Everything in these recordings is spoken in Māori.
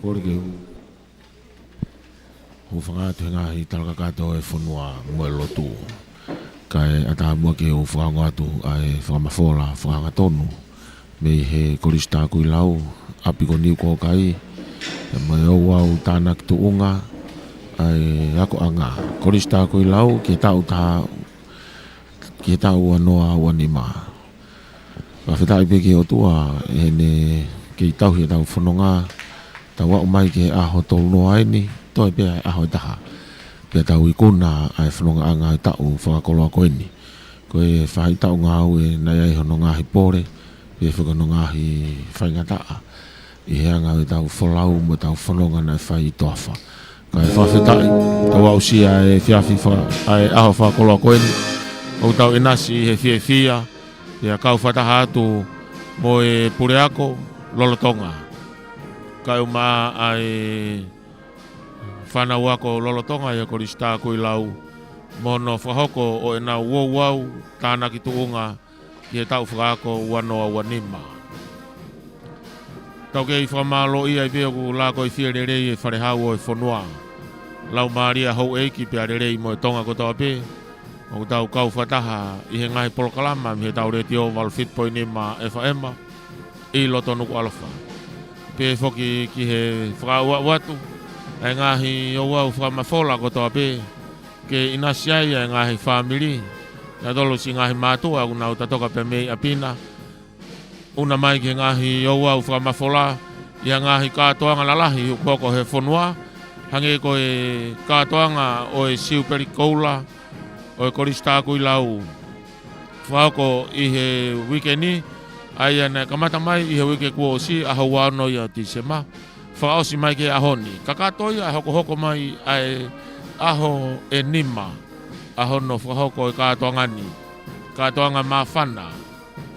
Kore ke hu whanga tuhenga hi talaka kato e whanua moe lotu. Kai ata mua ke hu whanga atu ai whangamafola, whanga tonu. Me he Kolisi Takuilau, api ko niu ko kai. E mai Ouau Tanaki tuunga ai KATOANGA'I. Kolisi Takuilau ke tau taha ke tau anoa wanima. Whawhitai pe ke o tua e ne ke tau hi tau whanonga. Tau wau mai ke aho tolu no aini, toi pe aho taha. Pe tau ikuna ai whanonga anga i tau whakakoloa koeni. Koe whai tau ngā ue nai ai hono ngāhi pore, pe whakano ngāhi whaingataa. I heanga i tau wholau mo tau whanonga nai whai i toafa. Kai whawhitai, tau wau sia e whiawhi ai aho whakakoloa koeni. O tau inasi he whia, pe kau whataha atu mo e pureako lolotonga. Kai uma ai whanau ako lolotonga i a Kolisi Takuilau. Mono whahoko o e nā Ouau Tanaki tuunga ki e tau whakako wanoa wanima. Tau kei whamalo ia i peoku lako i whiere rei e wharehau o e whanua. Lau maria hou eiki pe are rei mo e tonga kotoa pe. O tau kau whataha i he ngahi polokalama mi he tau reti o Valfitpoinima FM i loto nuku alafa. Pe foki ki he whakau watu e ngahi Ouau whakamafola kotoa pe. Ke inasiai e ngahi whamiri. Ia tolo si ngahi mātua una utatoka pe mei apina. Una mai ki ngahi Ouau whakamafola. Ia ngahi katoanga lalahi ukoko he whanua. Hange ko e katoanga o e SIUPELI KOULA. O e Kolisi Takuilau. Whako i he wikeni. Ai ane kamata mai i he wike kua o si aho wano i a TISEMA. Whakaosi mai ke ahoni. Kakatoi a hoko mai ai aho e nima. Aho no whakahoko e KATOANGA'I. Katoanga mawhana.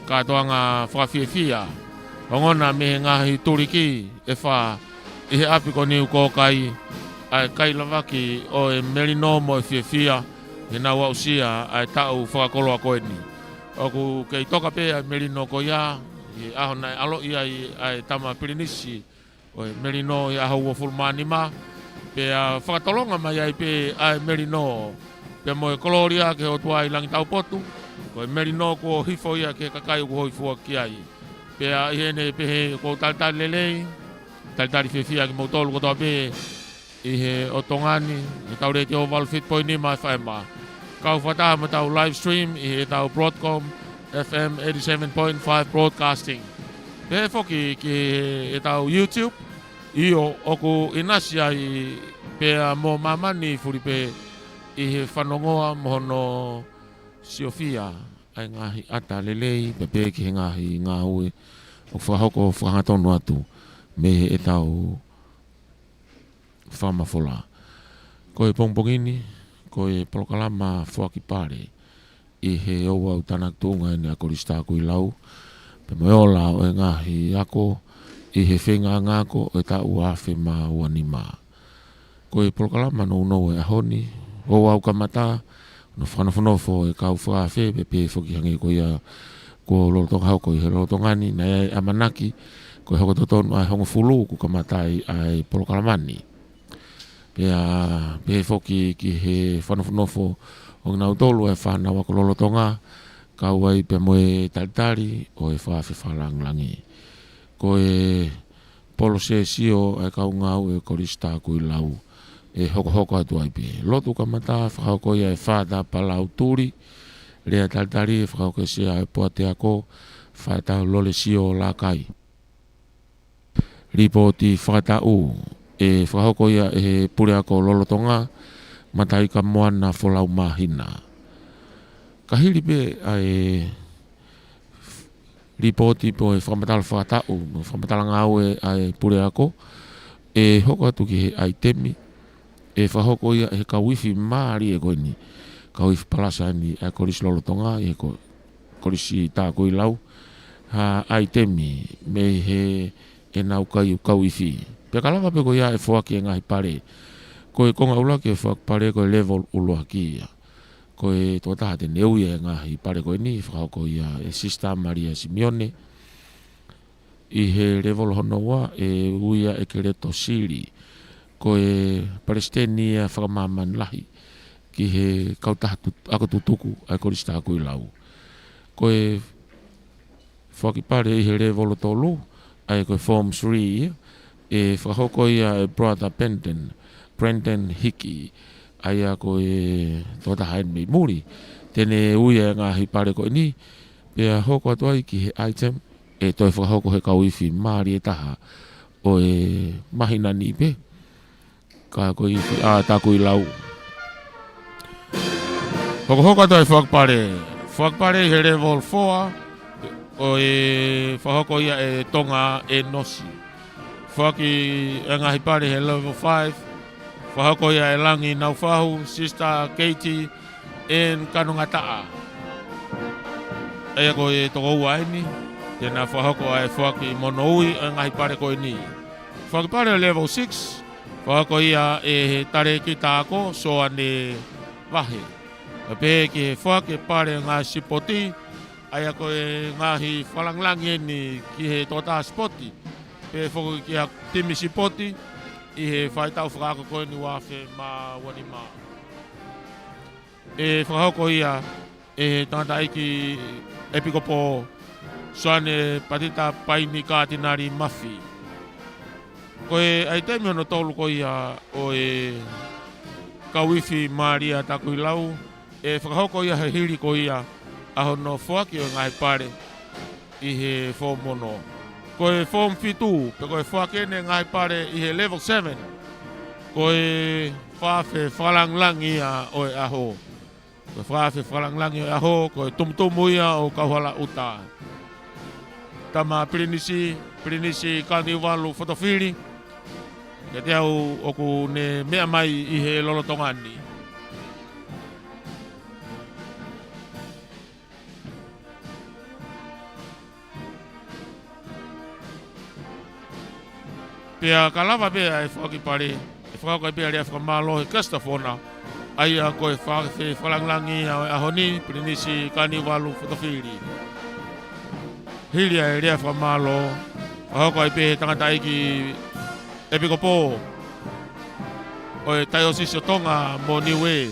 Katoanga whakawhiawhia. Ongona me he ngahi turiki e wha. I he api ko niu kōkai. Ai kailawaki o e merino mo e whiawhia. He nā wau sia ai tau whakakoloa koeni. Oku kei toka pe ai merino ko ia. I aho nai alo ia i ai tama pirinisi. O e merino i aho ua fulmanima. Pe a whakatolonga mai ai pe ai merino. Pe mo e koloria ke o tua i langi tau potu. Ko e merino ko hifo ia ke kakai uko hoi fua ki ai. Pe a ihene pe he ko talitari lelei. Talitari whiawhia ki mautolu kotoa pe. I he o tongani. I tau reti o Valfitpoinima FM. Kau whataha ma tau live stream. I he tau Broadcom FM 87.5 Broadcasting. Pe foki ki he tau YouTube. Io oku inasia i pea mo mamani furi pe i he whanongoa mohono siofia ai ngahi ata lelei pe ki he ngahi ngā ue o whahoko whangatonu atu me he e tau whamafola. Ko e pongpongini, ko e polokalama whakipare i he Ouau Tanaki tuunga ni a Kolisi Takuilau pe moeola o e ngahi ako i he whenga ngāko e ta uawhi mā wanima. Ko e polokalama no e ahoni, o au kamata, no whanawhanofo e kau whakawhi, pe whoki hangi ko ia ko lorotong hauko i he lorotongani, na ai amanaki, ko e hoko totonu ai hongo fulu ku kamatai ai polokalamani. Pe whoki ki he whanawhanofo o ngā utolu e whanawa ko lorotonga, kau ai pe moe talitari o e whawhi whalanglangi. Ko e polo se sio e kau ngau e Kolisi Takuilau e hoko atu ai pe. Lotu kamata whakauko ia e whata palau turi. Lea talitari e whakauko sia e poate ako whata lole sio lakai. Ripoti whakatau e whakauko ia e pure ako lolotonga matai ka moana wholau mahina. Kahiri pe ai ripoti po e whamatala whakatau, whamatala ngau e ai pure ako, e hoko atu ki he aitemi, e whahoko ia he ka wifi maari e koini, ka wifi palasa ni a Kolisi lolotonga, e Kolisi Takuilau, ha aitemi, me he e nau ka wifi. Pe kalanga pe ko ia e whaki e ngahi pare, ko e konga ula ke whak pare ko e level ulua ki ia. Ko e totaha te neu ia ngahi pare koe ni, whakauko ia e Sister Maria Simeone. I he revolo honoa e uia e ke reto siri ko e Palestenia whakamaman lahi ki he kautahatu ako tutuku ai Kolisi Takuilau. Ko e whakipare I he revolo tolu ai ko Form 3 e whakahoko ia e Brother Brendan Hickey ai a ko e tota hain mi muri tene uia ngahi pare ko ni pea hoko atua I ki he item e toi whakahoko he kauifi maari e taha o e mahina ni pe ka ko ifi a Takuilau hoko atua e whakapare he level 4 o e whakahoko ia e tonga e nosi whaki e ngahi pare he level 5 whakahoko ia e langi nau whahu Sister Katie en kanungataa e ko e toko uaini tena whahoko ai whaki monoui e ngahi pare ko ni whaki pare level 6 whahoko ia e tare ki tāko so ane wahe e pe ki he whaki pare ngā sipoti ai ko e ngahi whalanglangi ni ki he tota spoti pe whako ki a timi sipoti I he whaitau whakako koe ni wafe ma wani ma e whakahoko ia e tangata iki epikopo soane patita paini kātinari mafi. Koe ai temi ono tolu ko ia o e kauifi Maria Takuilau e whakahoko ia he hiri ko ia ahono whaki o ngai pare I he whomono. Koe form 2 pe koe whakene ngai pare I he level 7 koe whawhe whalanglangi ia o e aho. Koe whawhe whalanglangi o e aho koe tumutumu ia o kauhala uta. Tama Pirinisi KALANIUVALU fotofiri. Ke te au oku ne mea mai I he lolotongani. Pea kalava pea e whaki pare, e whakaka pea rea whakamalo he kastafona, ai a koe whakawhi whalanglangi a honi, Pirinisi KALANIUVALU whakawhiri. Hiria e rea whakamalo, whakaka pea tangata iki epikopo, o e taiosisio tonga mo niwe.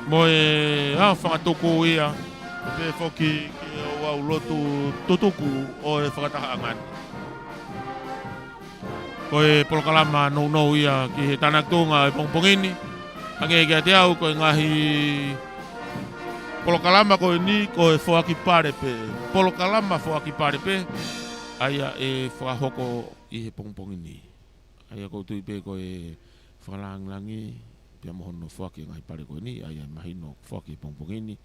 Mo e whakatuku ia, pe foki ki o wau lotu tutuku o e whakatahaangan. Ko e polokalama nou ia ki he tanaktunga e pongpongini. Ange kia te au ko e ngahi polokalama ko e ni ko e whaki pare pe. Polokalama whaki pare pe. Aia e whakahoko I he pongpongini. Aia ko tui pe ko e whalanglangi. Pia mohono whaki ngahi pare ko e ni. Aia mahino whaki pongpongini.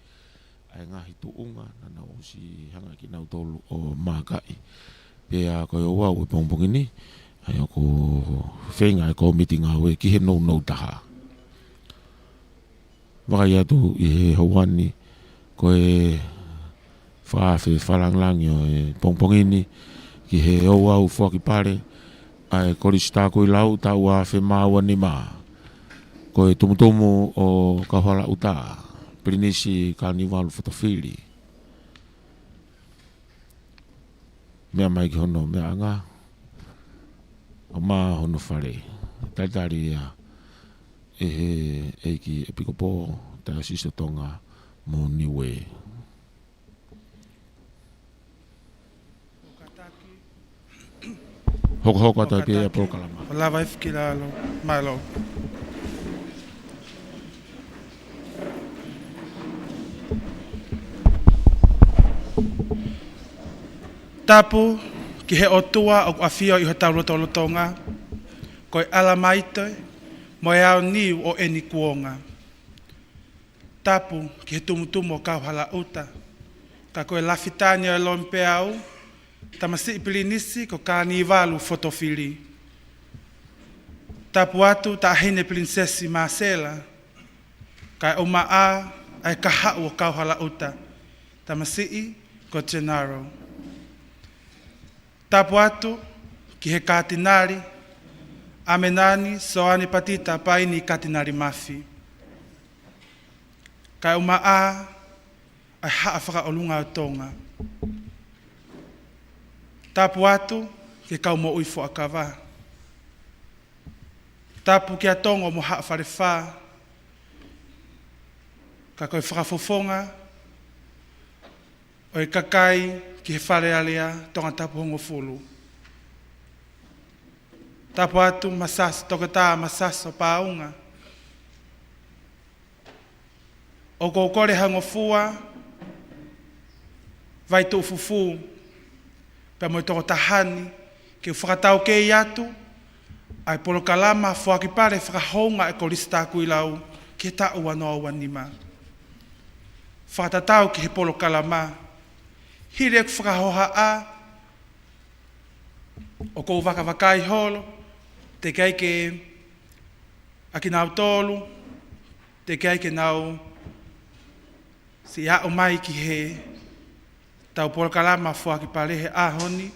Ai ngahi tuunga nana o si hanga ki nau tolu o Mākai. Pea koe o wau e pongpongini, ai o ko whenga e ko miti ngā ue ki he nou taha. Wakai atu I he hauani, koe whawhi whalanglangi o e pongpongini, ki he o wau whaki pare, ai Kolisi Takuilau tau a whi māua ni mā. Koe tumutumu o kauhala uta. Pirinisi KALANIUVALU fotofiri. Mea mai ki hono mea anga. O mā hono whare. Taitari ia. E he eiki epikopo. Tai asiso tonga mo niwe. Hoko atai pia polokalama. Lava ifkilalo. Malo. Tapu ki he otua o afio I he taulotolotonga, koe alamaite, mo e au niu o eni kuonga. Tapu ki he tumutumu o kauhala uta, ka koe lafitani o lompe au, tamasi Pirinisi ko KALANIUVALU fotofiri. Tapu atu ta ahine prinsesi Marcela, ka o maa ai kahau o kauhala uta, tamasi ko Gennaro. Tapu atu ki he kātinari, amenani soani patita paini kātinari mafi. Kai umaa ai haa whakaolunga o tonga. Tapu atu ke kau mo ui fo akawa. Tapu ki a tongo mo haa wharewha. Ka koe whakafofonga. O e kakai ki he whare alea tonga tapu hongo fulu. Tapu atu masas, tokata masas o paunga. O ko kore hango fua. Vai tu fufu. Pea mo toko tahani. Ke whakatau ke i atu. Ai polo kalama whaki pare whakahonga e Kolisi Takuilau. Ke ta ua noa wanima. Whakatatau ki he polo kalama. Hire ku whakahoha a. O kou wakawakai holo. Te kai ke aki nau tolu. Te kai ke nau si a o mai ki he tau polo kalama whaki pare he ahoni.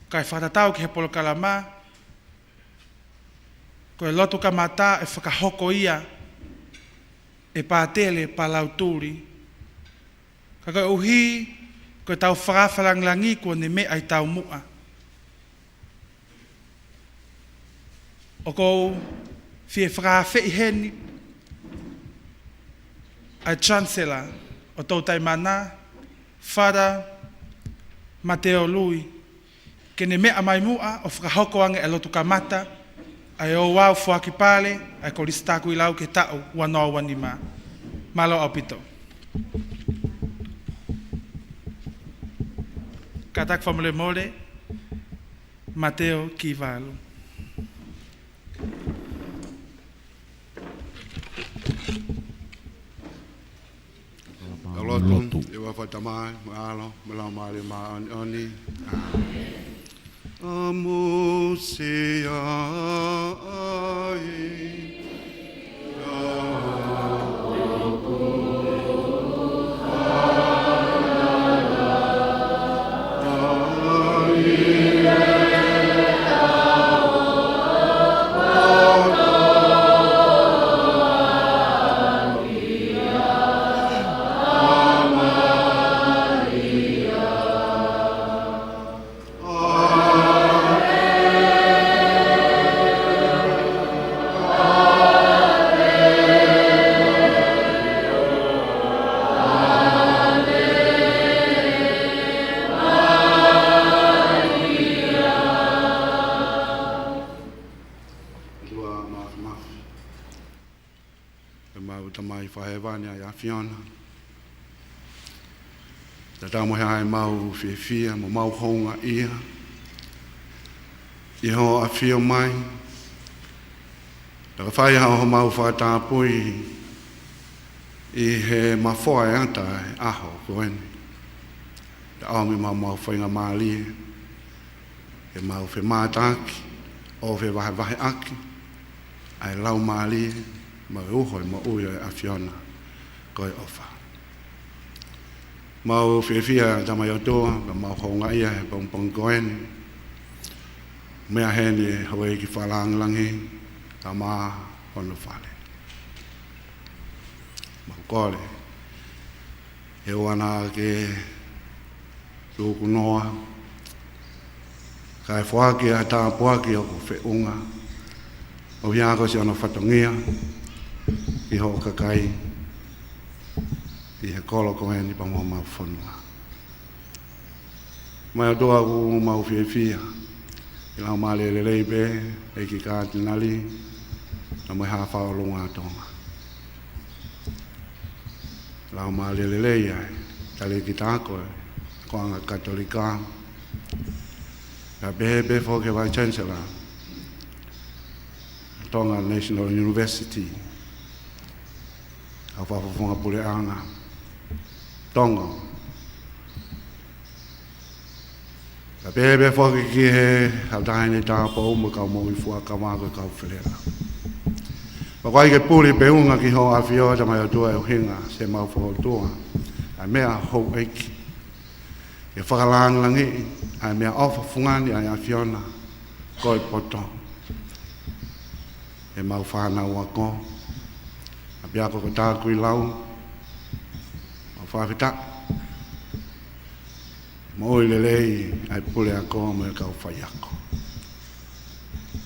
Kai whakatatau ki he polo kalama. Koe lotu ka mata e whakahoko ia. E pātele palauturi. Ka koe uhi, koe tau whakawhalanglangi kua ne me ai tau mua. O kou fie whakawhei heni. Ai chancellor o tau taimana, Whara Mateo Lui. Ke ne mea mai mua o whakahoko ange e lotu ka mata. Ai o wau whaki pale, ai Kolisi Takuilau ke tau wanoa wanima. Malo au pito. Katak famole mole, Mateo Kivalu. Lotu, eu vou fatamai, malo, melamari maani. Amusia ai. Fiona. Tata mo hai mau fia mo mau honga ia. I ho a fio mai. Ta fai ho mau fa ta pui. I he mafoa e anta aho koen. Ta au mi mau whainga mali. E mau fe mātaki. O fe wahe aki. Ai lau mali. Ma uho e ma uia a Fiona. Koe ofa. Mau whiwhia tamai o toa, ka mau honga ia he pongpong koeni. Mea hene hawe ki whalanglangi, ka maa hono whale. Mau kore, he wana ke tuku noa, ka e whaki a tā puaki o ko whiunga, o hiako si ono whatongia, ki ho kakai, I he kolo koe ni pa mau mau whanua. Mai o toa ku mau whiwhia. I lau male lelei pe, e ki kāti nali, na mai haa whao lunga tonga. Lau male lelei ai, tale ki tākoe, koanga katolika. Ka pehe whoke vai chancellor, Tonga National University. A whafafonga pule anga. Tonga. Ka pehe whoke ki he hautaine tāpou mo kau mo I fua kamako kau whelera. Pakai ke puli peunga ki ho awhio ta mai atua e hinga se mau whaotua. A mea hou eiki. E whakalanglangi a mea ofa fungani a Fiona koi poto. E mau whanau ako. Apia ko Takuilau. Whawhita. Moi lelei ai pule ako me kau whai ako.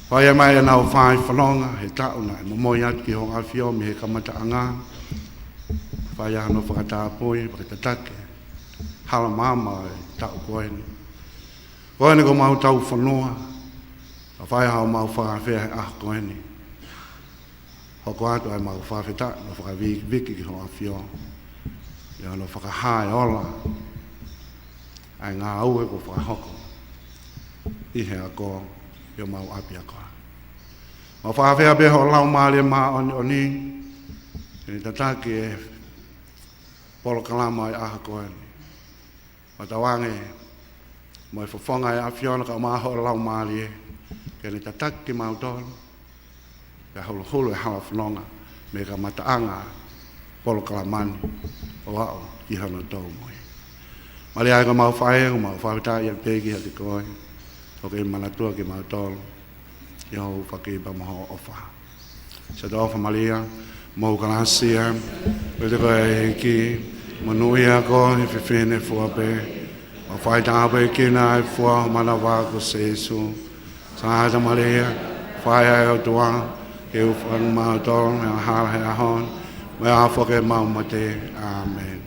Whai mai anau whai whanonga he tauna e moi atu ki honga whio me he kamata anga. Whai ano whakatapoi, whakatatake. Hala mama e tau koeni. Koeni ko mau tau whanua. Whai hao mau whakawhea he ah koeni. Hoko atu ai mau whawhita no whakawiki ki honga whio. Ia no whakahai ola. Ai ngā au e ko whakahoko. Ihe a ko, ia mau api a koa. Ma whakawhea beho lau maari maa oni. Ni tataki e polo kalama e aha koe. Ma tawange, mo e whawhonga e awhiona ka maho lau maari e. Ke ni tataki mau tolo. Ka hulu e hala whanonga. Me ka mataanga polo kalamani. O ao, i hana tau moi. Mali ai ka mau whae, ka mau whawhita i a pegi hati koe. O ke manatua ki mau tolo. I hau whaki pa maho ofa. Sa ta ofa malia, mau kalasia, pete koe e ki, manui a ko, i whiwhine fuape. O whaita apa e kina e fua, mana wako se Jesu. Sa hata malia, whae ai o tua, ke ufan mau tolo, me a hala he ahon. Me a whake mau mate. Amen.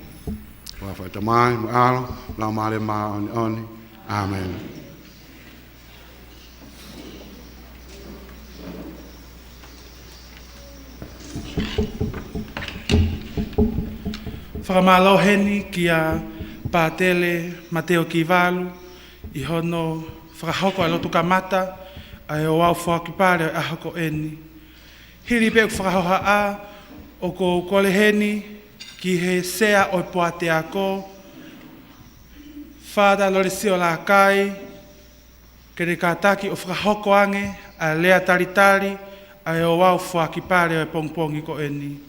Whawhata mai, me alo, lau mare maa oni oni. Amen. Whakamalo heni ki a pātele Mateo Kivalu, I hono whakahoko a lotu kamata, ai o au whakipare a hako eni. Hiri pe whakahoha a, o ko kole heni, ki he sea o poate ako, whada loresio la kai, kere kātaki o whakahoko ange, a lea taritari, ai o au whakipare o pongpongi ko eni.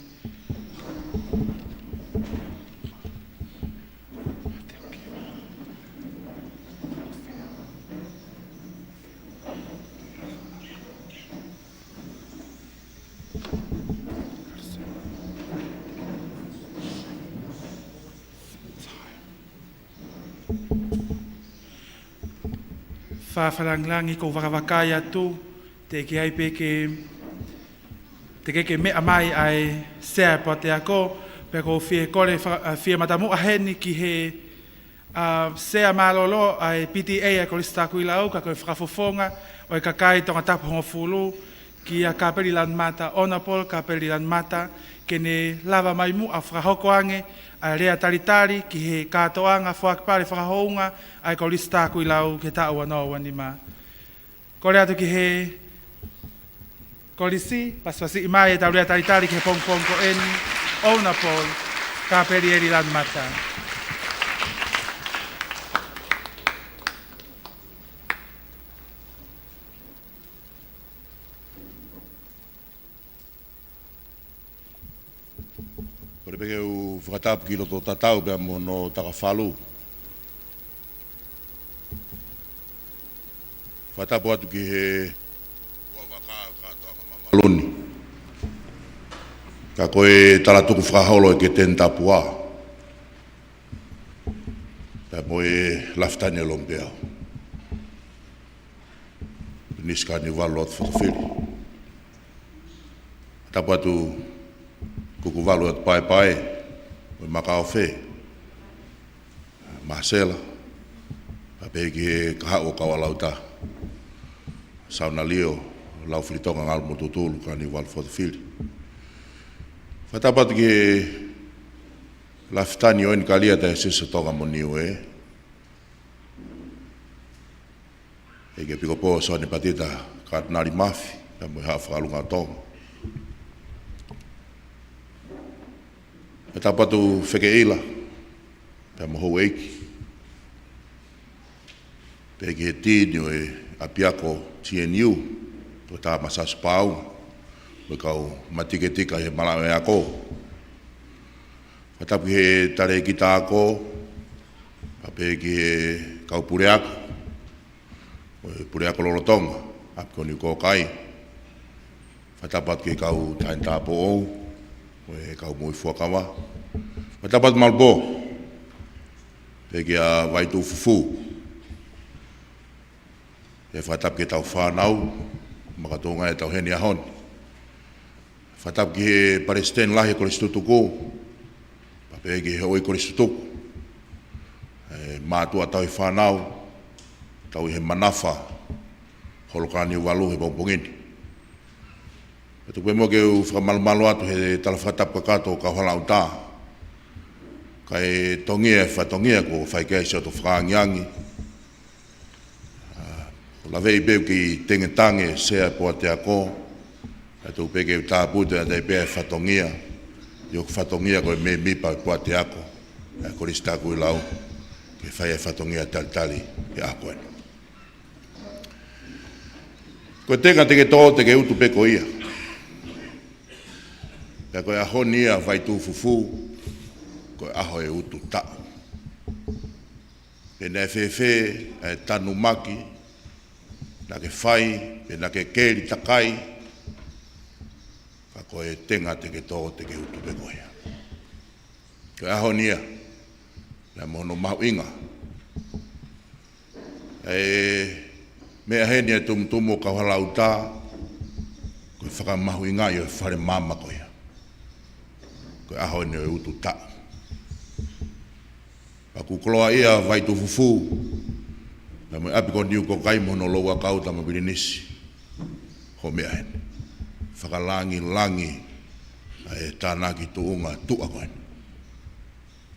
Whawharanglangi ko whakawakai atu, te ki ai peke, te keke mea mai ai sea pote ako, pe ko whie kore whie matamu aheni ki he sea malolo ai PTA a Kolisi Takuilau, ka koe whakafofonga, o e kakai tonga tapu hongo fulu, ki a kaperi lan mata, onapol kaperi lan mata, ke ne lava mai mu a whakahoko ange, ai rea taritari ki he katoanga whakapare whakahounga ai Kolisi Takuilau ke tau anō wani ma. Kore atu ki he Kolisi, paswasi imai e tau rea taritari ki he pongpong ko eni, ona pol, ka peri eri lan mata. Kore peke u whakatapu ki roto tatau pia mo no takawhalu. Whakatapu atu ki he wawaka katoanga mamaloni. Ka koe talatuku whakaholo e ke ten tapua. Pia mo e laftani e lompea. Niska ni walu atu whakawhiri. Tapu atu kuku walu at pai pai, o makao whē, Marcela, a pēki he kahao kawalau ta, sauna lio, lau whiritonga ngal mo tutulu ka ni walu whakawhiri. Whatapatu ki he laftani o ni kalia ta e sisa tonga mo niu e. E ke piko pō so ni patita ka nari mafi, ka mo ha whakalunga tonga. E tapatu wheke ila, pia moho eiki. Pēki he tīni o e apiako TNU, o tā masasu pāu, o kau matiketika he malawe ako. Whatapu he tare ki tāko, pa pēki he kau pureako, o e pureako lorotonga, apiko ni kōkai. Whatapatu ki kau tain tāpo ou, o e kau mui fuakawa. Ma tapat malbo, peki a waitu fufu. E whatap ki tau whanau, makatunga e tau heni ahon. Whatap ki he Palestine lahi Kolisi Tutuku, peki he oi Kolisi Tutuku. Mātua tau i whanau, tau i he manafa, holo KALANIUVALU he pongpongini. E tupe mo ke u whakamalo atu he tala whatap ka kato ka halau tā. Kai tongia e whatongia ko whaikea si oto whakaangiangi. La vei beu ki tengetange sea poa te ako. E tupe ke u tāpute a te pea whatongia. Iok whatongia ko e me mipa poa te ako. E Kolisi Takuilau. Ke whai e whatongia tali e ako enu. Ko tenga te ke tō te ke utu peko ia. Pea koe aho nia vai tū fufu, koe aho e utu tau. Pena e whewhe e tanu maki, na ke whai, pena ke keri takai, ka koe tenga te ke tō te ke utu peko ia. Koe aho nia, na mono mahu inga. Mea henia tumutumo ka halau tā, koe whakamahu inga i o whare mama koe. Koe aho ni o utu tā. Paku koloa ia vai tu fufu, na me api ko niu ko kai mono loa kauta ma birinisi. Ho mea hene. Whakalangi e tānaki tuunga tua koe.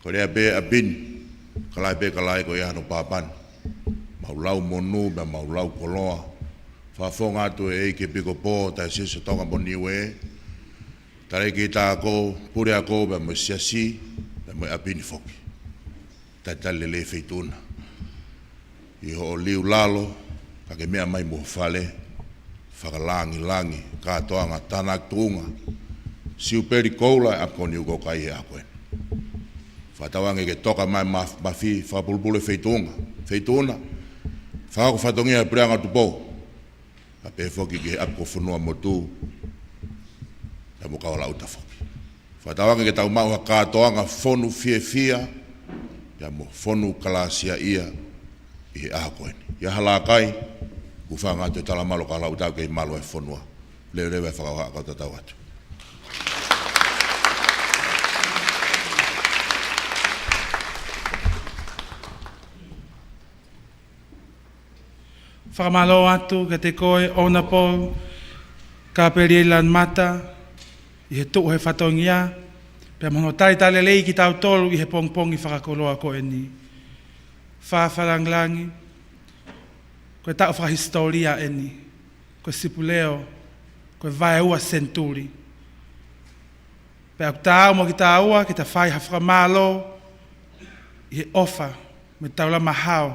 Ko rea be a bin, kalai be kalai ko ia no pāpani. Maulau monu, me maulau koloa. Whafonga atu e ke piko pō, tai sese tonga mo niu e. Tare ki tā ko, pure a ko, me mo siasi, me mo apini foki. Tai tale le feituna. I ho liu lalo, ka ke mea mai mo whale, whakalangi, katoanga, tanak tuunga. SIUPELI KOULA, apkoni uko kai e akoen. Whatawange ke toka mai mafi, whapulpule feituna. Whako whatongia e preanga tupo. A pe foki ke apko whanua motu. E mo kawa lauta foki. Whatawange ke tau mau ha katoanga whonu fia. Ya mo whonu kalasia ia. I he aha koeni. Ia halakai. Ufanga te tala malo ka lauta ke malo e whanua. Leo e whakau haka tatau atu. Whakamalo atu ka te koe ona po ka peri lan mata i he tuu he whatongia pia mono tale lei ki tau tolu i he pongpongi whakakoloa koe ni whawharanglangi koe tau whahistoria eni koe sipuleo koe vai ua senturi pia ku tau mo ki taua ki ta whai ha whakamalo i he ofa me taula mahao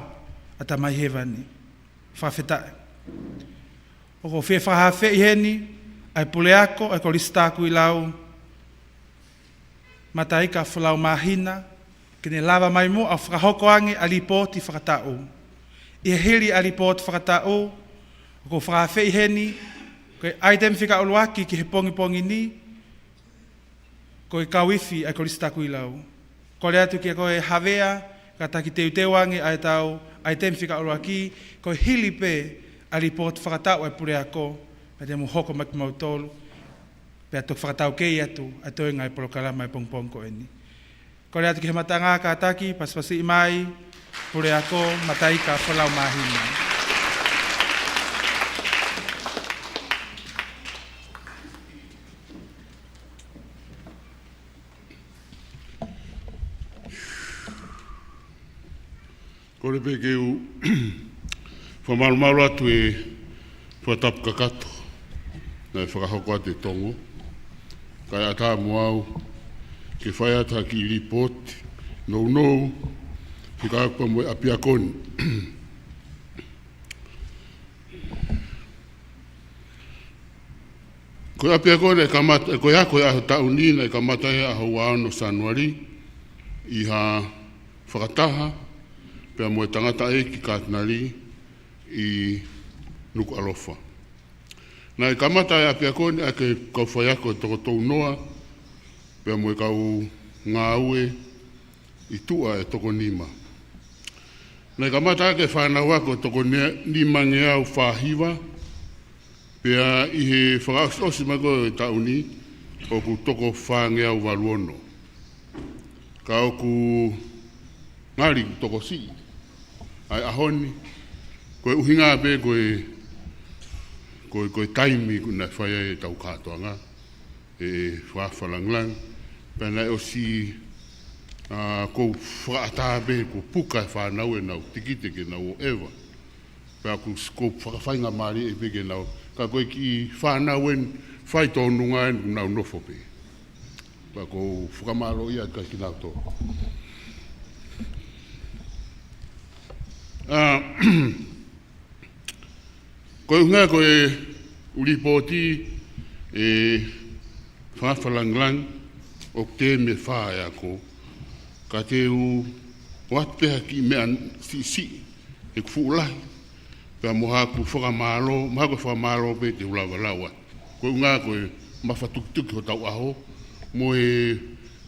ata mai hevani whawhetae. O ko whea whahafe i heni, ai pule ako, ai Kolisi Takuilau, mataika whalau mahina, kene lava mai mo, au whakahokoange alipoti whakatau. I heri alipoti whakatau, o ko whahafe i heni, koe aitem whika uluaki ki he pongi ni, koe kawifi ai Kolisi Takuilau. Kore atu ki koe havea, kata ki te utewange ai tau, ai tem whika uluaki, koe hili pe a report whakatau ai pure ako, pe te muhoko maki mautolu, pe a tuk whakatau kei atu, a toi ngai polokalama i pongpongko eni. Kore atu ki he matanga ka ataki, paspasi i mai, pure ako, mataika, whalau mahina. Kore pe ke u whamarumaru atu e whatapu kakato na e whakahoko atu e tongo. Kai ata muau ke whai ata ki ripoti nou whikaakpa mo e apiakoni. Koe apiakoni e kamata, koe ako e aho taunina e kamata e aho waano sanuari i ha whakataha pea mo e tangata e ki kātanari i nuku alofa. Nā e kamata e apia kone a ke kauwhaiako e toko tau noa Pea moe kau ngā ue I tua e toko nima. Nei ka mata ke whanau ako toko nima nge au whahiwa, pea I he whakaosi mako e tauni o ku toko whange au waluono. Ka o ku ngari toko si, ai ahoni, koe uhinga pe koe taimi kuna whaia e tau katoanga, e whawhalanglang, pena o si ko whaata pe ko puka whanau e nau, tikite ke nau o ewa. Pea ko whakawhainga maari e peke nau, ka koe ki whanau en whai tōnunga en nau nofo pe. Pea ko whakamaro ia ka ki nau tō. Koe unga koe uripoti e whawhalanglang o te me whae ako, ka te u watpeha ki mea si e kufuulahi, pea moha ku whakamaro pe te ulawalawa. Koe unga koe mawhatukituki ho tau aho, moe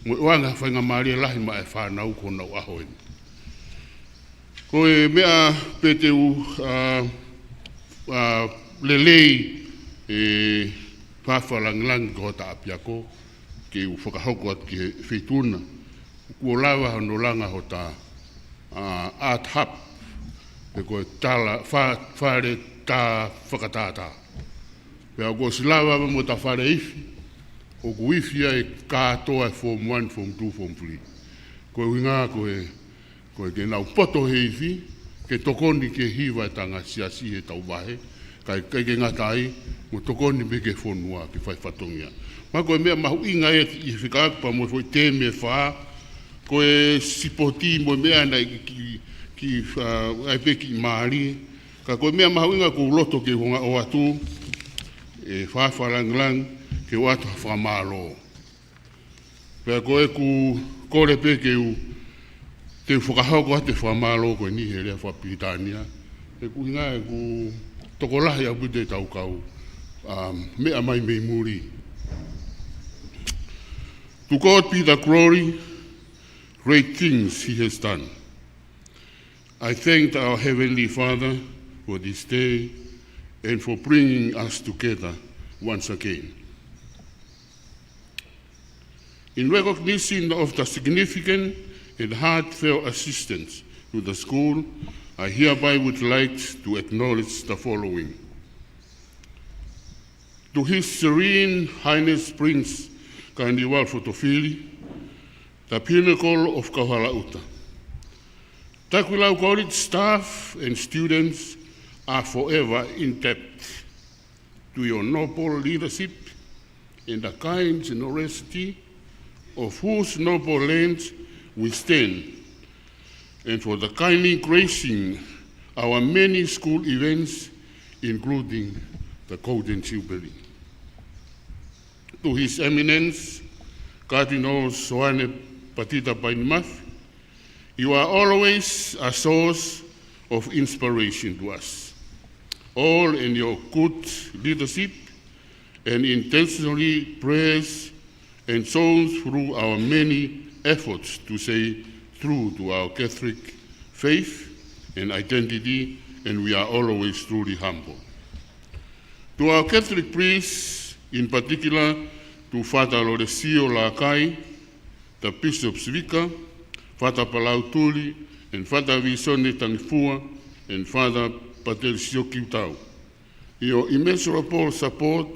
wanga whainga maari lahi ma e whanau ko nau aho eni. Koe mea pe te u lelei e whawhalanglang ko ta apiako ke u whakahoko at ki whituna. Kua lawa hano langa ho ta art hub e koe tala whare ta whakatata. Pea koe silawa mo ta whare ifi o ku ifi e katoa form 1, form 2, form 3. Koe winga koe ke nau poto he ifi ke tokoni ke hiwa tanga siasi he tau wahe, kai ke ngatai mo tokoni me ke whonua ke whai whatongia. Ma koe mea mahu inga e I whikaakpa mo fwoi te me wha, koe sipoti mo mea na ki aipe ki maari, ka koe mea mahu inga ko loto ke honga o atu, e whawharanglang ke o atu whamalo. Pea koe ku kore pe ke u te whakahoko te whamalo koe ni he rea whapitania, e ku inga e ku tokolahi au pute tau kau, mea mai mei muri. To God be the glory, great things He has done. I thank our Heavenly Father for this day and for bringing us together once again. In recognition of the significant and heartfelt assistance to the school, I hereby would like to acknowledge the following. To His Serene Highness Prince KALANIUVALU Fotofili, the pinnacle of Kahalauta. Takuilau College staff and students are forever indebted to your noble leadership and the kind generosity of whose noble lands we stand, and for the kindly gracing our many school events, including the Golden Jubilee. To His Eminence, Cardinal Soane Patita Painimafi, you are always a source of inspiration to us, all in your good leadership and intentionally prayers and songs through our many efforts to stay true to our Catholic faith and identity, and we are always truly humble. To our Catholic priests, in particular to Father Loresio Lakai, the Bishop's Vicar, Father Palau Tuli, and Father Visone Tangifua, and Father Patricio Kiutau. Your immeasurable support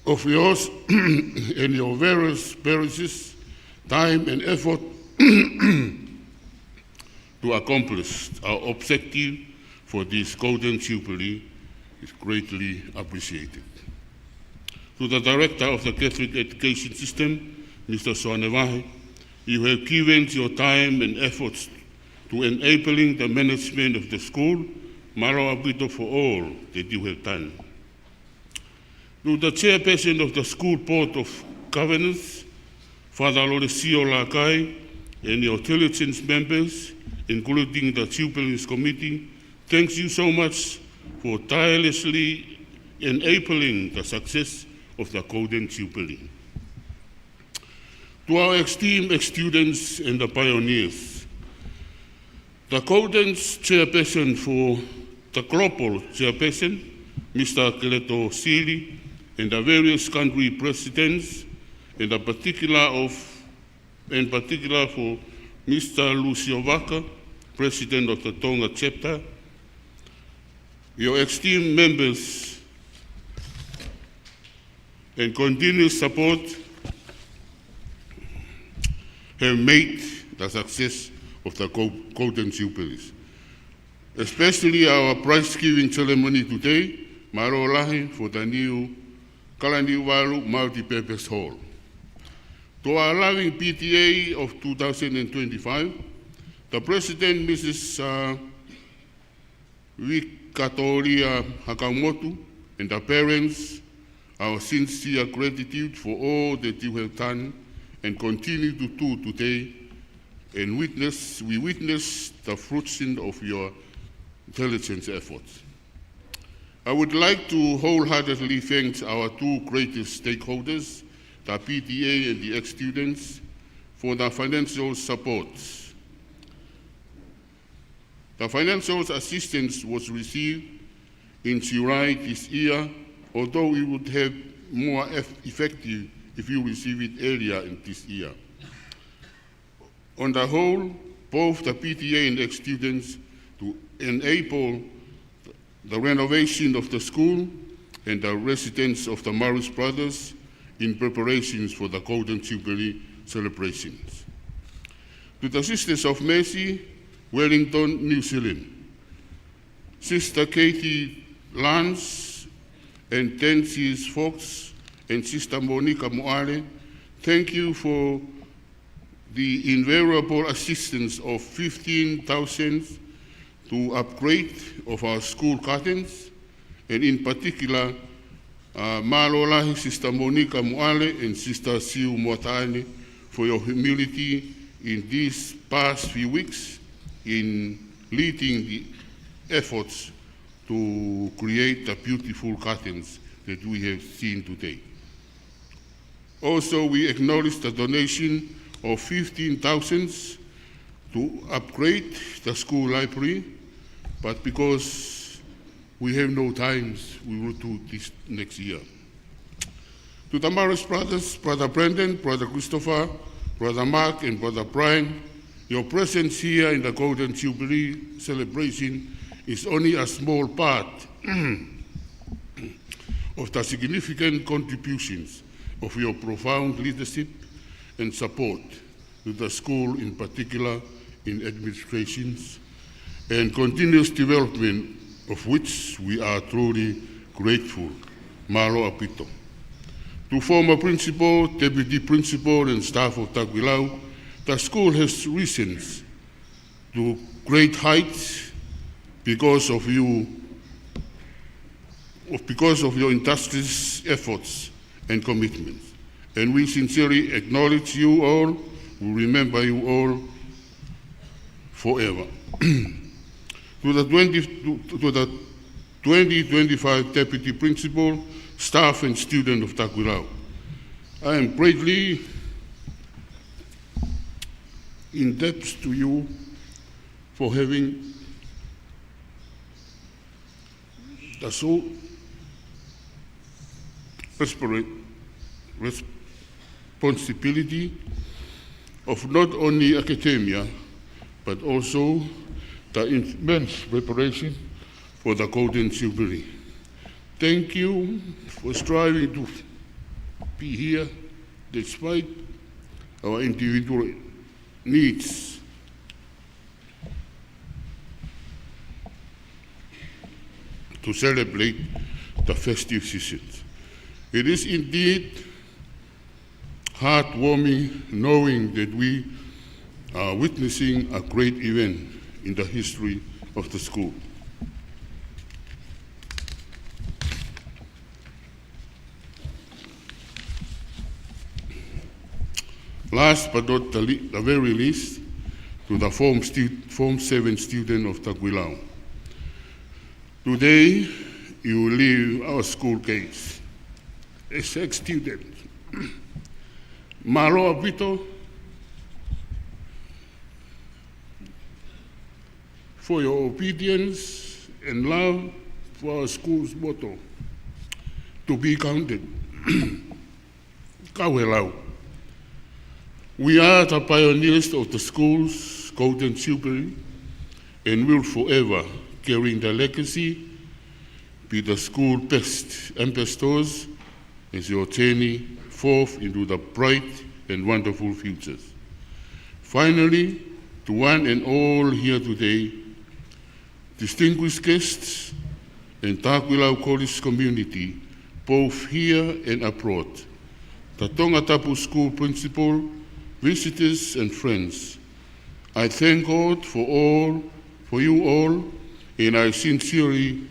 of yours and your various parishes, time and effort to accomplish our objective for this Golden Jubilee is greatly appreciated. To the Director of the Catholic Education System, Mr. Soanevahe, you have given your time and efforts to enabling the management of the school. Maro abito for all that you have done. To the Chairperson of the School Board of Governance, Father Loresio Lakai, and your diligent members, including the Jubilees Committee, thanks you so much for tirelessly enabling the success of the Golden Jubilee. To our esteemed students and the pioneers, the Coldens chairperson for the global chairperson, Mr. Keleto Sili, and the various country presidents, and in particular for Mr. Lucio Vaca, President of the Tonga chapter, your esteemed members and continuous support have made the success of the Golden Jubilees. Especially our prize-giving ceremony today, Marolahi, for the new KALANIUVALU multi-purpose hall. To our loving PTA of 2025, the President, Mrs. Vikatoria Hakamoto, and the parents, our sincere gratitude for all that you have done and continue to do today, and we witness the fruits of your diligent efforts. I would like to wholeheartedly thank our two greatest stakeholders, the PTA and the ex-students, for the financial support. The financial assistance was received in July this year, although it would have more effective if you receive it earlier in this year. On the whole, both the PTA and ex-students to enable the renovation of the school and the residence of the Morris brothers in preparations for the Golden Jubilee celebrations. To the Sisters of Mercy, Wellington, New Zealand, Sister Katie Lance and Tensies Fox and Sister Monica Moale, thank you for the invaluable assistance of 15,000 to upgrade of our school curtains, and in particular, Malolahi, Sister Monica Moale and Sister Siu Moatane for your humility in these past few weeks in leading the efforts to create the beautiful curtains that we have seen today. Also, we acknowledge the donation of 15,000 to upgrade the school library, but because we have no time, we will do this next year. To the Morris brothers, Brother Brendan, Brother Christopher, Brother Mark, and Brother Brian, your presence here in the Golden Jubilee celebration is only a small part of the significant contributions of your profound leadership and support to the school, in particular in administrations, and continuous development of which we are truly grateful. Malo apito. To former principal, deputy principal, and staff of Takuilau, the school has risen to great heights because of your industrious efforts and commitments. And we sincerely acknowledge you all, we remember you all forever. To the 2025 Deputy Principal, staff and student of Takuilau, I am greatly in debt to you for having the so responsibility of not only academia, but also the immense preparation for the Golden Jubilee. Thank you for striving to be here despite our individual needs. To celebrate the festive season. It is indeed heartwarming knowing that we are witnessing a great event in the history of the school. Last but not the very least, to the Form 7 student of Takuilau. Today, you will leave our school gates as ex-student. Maloa Vito, for your obedience and love for our school's motto, to be counted. Kauhelau. We are the pioneers of the school's golden jubilee and will forever, carrying the legacy, be the school best ambassadors as your journey forth into the bright and wonderful futures. Finally, to one and all here today, distinguished guests and Takuilau Kolisi community, both here and abroad, the Tongatapu School principal, visitors and friends, I thank God for you all, and I sincerely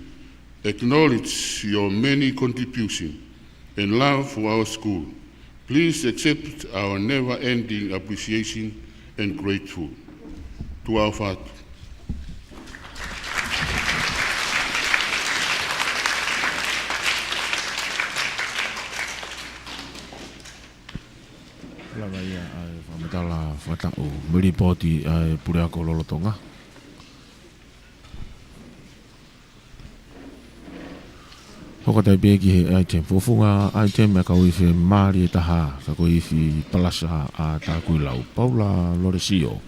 acknowledge your many contributions and love for our school. Please accept our never-ending appreciation and grateful to our Father. Lava ia ai whamatala whatau miripoti ai Pureako Lolotonga. Hokatai pēki he item fofunga item me ka uiwhi maari e taha ka uiwhi palasa a Takuilau Paula Loresio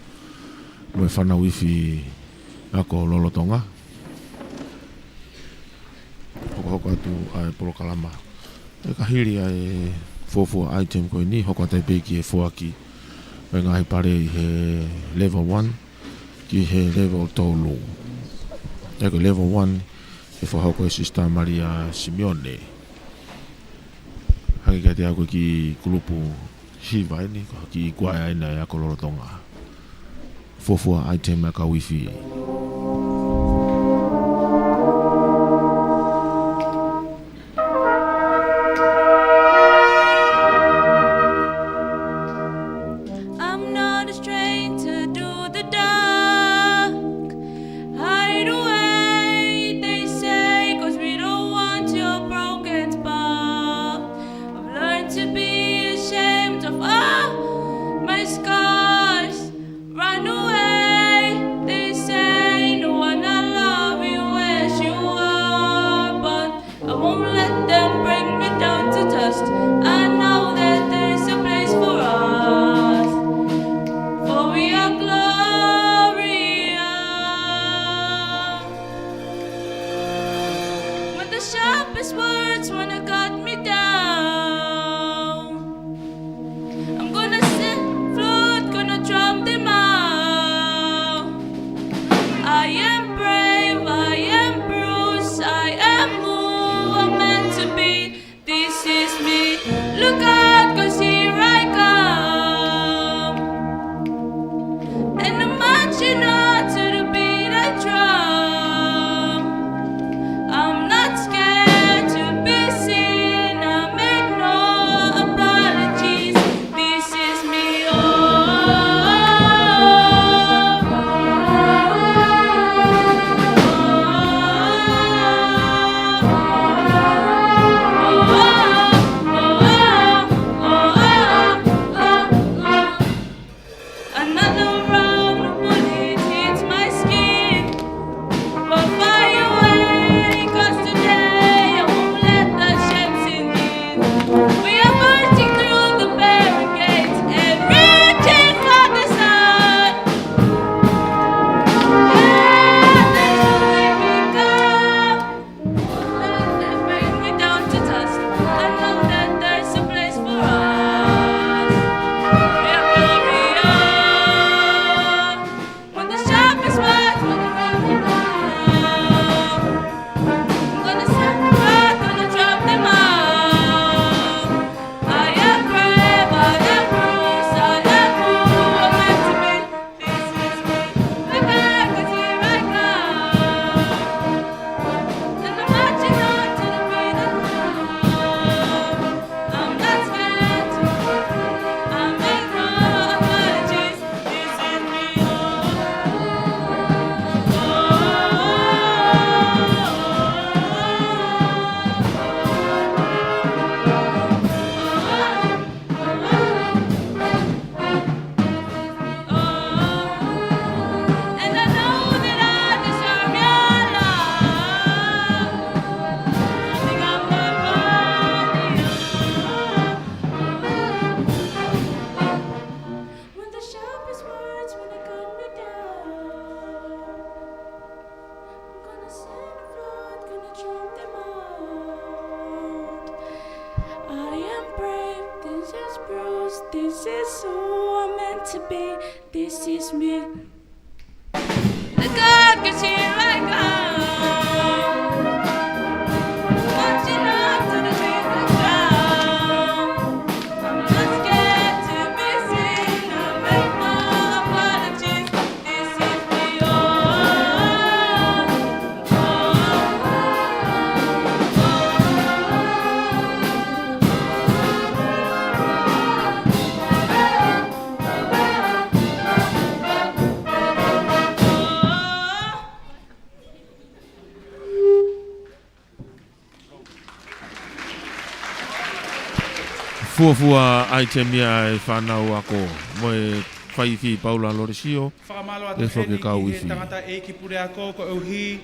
me whana uiwhi ako Lolotonga. Hoko atu ai Porokalama e ka hiri ai fofua item koe ni hokatai pēki e fuaki e ngahi pare i he level 1 ki he level tolu. Eko level 1 e whahoko e Sister Maria Simeone. Hake kia te ako ki kulupu hiva ni, ki kuaia ina e ako Lolotonga. Fofua item e ka wifi. Float This is Bruce, this is who I'm meant to be, this is me. The God gets here I come. Watching up to the dream down. I'm not scared to be seen. I make my apologies. This is me. Fuafua aitemia e whanau ako mo e whaiwhi Paula Loresio Whakamalo e atu whoke heni kau ki he iwi. tangata e ki pure ako ko uhi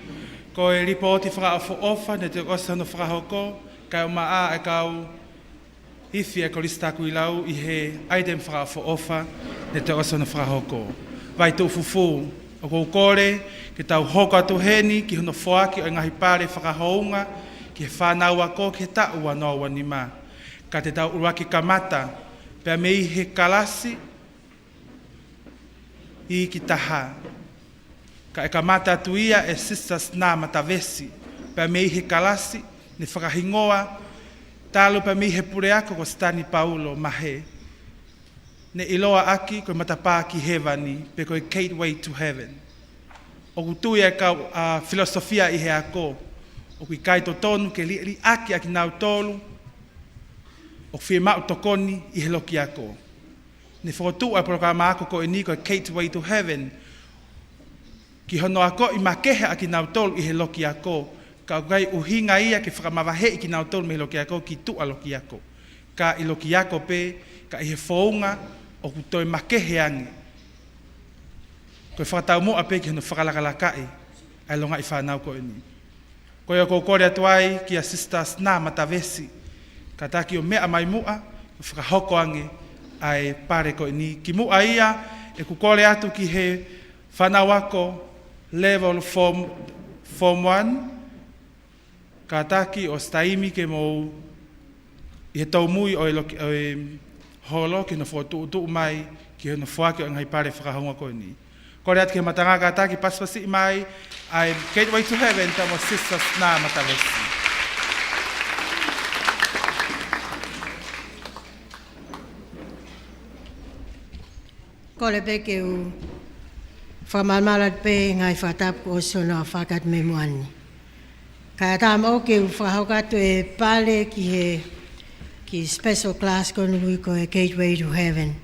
ko e ripoti whakaafo ofa ne te osa no whakahoko kai o maa e kau iwi e Kolisi Takuilau i he item whakaafo ofa ne te osa no whakahoko. Vai tō fufu o kou kore ki tau hoko atu heni ki hono whoaki o ngahi pare whakahounga ki he whanau ako ki he tau wanoa ni ma. Ka te tau uruaki kamata, pia mei he kalasi i ki taha. Ka e kamata atu ia e sisters nā matavesi, pia mei he kalasi, ne whakahingoa, talo pia mei he pureako ko Stani Paulo mahe. Ne iloa aki ko matapā ki hevani, pe ko e gateway to heaven. O kutui e kau filosofia i he ako, o kui kaito tonu ke li aki aki nau tolu, o whi mau tokoni i he loki ako. Ne whakotu a programa ako ko e ni ko Gateway to Heaven. Ki hono ako i makehe a ki nau tolu i he loki ako. Ka gai uhinga ia ki whakamawahe i ki nau tolu me he loki ako ki tu a loki ako. Ka i loki ako pe, ka i he whaunga o kutoi makehe ange. Ko i whakatau mo a pe ki hono whakalakalakai ai longa i whanau ko e ni. Ko i ako kore atuai ki a sisters nā matavesi. Ka taki o mea mai mua, o whakahoko ange ai pare ko ni. Ki mua ia, e kukore atu ki he whanau ako level form 1, ka taki o staimi ke mou i he taumui o e holo ki no whotu mai ki he no whake o ngai pare whakahonga ko ni. Kore atu ki he matanga ka taki paspasi mai ai Gateway to Heaven tamo sisters nā matavesi. Kole pe ke u whamamalat pe ngai whatapu o sona whakat me muani. Ka tāma o ke u whahokatu e pale ki special class ko nui ko e Gateway to Heaven.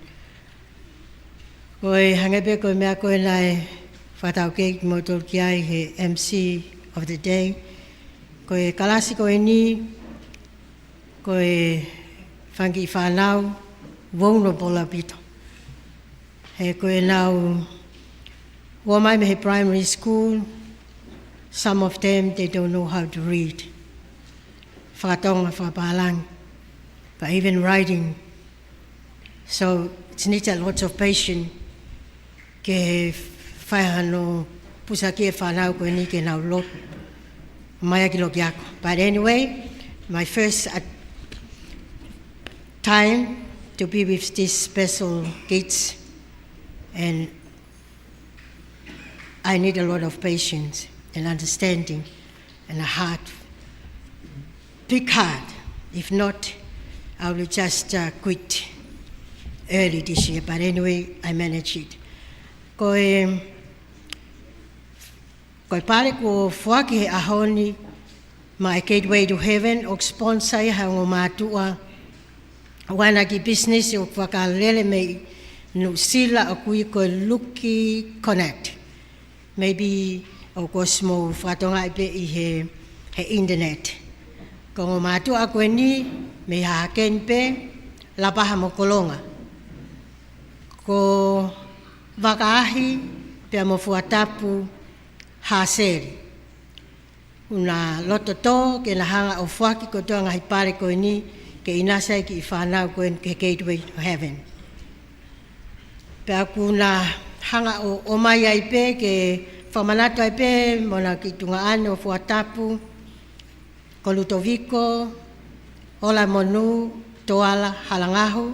Ko e hangepe ko mea ko e nai whatau ke mo tol ki ai he MC of the day. Ko e kalasi ko e ni, ko e whangi whanau, vulnerable a pito. He koe nau, wa mai me he primary school, some of them, they don't know how to read. Whakatonga, whakapalang, but even writing. So it's needed lots of patience. Ke he whaihano pusaki e whanau koe ni ke nau lot, mai aki loki ako. But anyway, my first time to be with these special kids, and I need a lot of patience and understanding and a heart, big heart. If not, I will just quit early this year. But anyway, I managed it. Koe pare ko whaki he ahoni my Gateway to Heaven o sponsor i hango mātua wana ki business o whakalele mei no sila o kui ko Lucky Connect. Maybe o ko smo whatonga ipe i he internet. Ko ngō mātua a koe ni me haken pe lapaha mo kolonga. Ko wakaahi pe mo fuatapu haseri. Una loto to ke na hanga o whaki ko toa ngahi pare koe ni ke inasai ki i whanau koe ke Gateway to Heaven. Pea kuna hanga o mai ai pe ke whamanatu ai pe mona ki tunga ane o fuatapu, ko Lutoviko, Ola Monu, Toala Halangahu,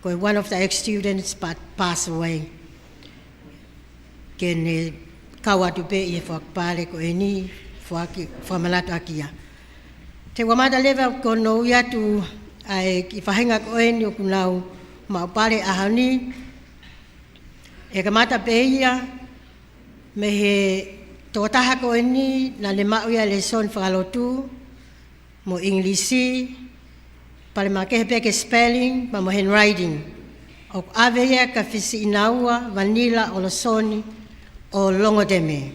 ko one of the ex-students but passed away. Kene kawatu pe i whakpare ko e ni whamanatu akia. Te wamata lewa ko no iatu ai ki whahinga ko e ni o kunau maupare ahani. E ka mata pe ia me he tōtaha ko e ni na le mau ia le son whakalotu mo Englisi, pale makehe peke spelling, ma mo handwriting. O ave ia ka fisi inaua, vanila o losoni o longo teme.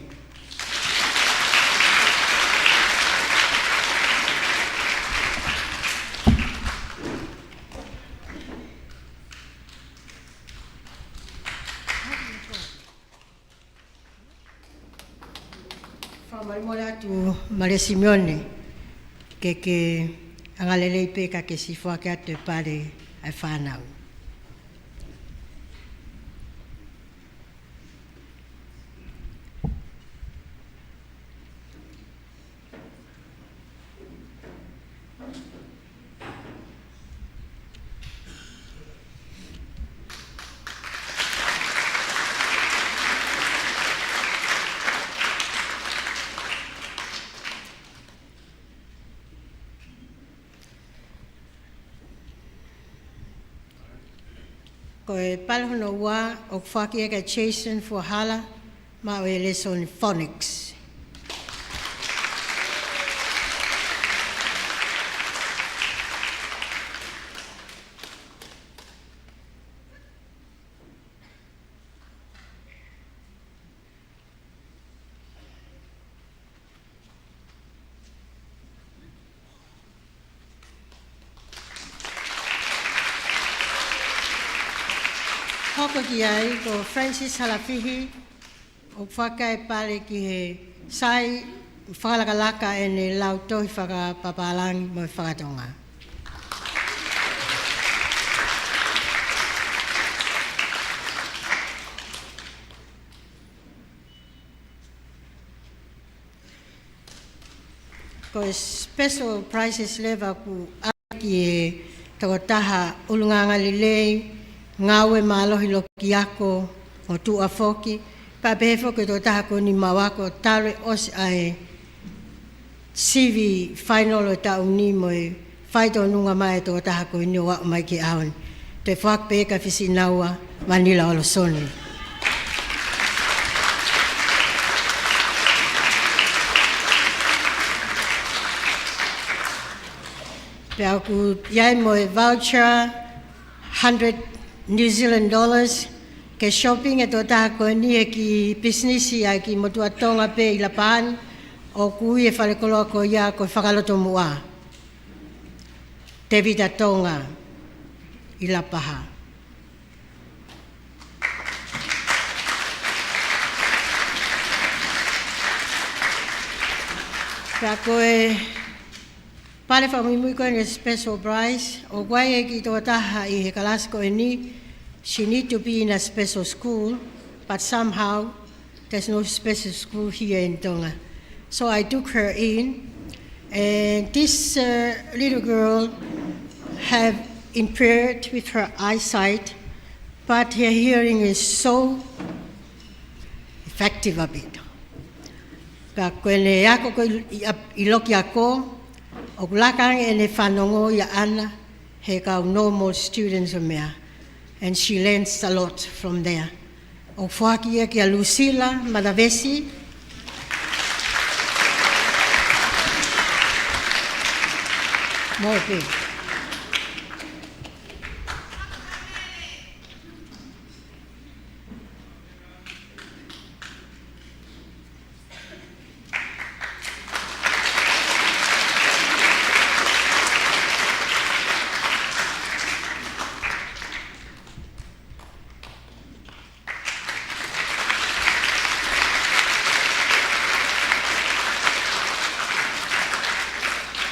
Whamalimola tu Maria Simeone, ke angalelei pe ka ke sifua ke atu e pare ai whanau. Ko e palahono wā o whaki e ka Jason for hala ma o e lesson phonics. Hoko ki ai ko Francis Halafihi o whaka e pare ki he sai whakalakalaka e ne lautohi whakapapalangi mo whakatonga. Ko special prizes lewa ku aki e takotaha ulunganga lilei, ngawe malohi loki ako o tua foki, pa pefo ke to taha ko ni mawako tare os ai CV final o ta uni mo e faito nunga mai to taha ko ni wa mai ki aun. Te fak pe ka fisi naua vanila o soni. Pe aku yai mo e voucher 100 New Zealand dollars ke shopping e tota ko ni e ki business ia ki motua tonga pe i LAPAHA o kui e whalekoloa ko ia ko whakaloto mua. Te vita tonga i LAPAHA. Ka koe pale whamimui koe ni special prize, o guai e ki tō taha i he kalasko e ni, she need to be in a special school, but somehow there's no special school here in Tonga. So I took her in, and this little girl have impaired with her eyesight, but her hearing is so effective a bit. Ka koe ne ako ko i loki ako, o kulakang e ne whanongo ia ana he kau normal students o mea. And she learns a lot from there. O whaki e kia Lucila Madavesi. More big.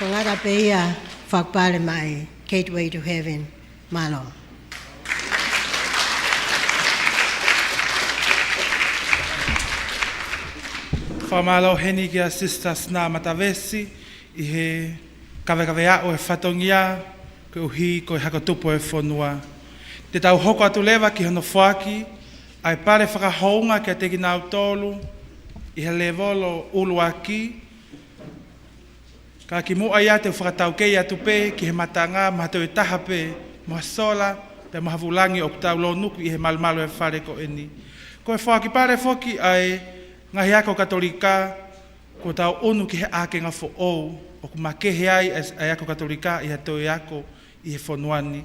Ko ngara pe ia whakpare mai, Gateway to Heaven, malo. Whamalo heni ki a Sister Sna Matavesi i he kawekawea o e whatongia ko uhi ko hakatupo e whanua. Te tau hoko atu lewa ki hono whaki, ai pare whakahounga kia te kinau tolu, i he levolo ulu aki, ka ki mua ia te whakatau kei atu pe, ki he matanga, mahatau e taha pe, moha sola, pe moha vulangi o kutau lo nuku i he malmalu e whare ko eni. Ko e whaki pare whoki ai ngahi ako katolika, ko tau unu ki he ake ngā fo ou, o ku makehe ai ai ako katolika i he toi ako i he whanuani.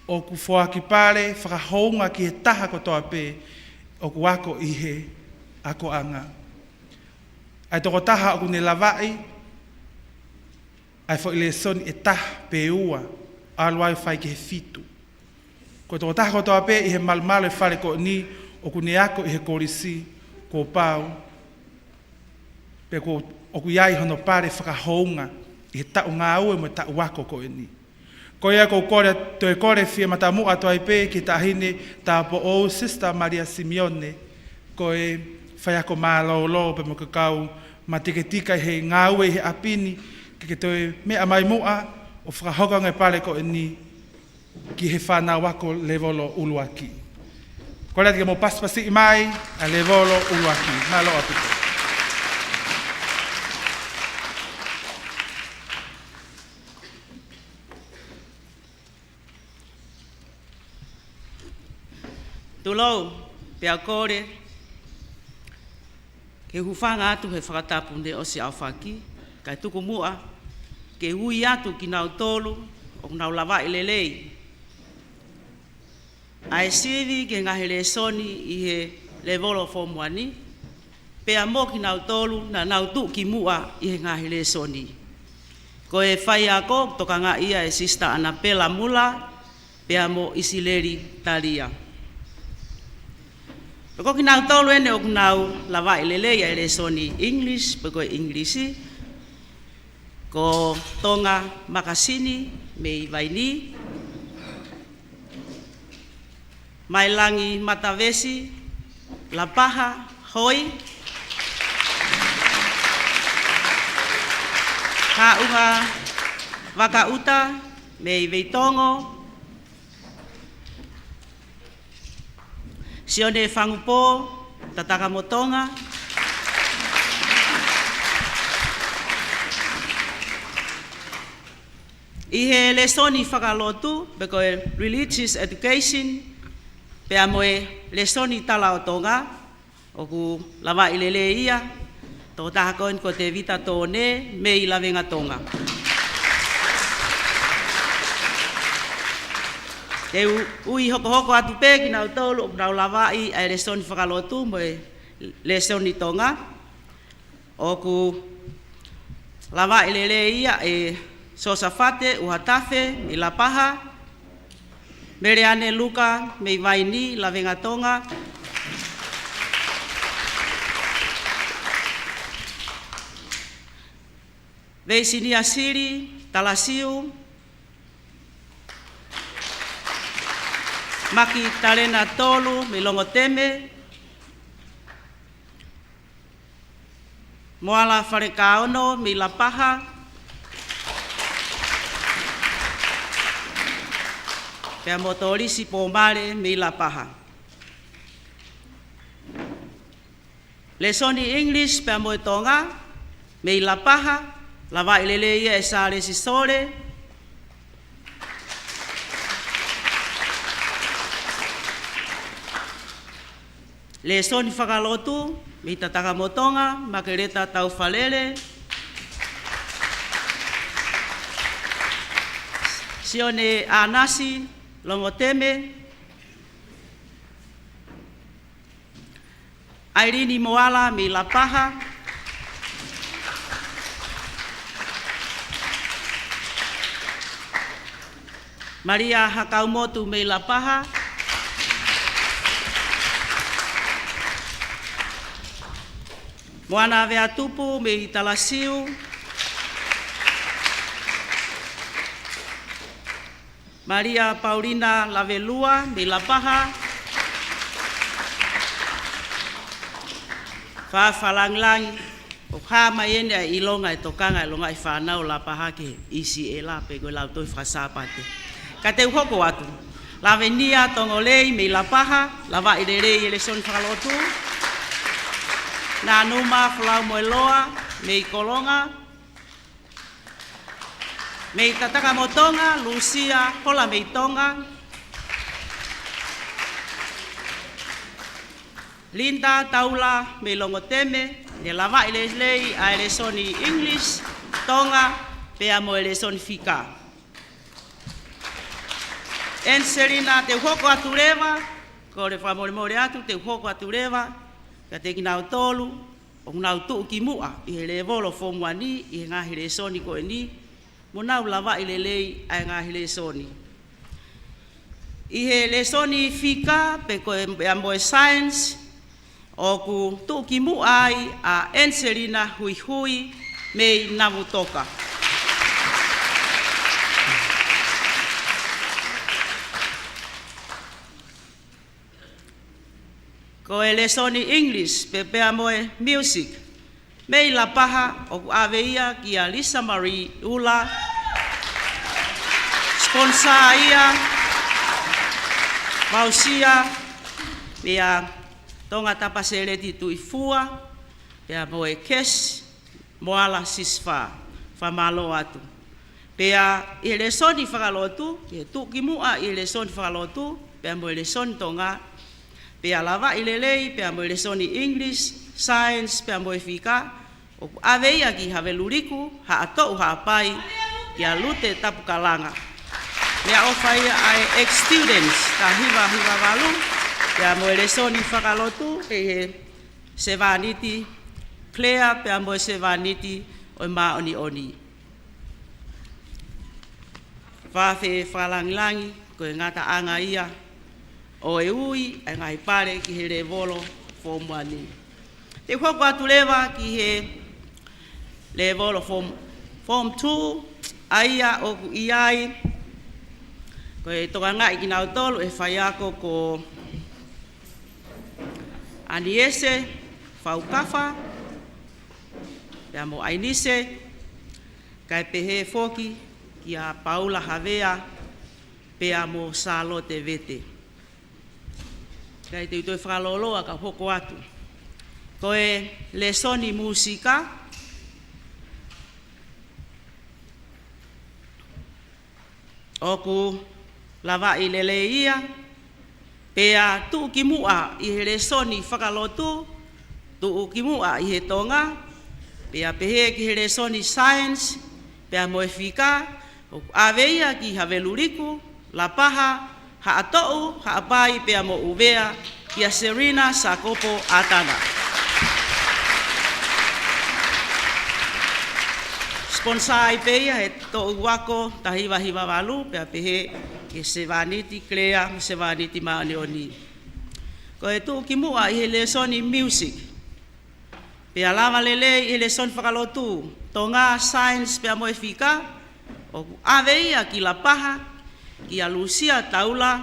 O ku whaki pare, whakahounga ki he taha ko toa pe, o ku ako i he ako anga. Ai toko taha o ku ne lavai, ai fo ile soni e taha pe ua, aluai whai ki he fitu. Ko toko taha ko toa pe i he malmalo e whare ko ni, o ku ne ako i he korisi, ko pau, pe ko o ku iai hono pare whakahounga, i he tau ngā ue mo tau wako ko ni. Ko ia ko kore to e kore fia matamu ato ai pe ki tahine ta po o Sister Maria Simeone ko e whai ako mālo pe mo kakau matiketika he ngāue he apini ke to e mea mai mua o whakahoka ngai pare ko e ni ki he whanau wako levolo uluaki. Ko rea tika mo paspasi i mai a levolo uluaki. Malo apito. Tulou, pea kore, ke hufanga atu he whakatapu ne o si au whaki, kai tuku mua, ke hui atu ki nau tolu, o nau lawa i lelei. Ai sivi ke ngahi le soni i he levolo fomuani, pea mo ki nau tolu na nau tu ki mua i he ngahi le soni. Ko e whai ako, toka ngā ia e sista ana pela mula, pea mo isileri talia. Ko ki nau tolu ene o nau lawa i lelei ai le soni English, pe ko Englisi, ko tonga makasini me i vaini, mai langi matavesi, lapaha, hoi, haunga wakauta me i veitongo, sione whangupo, tataka motonga, i he lesoni whakalotu, beko e religious education, pea moe lesoni tala o tonga, o ku lawa i lele ia, tō tahakoin ko te vita tōne, me i lawenga tonga. Te ui hoko atu pe ki nau tolu, nau lawai ai lesoni whakalotu mo e lesoni tonga. O ku lawai lele ia e sosafate, uhatafe, i lapaha, mereane luka, me i vaini, lawenga tonga. Veisinia siri, talasiu, maki talena tolu, me longo teme, moala wharekaono, me lapaha, pea motorisi pomare, me lapaha. Lesoni English, pea moe tonga, me lapaha, lava ilele ia e sare si sore, le soni whakalotu, mi tataka motonga, makereta tau whalele, sione anasi, longo teme, Airini moala mi lapaha, Maria hakaumotu me lapaha, Moana Veatupu me Talasiu, Maria Paulina Lavelua me Lapaha, Whawhalanglang, o kā mai ene i longa e tokanga i longa i whanau Lapaha ke isi e la pe koe lau toi whasapate. ka te hoko atu. La venia tongo lei me lapaha, lava i rei le son whakalotu. Nā numa whalau moe loa, me i kolonga. Me i tataka mo tonga, Lucia, hola me i tonga. Linda, taula, me longo teme, ne lava i le lei a le soni English, tonga, pea mo le soni fika. En serina te hoko atu rewa, ko le whamore atu te hoko atu rewa, ka te kinau tolu, o nau tuu ki mua, i he le volo fomuani, i he ngahi le soni ko e ni, mo nau lava i le lei a ngahi le soni. I he le soni fika, pe ko e moe science, o ku tuu ki mua ai a en serina hui hui, me i namu toka. Ko e le soni English, pe pea moe music. Mei lapaha o aveia ki a Lisa Marie Ula. Sponsor ia, mausia, pea tonga tapasere ti tuifua, pea moe kes, moala sisfa, famalo atu. Pea i le soni whakalotu, e tuki mua i le soni whakalotu, pea moe le soni tonga, pea lava i le lei, pea moe le soni English, science, pea moe fika, o aveia ki have luriku, ha atou ha apai, ki a lute tapu kalanga. Mea ofaia ai ex-students, ka hiva walu, pea moe le soni whakalotu, he sevaniti, Claire, pea moe sevaniti, o ma oni oni. Whawhe whalangilangi, ko e ngata anga ia, o e ui, e ngai pare ki he le volo fomuani. Te hoko atu lewa ki he le volo form 2, aia o ku iai, ko e toka ngai ki nau tolu e whaiako ko aniese, whaukafa, pea mo ainise, kai pehe foki ki a Paula Havea, pea mo salo te vete. Kai te utoi whakaloloa ka hoko atu. Ko e le soni musika, o ku lava i lele ia, pea tu ki mua i he le soni whakalotu, tu ki mua i he tonga, pea pehe ki he le soni science, pea moe fika, o aveia ki haveluriku, lapaha, ha atou, ha apai, pea mo uvea, ki a Serena Sakopo Atana. Sponsor ai peia he to wako tahiwa hiwa walu, pea pehe ki sevaniti Clea, sevaniti maonioni. Ko e tu ki mua i he le soni music. Pea lava lele i le soni whakalotu, tonga science pea moe fika, o aveia ki lapaha, ki a Lucia taula,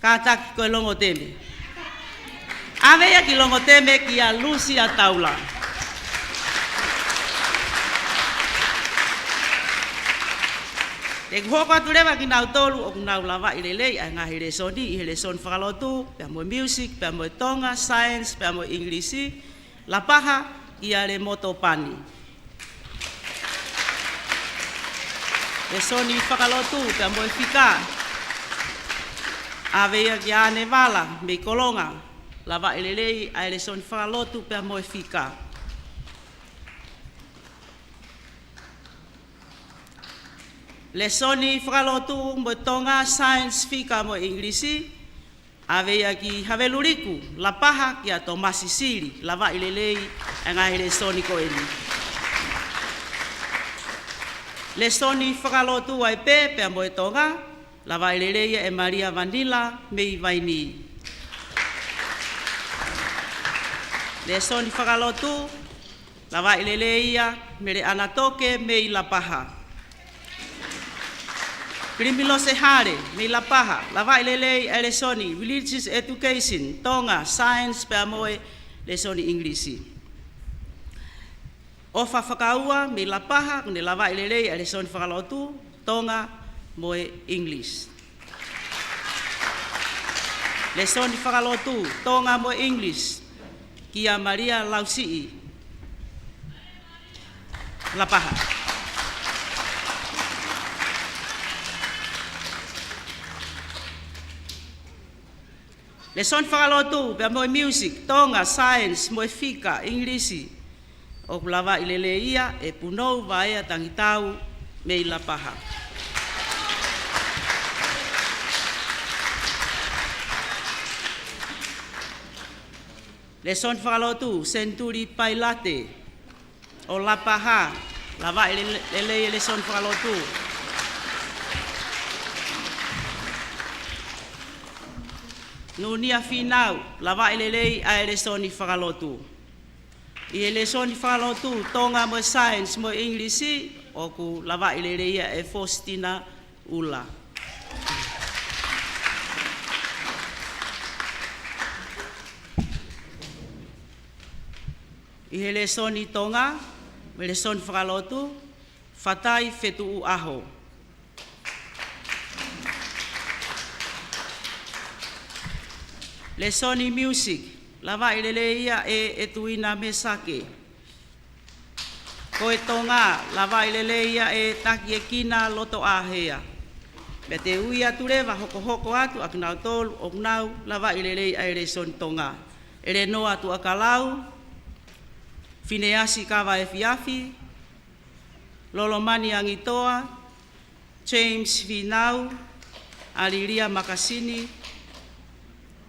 kātaki koe longo teme. Aveia ki longo teme ki a Lucia taula. Te hoko atu rewa ki nau tolu o nau lava i lelei a ngahi le soni, i le soni whakalotu, pea moe music, pea moe tonga, science, pea moe inglisi, lapaha ki a le moto pani. Le soni whakalotu, pea moe fika, aveia ki ane wala, me kolonga, lava i lelei a le soni whakalotu, pea moe fika. Le soni whakalotu mo tonga, science, fika mo inglisi, aveia ki haveluriku, lapaha ki a Tomasi Siri, lava i lelei a ngai le soni ko eni. Le soni whakalotu ai pea mo e tonga, lava i lelei e Maria Vanilla, mei vaini. Le soni whakalotu, lava i lelei me le anatoke mei lapaha. Primilo se hare, me lapaha, lava i lelei e le soni, religious education, tonga, science, pea moe, le soni inglisi. O whakaua me lapaha, ne lawa ilelei a le soni whakalotu, tonga mo e English. Le soni whakalotu, tonga mo English, ki a Maria Lausii. Lapaha. Le soni whakalotu, pe mo e music, tonga, science, mo e fika, English. O lawa ilele ia e punou vaea tangitau me i lapaha. Le son whakalotu, senturi pailate o lapaha, lawa ilele le son whakalotu. Nunia finau, lawa ilele a ele soni whakalotu. I ele soni whakalotu, tonga mo science mo English, o ku lawa ilereia e Faustina Ula. I ele soni tonga, mo ele soni whakalotu, whatai whetu u aho. Le soni music, lawa ileleia e tuina me sake. Ko e tonga, lawa ileleia e taki e kina loto ahea. Me te ui atu rewa hoko atu akinau tolu o nau lawa ileleia e le son tonga. E le no atu akalau, fineasi kawa e fiafi, lolomani angitoa, James Vinau, Aliria Makasini,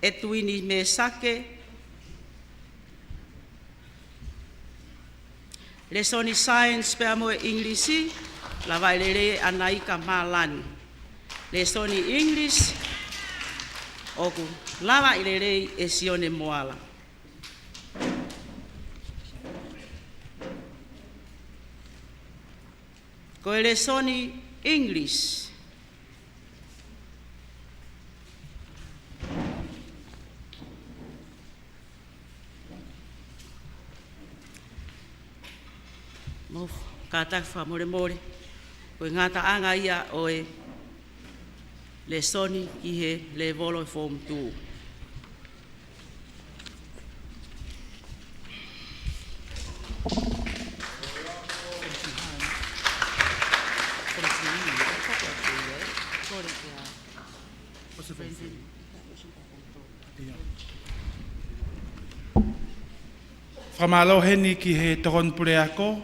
e tuini me sake, le soni science pe amo English, la vai le anaika malani. Le soni English, oku lava ilere e sione moala. Ko le soni English, mo kata fa more ko ngata anga ia oe le soni ki he le volo form 2 Whamalo heni ki he toron pure ako,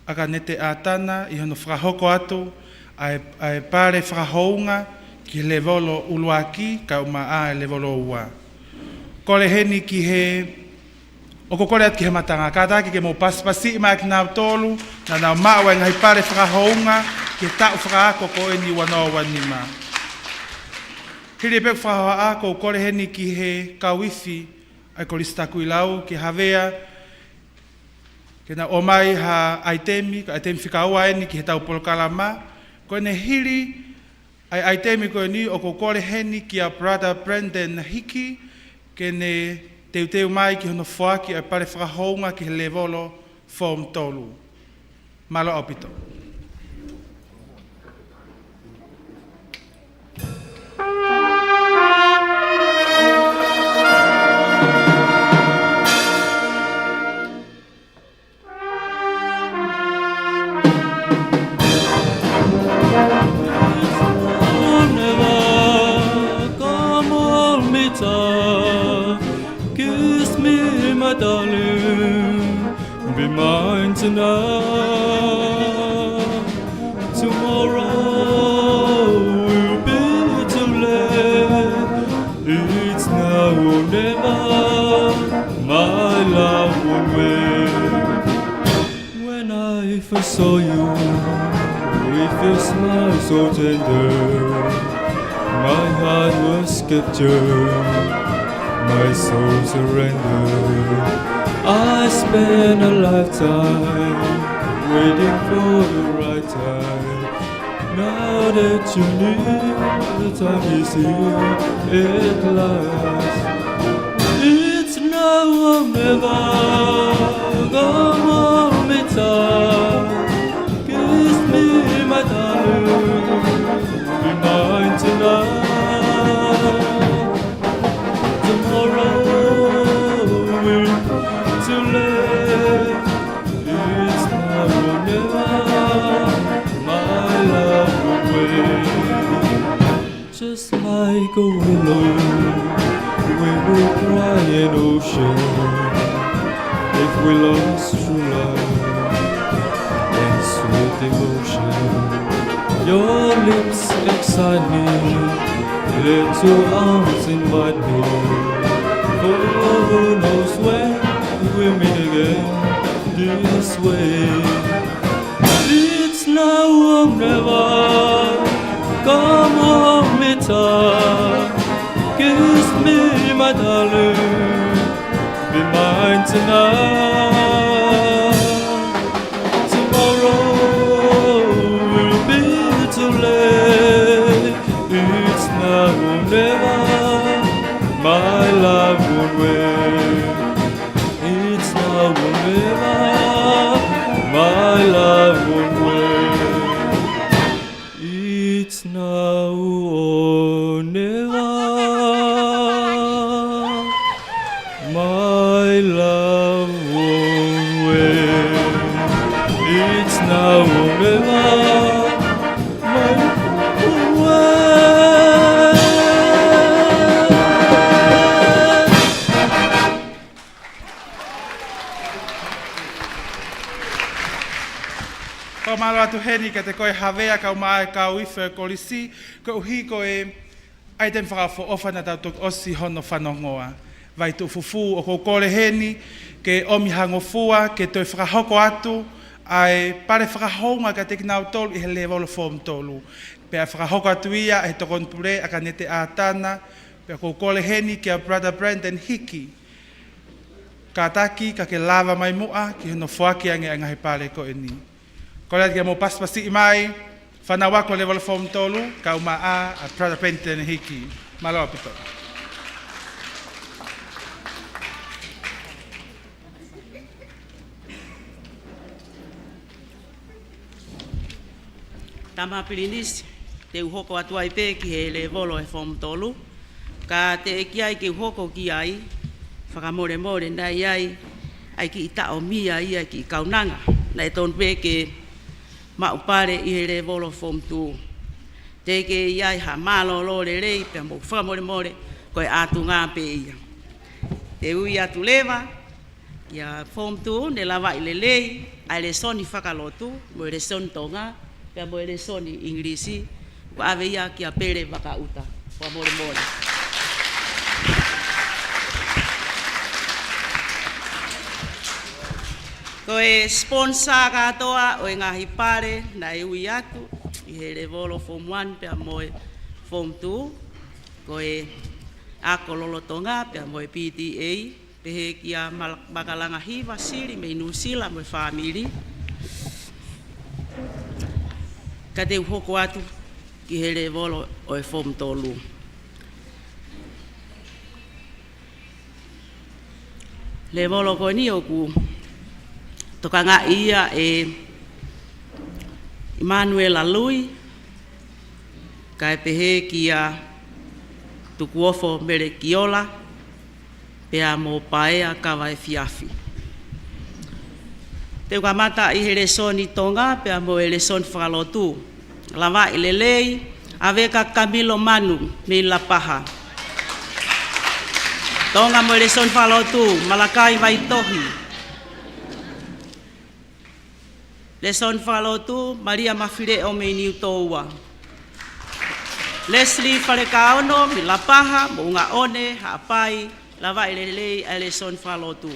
aka nete atana i hono whakahoko atu, ai pare whakahounga ki le volo uluaki ka uma a le volo ua. Kore heni ki he, o ko kore at ki he matanga kataki ke mo paspasi i maak nau tolu, na nau maua ngai pare whakahounga ki tau whakahako ko eni wanoa wanima. Hiri pek whakahoa ako kore heni ki he kawifi, ai Kolisi Takuilau ki havea ke na o mai ha aitemi whikaua eni ki he tau polokalama ko ne hiri ai aitemi ko ni o ko kore heni ki a brother Brendan Hiki ke ne teuteu mai ki hono whaaki ai pare whakahounga ki he levolo form tolu. Malo opito. Kiss me, my darling, be mine tonight. Tomorrow will be too late. It's now or never. My love won't wait. When I first saw you, with your smile so tender, my heart was captured. My soul surrendered. I spent a lifetime waiting for the right time. Now that you leave, the time is here at last. It's now or never. Come on, me Kiss me, my darling, be mine tonight. Tomorrow will too late. It's now or never. My love will wait. Just like a willow, we will cry an ocean if we lost true love and sweet devotion. Your lips excite me, let your arms invite me. For who knows when we'll meet again this way. It's now or never. Come home, me time. Kiss me, my darling, be mine tonight. Tomorrow will be too late. It's now or never. My love won't wait. It's now or never. My love won't wait. It's now or never. My love won't wait. It's now or never. My love won't wait. Ko malo atu heni ka te koe hawea ka umae ka uife kolisi, ko uhi koe ai ten whakafo ofa na tau tuk osi hono whanongoa. Vai tu fufu o ko kore heni, ke omi hangofua, ke toi whakahoko atu, ai pare whakahonga ka te kinau tolu i he lewa lo fom tolu. Pea whakahoko atu ia, e tokon pure, a ka nete ātana, pea ko kore heni ke a brother Brandon Hiki. Ka taki, ka ke lava mai mua, ki hono whuaki ange angahe pare ko eni. Ko rea ke mo paspasi i mai, whanawa ko lewa lo fom tolu, ka uma a brother Brandon Hiki. Maloa pito. Tama pirinisi, te uhoko atu ai pē ki he le volo e whom tolu. Ka te eki ai ki uhoko ki ai, whakamore more nai ai, ai ki i tao mia ia ki i kaunanga. Nei ton pē ke maupare i he le volo whom tu. Te ke iai ha malo lo le rei, pia mo whakamore more, koe atu ngā pē ia. Te ui atu lewa, ia whom tu, ne lawa i le lei, ai le soni whakalotu, mo le soni tonga, pea mo ele soni ingrisi, ko ave ia ki a pere waka uta, kwa more more. Ko e sponsor katoa o e ngahi pare na e ui atu, i he le volo form 1 pea mo e form 2, ko e ako lolotonga pea mo e PTA, pehe ki a makalanga hiva siri me inusila mo e family. Ka te uhoko atu ki he le volo o e whom tolu. Le volo ko ni o ku tokanga ia e Emmanuel Alui, ka e pehe ki a tukuofo mere kiola, pea mo paea kawa e fiafi. Te ukamata i he le soni tonga, pea mo e le soni whakalotu. Lawa i le lei, aveka Camilo Manu, me LAPAHA. Tonga mo e le soni whakalotu, Malakai vai tohi. Le soni whakalotu, Maria Mafire o me niu toua. Leslie Wharekaono, me LAPAHA, mo unga one, haapai, lawa i le lei, e le soni whakalotu.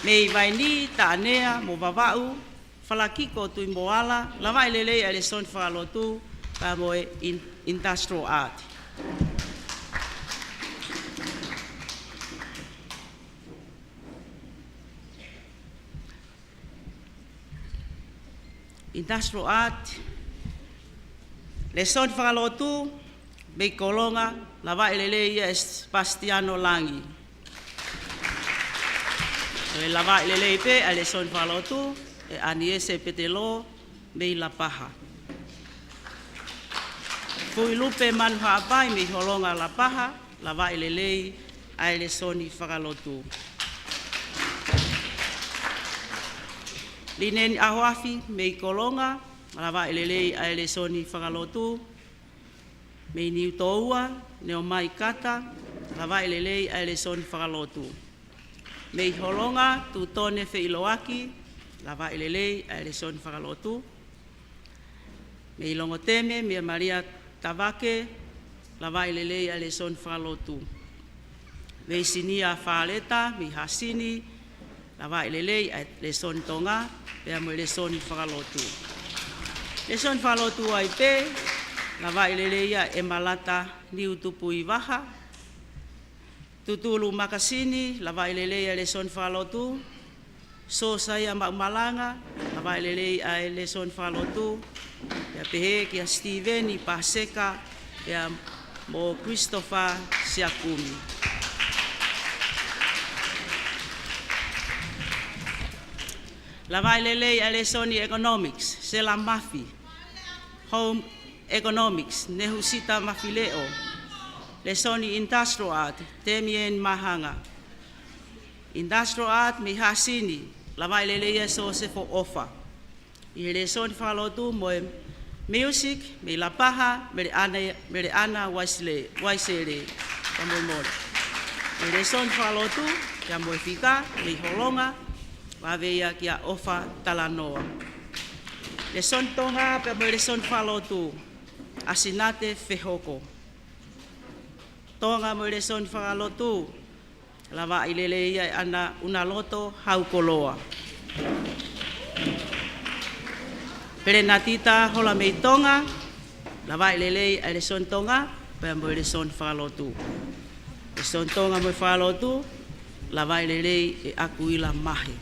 Mei vai ni ta anea mo vavau, falakiko tui moala, lawa i lelei a le son whakalotu, ka mo e industrial art. Industrial art, le son whakalotu, mei kolonga, lawa i lelei a Sebastiano Langi. E lava i lelei pe a le son whalotu, e aniese petelo mei lapaha. Fui lupe manu haapai mei holonga lapaha, lava i lelei a le soni whakalotu. Lineni ahoafi mei kolonga, lava i lelei a le soni whakalotu, mei niu toua, neo mai kata, lava i lelei a le soni whakalotu. Mei holonga tu tone whiloaki, lava i lelei a le soni whakalotu. Mei longo teme, mea Maria Tavake, lava i lelei a le soni whakalotu. Mei sinia whaaleta, mei hasini, lava i lelei a le soni tonga, pea mo le soni whakalotu. Le soni whakalotu ai pe, lava i lelei a e malata niu tupu i waha. Tutulu makasini, lava i lelei a le soni whakalotu. So saya malanga, lava i lelei a le soni whakalotu. Pea pehe kia Steven i Paseka, pea mo Christopher Siakumi. Lava i lelei a le soni economics, Sela Mafi. Home economics, Nehusita Mafileo. Le soni industrial art, Temien Mahanga. Industrial art, me hasini, lava i lelei a so se fo ofa. I le soni whalotu mo music, me lapaha, me le ana waisere, kamo mora. I le soni whalotu, kia mo fika, me holonga, waveia kia ofa talanoa. Le soni tonga, pe mo le soni whalotu, asinate fehoko. Tonga mo le soni whakalotu, lava i lelei ana unaloto haukoloa. Pere natita hola mei tonga, lava i lelei a le soni tonga, pea mo le soni whakalotu. Le soni tonga mo whakalotu, lava i lelei e akuila mahe.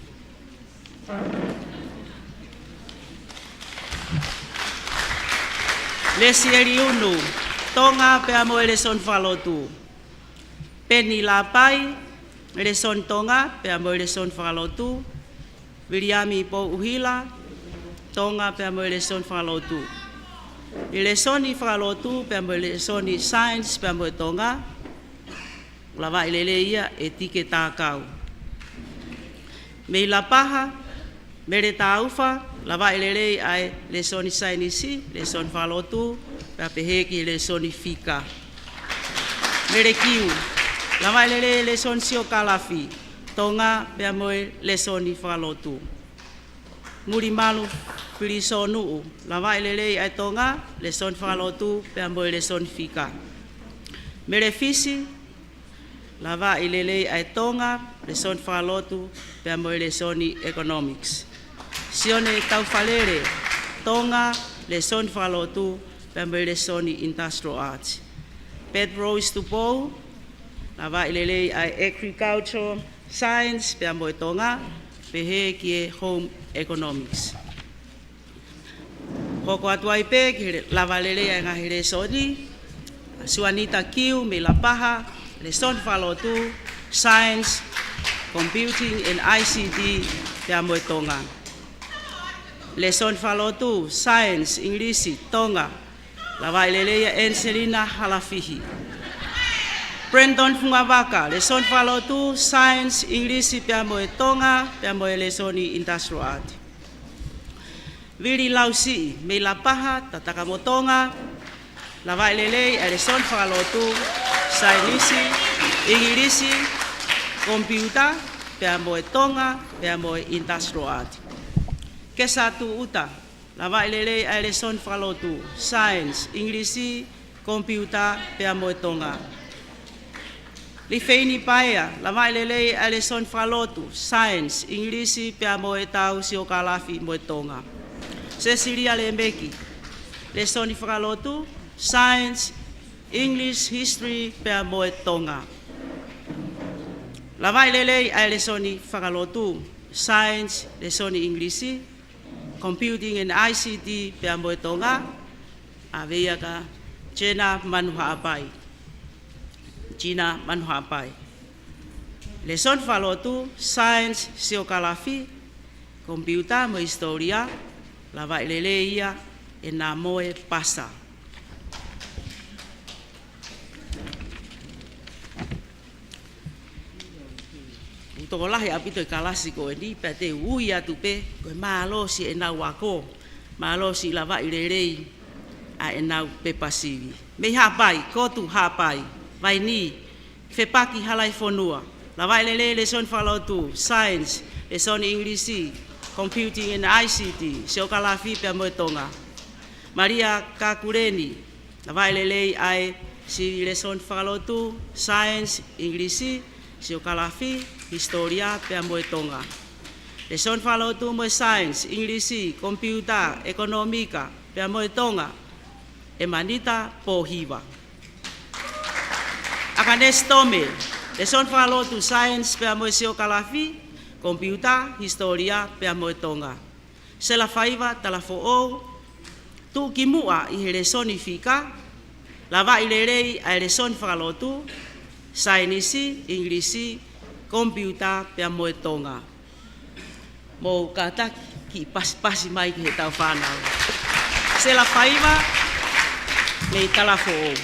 Le sieri unu, tonga pea mo le son whalotu. Peni la pai, le son tonga pea mo le son whalotu. Viriami po uhila, tonga pea mo le son whalotu. I le soni whalotu pea mo le soni science pea mo tonga. Lava i lele ia e tike tākau. Mei lapaha, mere tāufa, lava i lele ai le soni sainisi, le son whalotu, pea peheki le soni fika. Mere kiu, lava i lele le son sio kalafi, tonga pea moe le soni whalotu. Muri malu pili sonu, lava i lele ai tonga, le son whalotu, pea moe le soni fika. Mere fisi, lava i lele ai tonga, le son whalotu, pea moe le soni economics. Sione taufalere, tonga, le son whalotu, pea moe le soni industrial arts. Pet Rose Tupou, lava i lele ai agriculture, science, pea moe tonga, pehe kie home economics. Hoko atu ai pe, ki lava lele ai ngahi le soni, Suanita Kiu, me lapaha, le son whalotu, science, computing and ICT, pea moe tonga. Le son whalotu, science, English, tonga, lava i lele ai Angelina Halafihi. Brenton Fungavaka, le son whalotu, science, English, pea moe tonga, pea moe le soni industrial art. Viri Lausi, me lapaha, tataka mo tonga, lava i lele ai le son whalotu, science, English, computer, pea moe tonga, pea moe industrial art. Ke satu uta, lava i lele ai le son whalotu, science, English, computer, pea moe tonga. Li feini paea, lava i lele ai le son whalotu, science, English, pea moe tau sio kalafi moe tonga. Cecilia Lembeki, le soni whalotu, science, English, history, pea moe tonga. Lava i lele ai le soni whakalotu, science, le soni English, computing and ICT, pea moe tonga, a veia ka Jena Manuha Apai. Gina Manuha Apai. Lesson falotu, science, siokalafi, computer, mo historia, lava ileleia, e nā moe pasa. Utoko lahi apito i kalasi ko e ni pe te ui atu pe, ko e mālosi e nau wako, mālosi lava ilelei, a e nau pe pasivi. Mei hapai, kotu hapai, vai ni, whepaki halai whonua, lava ilelei lesson falotu, science, lesson Englisi, computing and ICT, siokalafi pe moe tonga. Maria Kakureni, lava ilelei ai si lesson falotu, science, Englisi, siokalafi, historia pe moe tonga. Lesson falotu moe science, Englisi, computer, ekonomika pe moe tonga, e manita pohiva. Akanestome, lesson falotu, science pe moe siokalafi, computer, historia pe moe tonga. Sela faiva talafo o, tu kimua i he lesoni fika, lava ilerei a lesoni whakalotu, sainisi, inglisi, computer, pia moe tonga. Mo kata ki pasi mai ki he tau whanau. Sela whaiva, mei talafo o.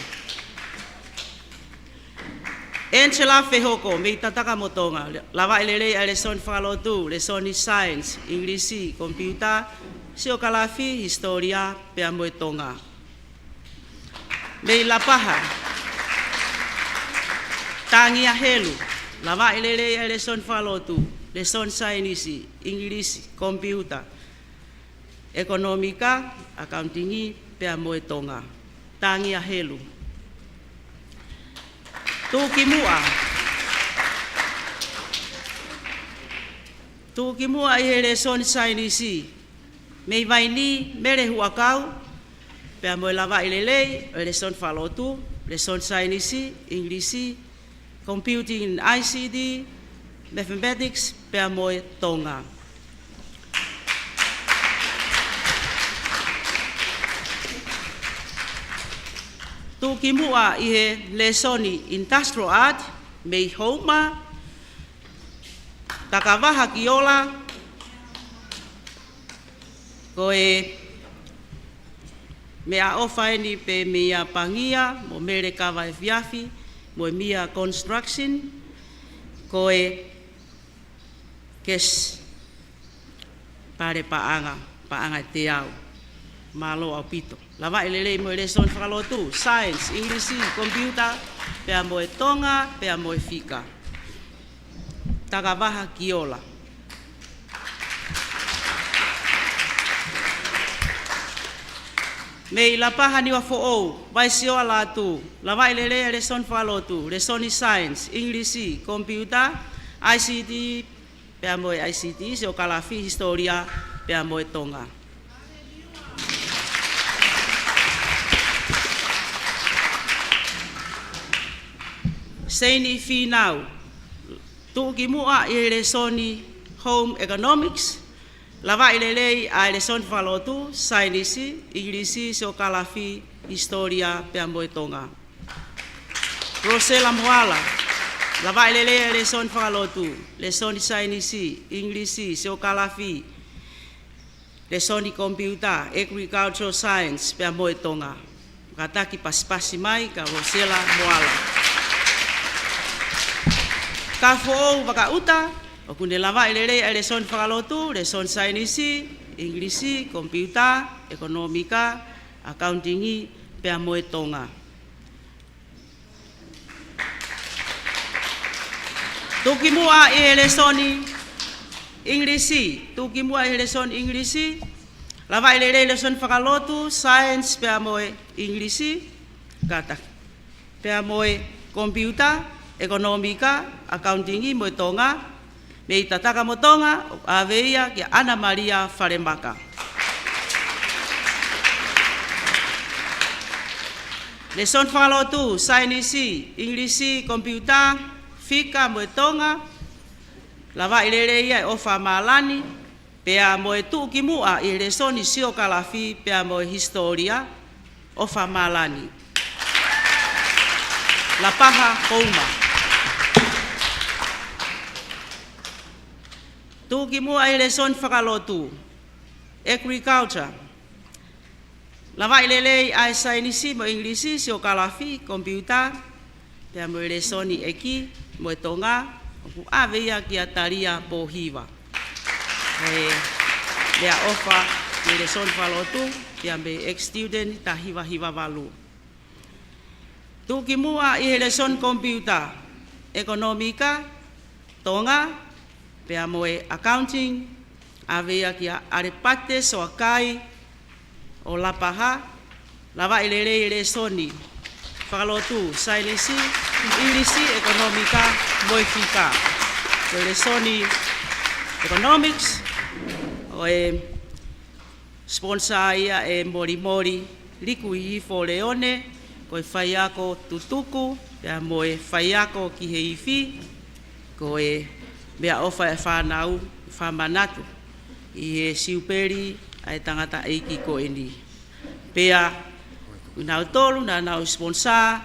Enchela whehoko, mei tataka mo tonga, lava ilerei a lesoni whakalotu, lesoni science, inglisi, computer, siokalafi, historia, pia moe tonga. Mei lapaha, tangia helu, lava ilelei e lesson falotu, lesson sainisi, inglisi, computer, ekonomika, accountingi, pia moe tonga. Tangia helu. Tukimua i he lesson sainisi, mei vaini mere huakau, pia moe lava ilelei, lesson falotu, lesson sainisi, inglisi, computing and ICT, mathematics, pia moe tonga. Tukimua i he lessoni industrial art, mei homa, takavaha kiola, ko e mea ofaini pe mea pangia, mo mere kawa e fiafi, mo mea construction, ko e kes pare paanga te au, malo au pito. Lava ilelei mo lesson whakalotu, science, Englisi, computer, pea mo e tonga, pea mo e fika. Takavaha kiola. Mei lapaha ni wa fo'ou, vai sio ala tu, lava ilele lesson whakalotu, lesson science, Englisi, computer, ICT, pea mo e ICT, sio kalafi, historia, pea mo e tonga. Seini finau, tuki mua i lessoni home economics, lava ilelei a lesson falotu, sainisi, Englisi, siokalafi, historia, pea moe tonga. Rosela Moala, lava ilelei a lesson falotu, lesson sainisi, Englisi, siokalafi, lesson computer, agricultural science, pea moe tonga. Kataki pasipasi mai ka Rosela Moala. Ka fo'ou wakauta, o kune lava ilelei a lesson whakalotu, lesson sainisi, Englisi, computer, ekonomika, accountingi, pea moe tonga. Tukimua i lessoni Englisi, tukimua i lesson Englisi, lava ilelei lesson whakalotu, science, pea moe Englisi, kata, pea moe computer, ekonomika, accountingi moe tonga, mei tataka mo tonga, aveia ki Ana Maria Faremaka. Lesson whakalotu, sainisi, Englisi, computer, fika moe tonga, lava ilelei e ofa malani, pea moe tukimua i lessoni siokalafi, pea moe historia, ofa malani. LAPAHA KOULA. Tuki mua i le son whakalotu. Agriculture. Lava i lelei ai sainisi mo inglisi si o kalafi, kompiuta, pia mo i le soni eki, mo i tonga, ku aveia ki a taria po hiva. Lea ofa i le son whalotu, pia me ex-student ta hiva walu. Tuki mua i le son kompiuta, ekonomika, tonga, pia mo e accounting, aveia ki a arepate so akai, o LAPAHA, lava i le soni, whakalotu, sailisi, inglisi, ekonomika, moifika. O le soni economics, o e sponsor ia e mori, liku i fo leone, ko e whaiako tutuku, pia mo e whaiako ki he iwi, ko e mea ofa e whanau, whamanatu, i e SIUPELI, ai tangata eiki ko eni. Pea, nau tolu, nau sponsor,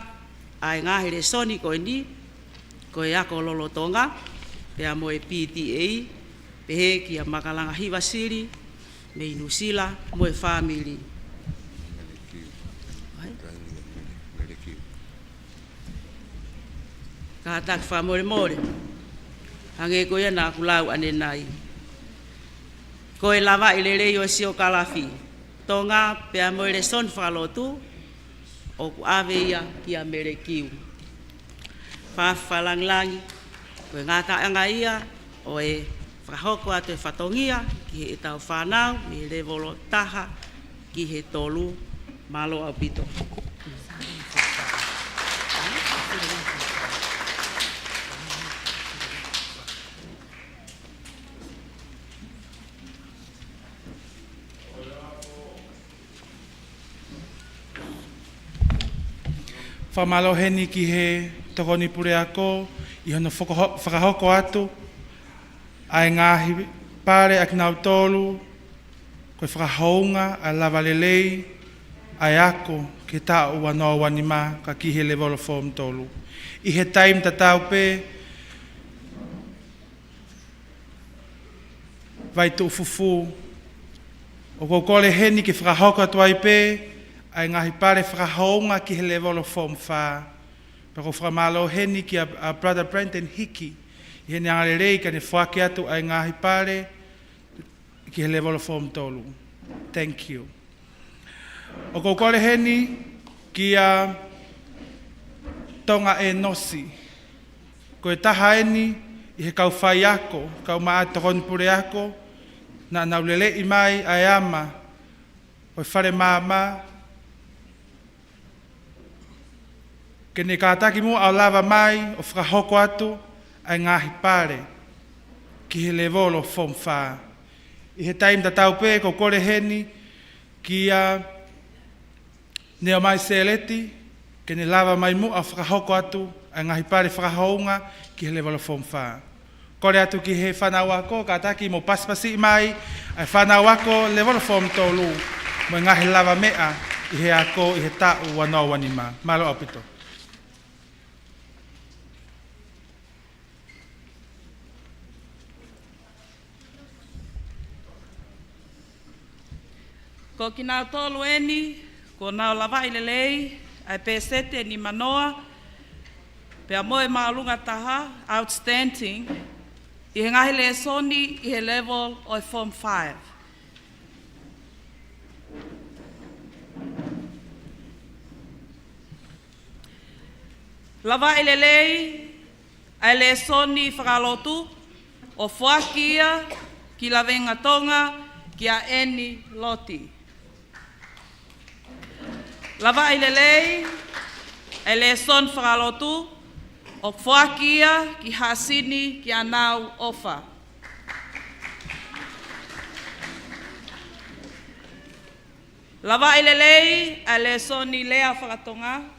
ai ngahi le soni ko eni, ko e ako lolotonga, pea mo e PTA, pehe ki a makalanga hiwa siri, me inusila, mo e family. Ka tak wha more. Hange ko ia nā kulau ane nai. Ko e lava i le rei o si o kalafi. Tonga pea mo le son whalotu o ku ave ia ki a mere kiu. Whawhalanglangi, ko e ngata anga ia o e whahoko atu e whatongia ki he tau whanau, mi le volo taha ki he tolu malo au pito. Whamaloheni ki he tokoni pure ako, i hono whakahoko atu, ai ngāhi pare Acknowledgments, koe whakahounga a lava lelei, ai ako ke tā ua noa wanima ka ki he level form tolu. I he taim ta tau pe, vai tu fufu, o kokole heni ki whakahoko atu ai pe, ai ngahi pare whakahounga ki he level of form wha. Pero whamalo heni ki a brother Brendan Hiki. I he ngare rei ka ne whake atu ai ngahi pare ki he level of form tolu. Thank you. O kokore heni ki a tonga e nosi. Ko e taha eni i he kau whai ako, kau maa tokon pure ako, na naulele i mai ai ama, o e whare maa, ke ne kātaki mua au lava mai o whakahoko atu ai ngahi pare ki he levolo form wha. I he taim ta tau pē ko kore heni ki a neo mai seleti ke ne lava mai mua au whakahoko atu ai ngahi pare whakahounga ki he levolo form wha. Kore atu ki he whanau ako kātaki mo paspasi mai ai whanau ako levolo form tolu mo ngahi lava mea i he ako i he tāu wanoa wanima. Malo apito. Ko ki nāu tolu eni, ko nāu lawa i lelei, ai pēsete ni manoa, pea moe maalunga taha, outstanding, i he ngahi le soni i he level o Form 5. Lawa i lelei, ai le soni whakalotu, o whakia ki la venga tonga, ki a eni loti. Lava i lelei, e le son whakalotu, o whakia ki hasini ki a nau ofa. Lava i lelei, e le soni lea whakatonga,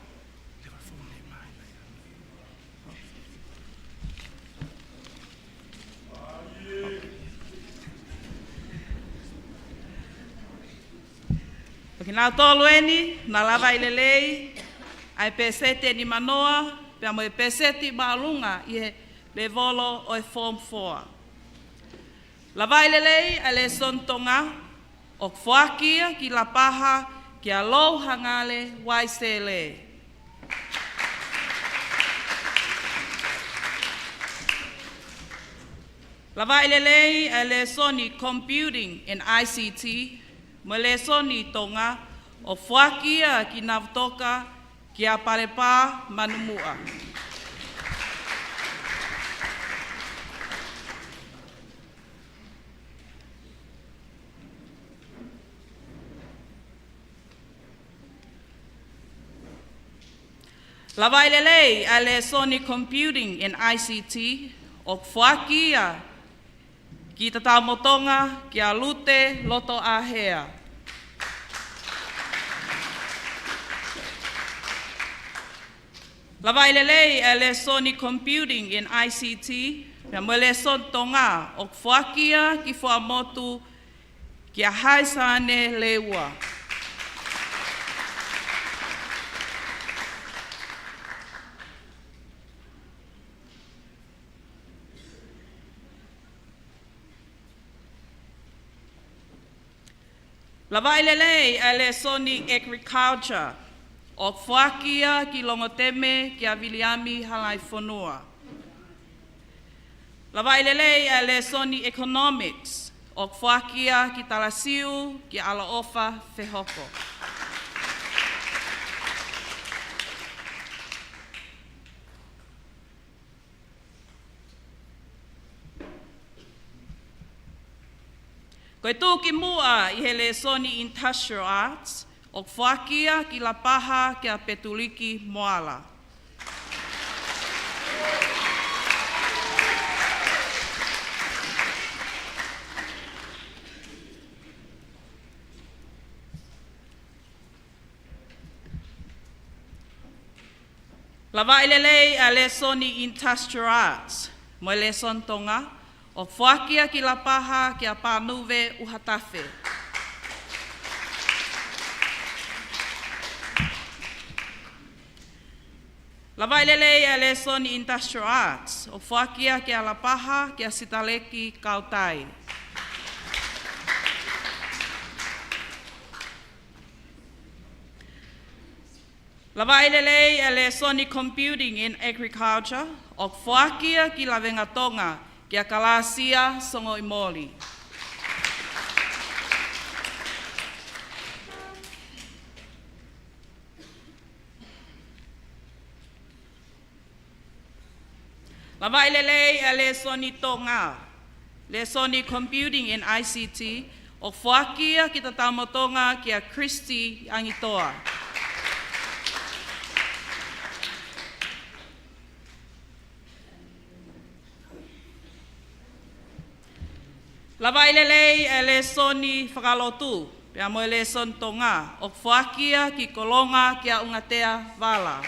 ki nā tolu eni, nā lava i lelei, ai pesete ni manoa, pia mo e pesete maalunga i he le volo o e Form 4. Lava ilelei a le son tonga o whakia ki lapaha ki a lo hangale waisele. Lava ilelei a le soni computing and ICT mo le soni tonga o whakia ki navtoka ki a parepa manumua. Lava ilelei a le soni computing and ICT o whakia ki ta taumotonga ki a lute loto a hea. Lava ilelei a le soni computing in ICT na mo le son tonga o whakia ki whaamotu ki a haisane leua. Lava ilelei a le soni agriculture o whakia ki longoteme ki a viliami halai whanua. Lava ilelei a le soni economics o whakia ki talasiu ki ala ofa whehoko. Koe tū ki mua I he le soni industrial arts o whakia ki LAPAHA ki a Petuliki Moala. Lava ilelei a le soni industrial arts mo le son tonga o whakia ki LAPAHA ki a Pānuwe Uhatafe. Lava ilelei a le soni industrial arts o whakia ki a LAPAHA ki a Sitaleki Kautai. Lava ilelei a le soni computing in agriculture o whakia ki la vengatonga ki a Kalasia Songo Imoli. Lava ilelei a le soni tonga, le soni computing in ICT o whakia ki ta taumotonga ki a Christy Angitoa. Lava ilelei e le soni whakalotu, pia mo le son tonga, o whakia ki kolonga ki a ungatea wala.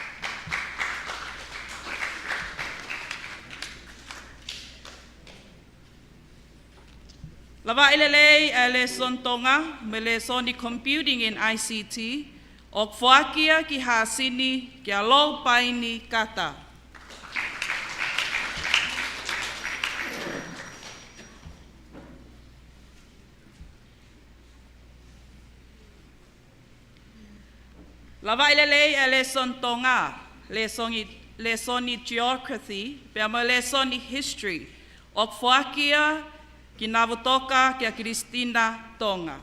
Lava ilelei e le son tonga, me le soni computing in ICT, o whakia ki hasini ki a lo paini kata. Lava ilelei e le son tonga, le soni geography, pia mo le soni history, o whakia ki Navutoka ki a Kristina Tonga.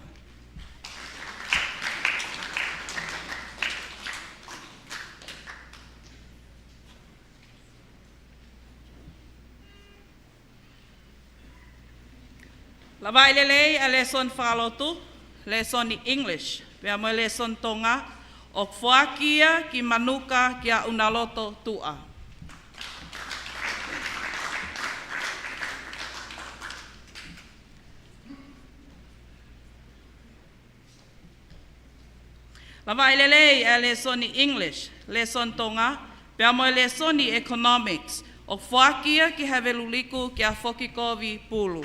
Lava ilelei e le son whalotu, le soni English, pia mo le son tonga, o whakia ki manuka ki a unaloto tua. Lava ilelei e le soni English, le son tonga, pia mo le soni economics, o whakia ki haveluliku ki a Whokikovi Pulu.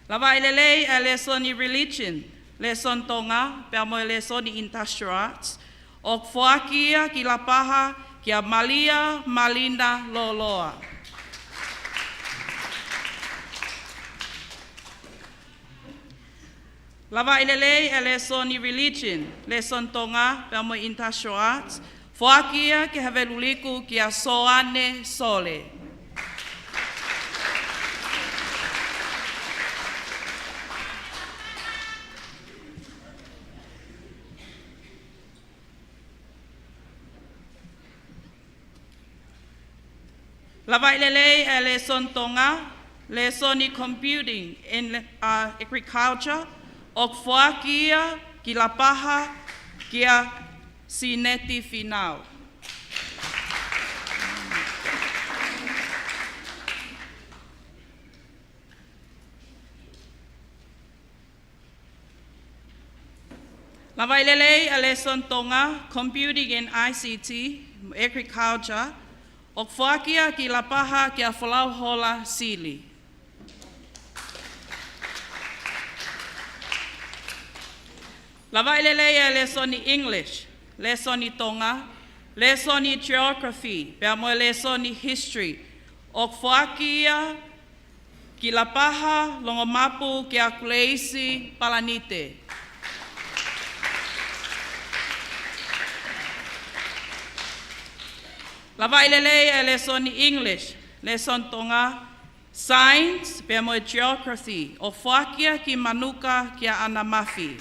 Lava ilelei e le soni religion, lesson tonga, pea moe lesson i industrial arts, o whakia ki Lapaha, kia Malia Malinda Loloa. Lava ilelei e lesson i religion, lesson tonga, pea moe industrial arts, whakia ki haveluliku kia Soane Sole. Lava ilelei e lesson tonga, lesson i computing in agriculture, o whakia ki Lapaha kia Sineti Finau. Lava ilelei e lesson tonga, computing in ICT, agriculture, o whakia ki Lapaha kia Whalauhola Sili. Lava ilelei e lesson i English, lesson i tonga, lesson i geography, pea moe lesson i history, o whakia ki Lapaha longomapu kia Kolisi Palanite. Lava ilelei e lesson i English, lesson tonga, science, pea moe geography, o whakia ki Manuka kia Anamafi.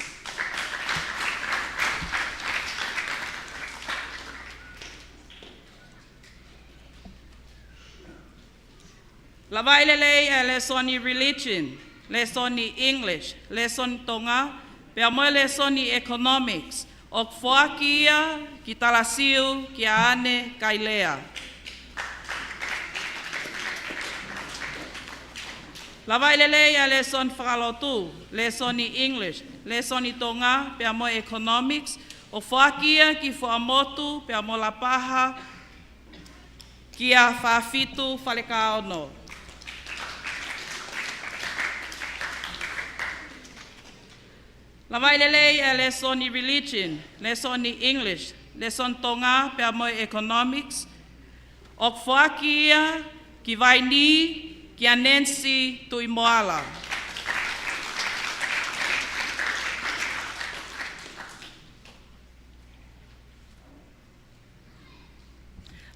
Lava ilelei e lesson i religion, lesson i English, lesson tonga, pea moe lesson i economics, o whakia ki Talasiu ki Ane Kailea. Lava ilelei e lesson whakalotu, lesson i English, lesson i tonga, pea moe economics, o whakia ki Fuamotu, pea moe Lapaha, kia whawhitu whalekaono. Lava ilelei e lesson i religion, lesson i English, lesson tonga, pea moe economics, o whakia ki Vaini, ki Nancy Tuimoala.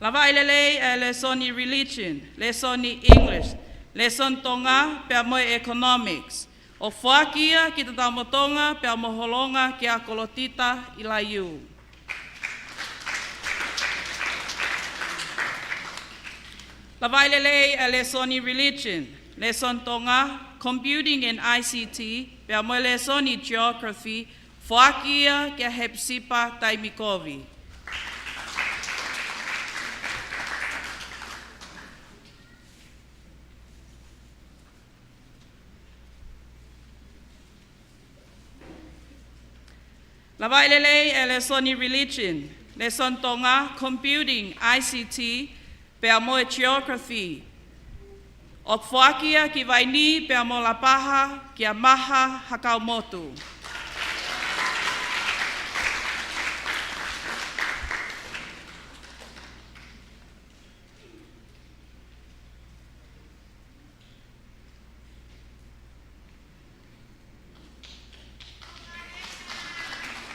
Lava ilelei e lesson i religion, lesson i English, lesson tonga, pea moe economics, o whakia ki te taumotonga pea moholonga ki a kolotita i la iu. Lava ilelei e lesson i religion, lesson tonga, computing and ICT, pea moe lesson i geography, whakia ki a Hepsipa Taimikovi. Lava ilelei e lesson i religion, lesson tonga, computing, ICT, pea moe geography. O whakia ki Vaini pea mo Lapaha ki a maha hakaumotu.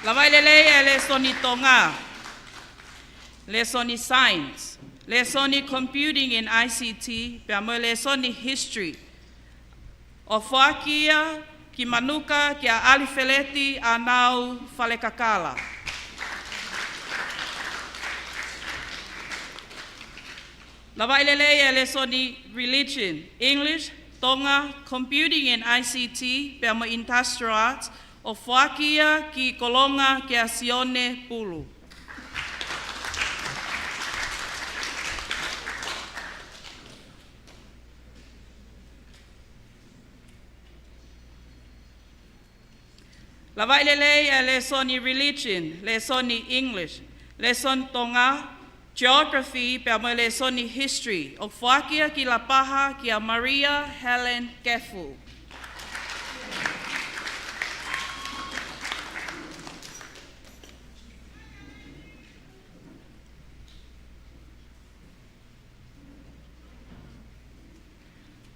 Lava ilelei e lesson i tonga, lesson i science, lesson i computing and ICT, pea moe lesson i history. O whakia ki Manuka ki a Alifeleti a nau Whalekakala. Lava ilelei e lesson i religion, English, tonga, computing and ICT, pea moe industrial arts, o whakia ki Kolonga ki a Sione Pulu. Lava ilelei e lesson i religion, lesson i English, lesson tonga, geography, pea moe lesson i history, o whakia ki Lapaha ki a Maria Helen Kefu.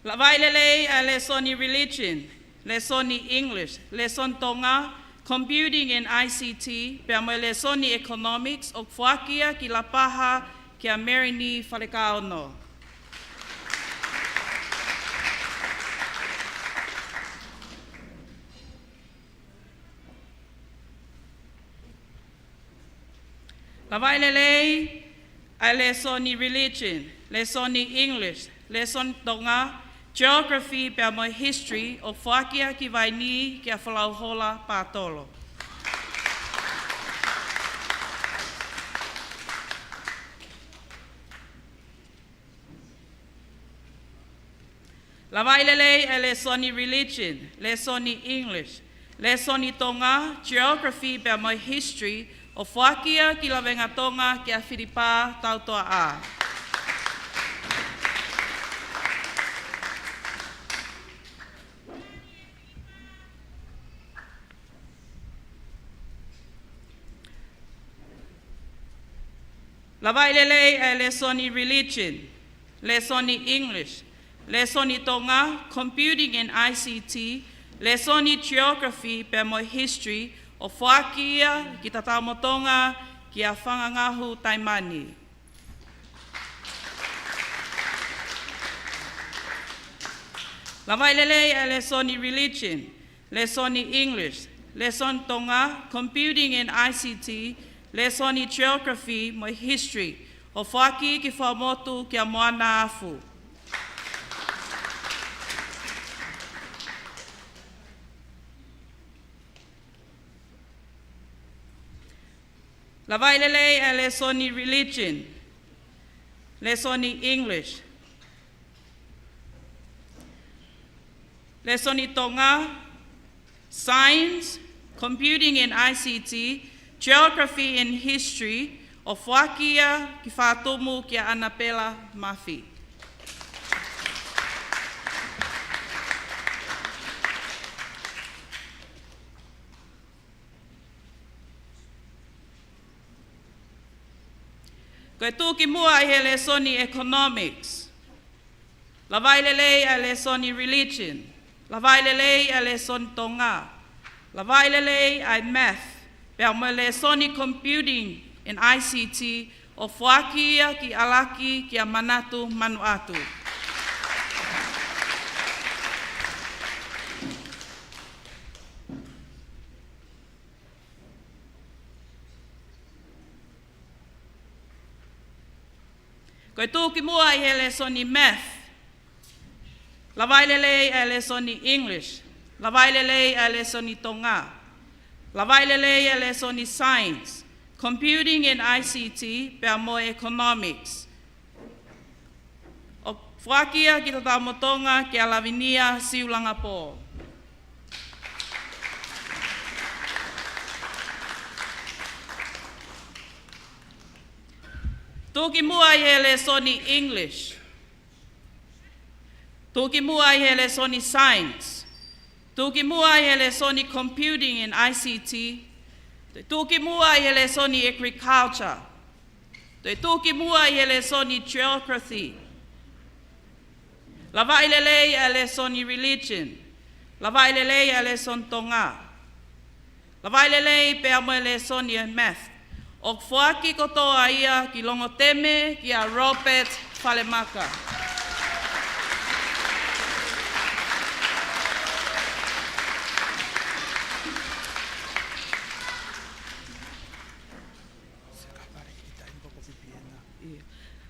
Lavailele a lesoni religion, lesoni English, leson tonga, computing and ICT, pea mo lesoni economics, o fuakia ki lapaha ki a merini whalekao no. Lavailele a lesoni religion, lesoni English, leson tonga, geography pea mo history o whakia ki vaini ki a whalauhola pātolo. Lavailele e lesoni religion, lesoni English, lesoni tonga, geography pea mo history o whakia ki la venga tonga ki a whiripa tautoa a. Lavailele e lesoni religion, lesoni English, lesoni tonga, computing and ICT, lesoni geography pe mo history o whakia ki tatamotonga ki a whangangahu taimani. Lavailele e lesoni religion, lesoni English, leson tonga, computing and ICT, lesoni geography mo history o whaki ki whamotu ki a moana afu. Lavailele e lesoni religion, lesoni English, lesoni tonga, science, computing and ICT, geography and history o whakia ki whātumu ki a Anapela Mafi. Koe tūki mua I he lesoni economics, lavailele a lesoni religion, lavailele a lesoni tonga, lavailele a math, pea mo lesoni computing and ICT o whakia ki alaki ki a manatu manu atu. Koe tūki mua I he lesoni math, lavailele a lesoni English, lavailele a lesoni tonga, lavailele a lesoni science, computing and ICT, pea mo economics. O whakia ki tatamotonga ki a lavinia siulanga pō. Tūki mua I he lesoni English. Tūki mua I he lesoni science. Tūki mua I he lesoni computing and ICT. Tūki mua I he lesoni agriculture. Tūki mua I he lesoni geography. Lavailele a lesoni religion. Lavailele a leson tonga. Lavailele pea mo lesoni math. O whaaki kotoa ia ki longo teme ki a Robert Whalemaka.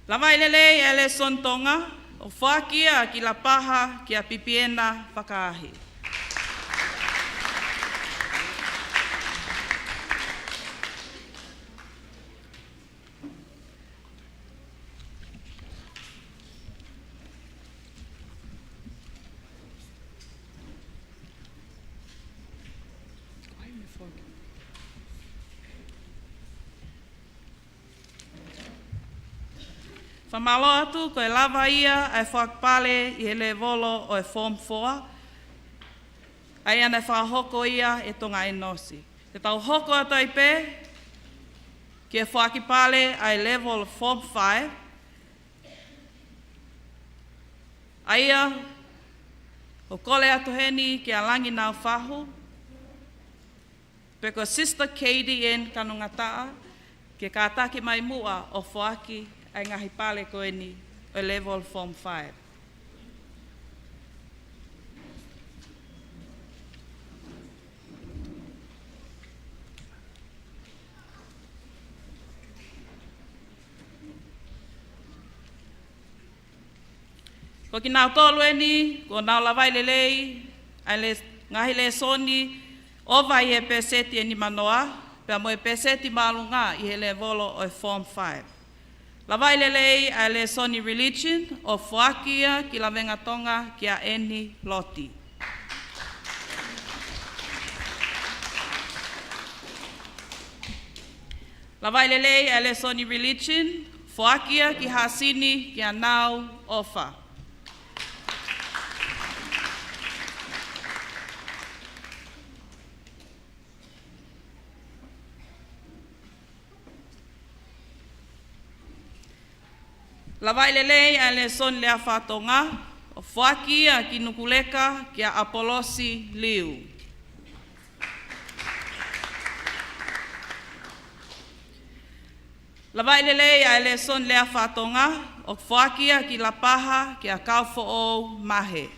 Lavailele e le sontonga, o whakia ki LAPAHA ki a pipiena whakaahi. Whamalo atu koe lava ia ai whakpale I he le volo o e Form 4. Ai ana whahoko ia e tonga e nosi. Te tau hoko atai pē, ki e whakipale ai level Form 5. Aia O kole atu heni ki a langi nau whahu. Peko Sister Katie en kanungataa ke kātaki mai mua o whoaki ai ngahi pale koe ni o level form 5. Ko ki nau tolu eni, ko nau lawai lelei, ai le ngahi le soni, o vai e peseti eni manoa, pea mo e peseti malunga i he le volo o form 5. Lawai lelei ai le soni religion, o fuakia ki la venga tonga ki a eni loti. Lawai lelei ai le soni religion, fuakia ki hasini ki a nau ofa. Lawai lelei a le son lea whatonga, o whaki a ki nukuleka ki a Apolosi liu. Lawai lelei a le son lea whatonga, o whaki a ki LAPAHA ki a kaufo o mahe.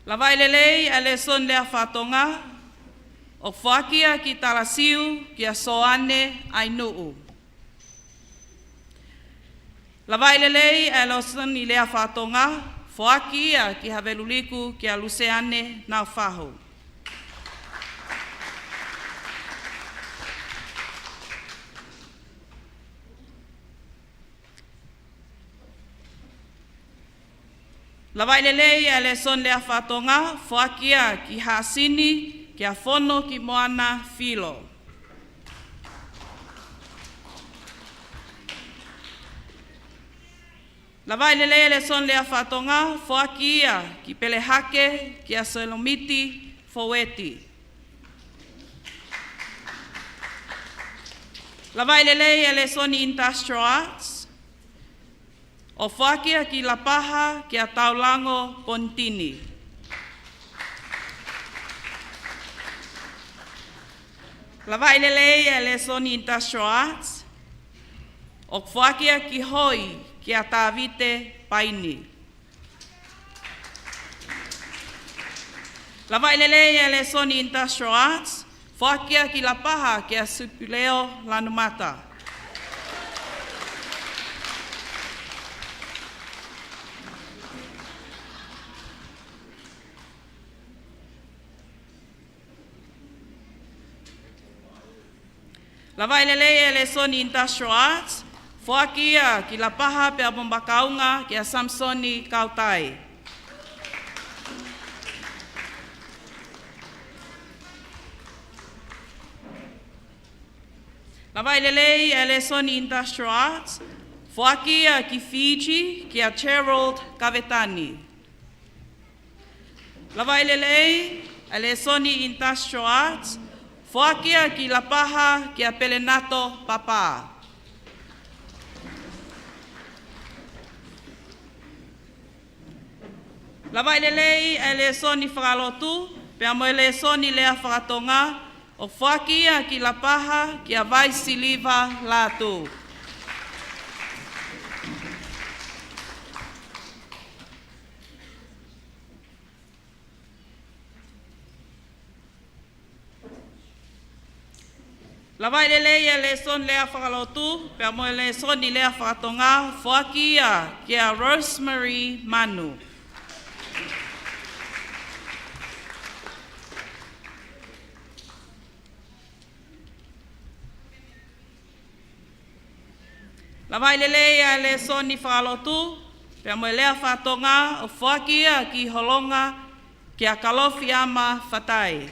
Lawai lelei a le son lea whatonga, o whakia ki tarasiu ki a soane ai nuu. Lawai lelei a le son i lea whatonga, whakia ki haveluliku ki a luseane nau whahu. Lawai lelei a le son lea whatonga, whakia ki hasini ki a whono ki moana filo. Lawai lelei a le son lea whatonga, whakia ki pelehake ki a selomiti foweti. Lawai lelei a le son industrial arts, o whakia ki LAPAHA ki a Taulango Pontini. Lawai lelei a le soni industrial arts, o whakia ki hoi ki a Tāwite Paini. Lawai lelei a le soni industrial arts, whakia ki LAPAHA ki a SIUPELI Lanumata. Lawai lelei e le soni industrial arts, whakia ki LAPAHA pe a Bombakaunga ki a Samsoni Kautai. Lawai lelei e le soni industrial arts, whakia ki Fiji ki a Gerald Kavetani. Lawai lelei e le soni industrial arts, whakia ki LAPAHA ki a Pelenato Papa. Lawai lelei e le soni whakalotu, pea mo e le soni lea whakatonga, o whakia ki LAPAHA ki a Vaisiliva Latu. Lawai lelei e le son lea whakalotu, pea mo e le soni lea whakatonga, whakia ki a Rosemary Manu. Lawai lelei e le soni whakalotu, pea mo e lea whakatonga, o whakia ki Holonga ki a Kalofi Ama Whatai.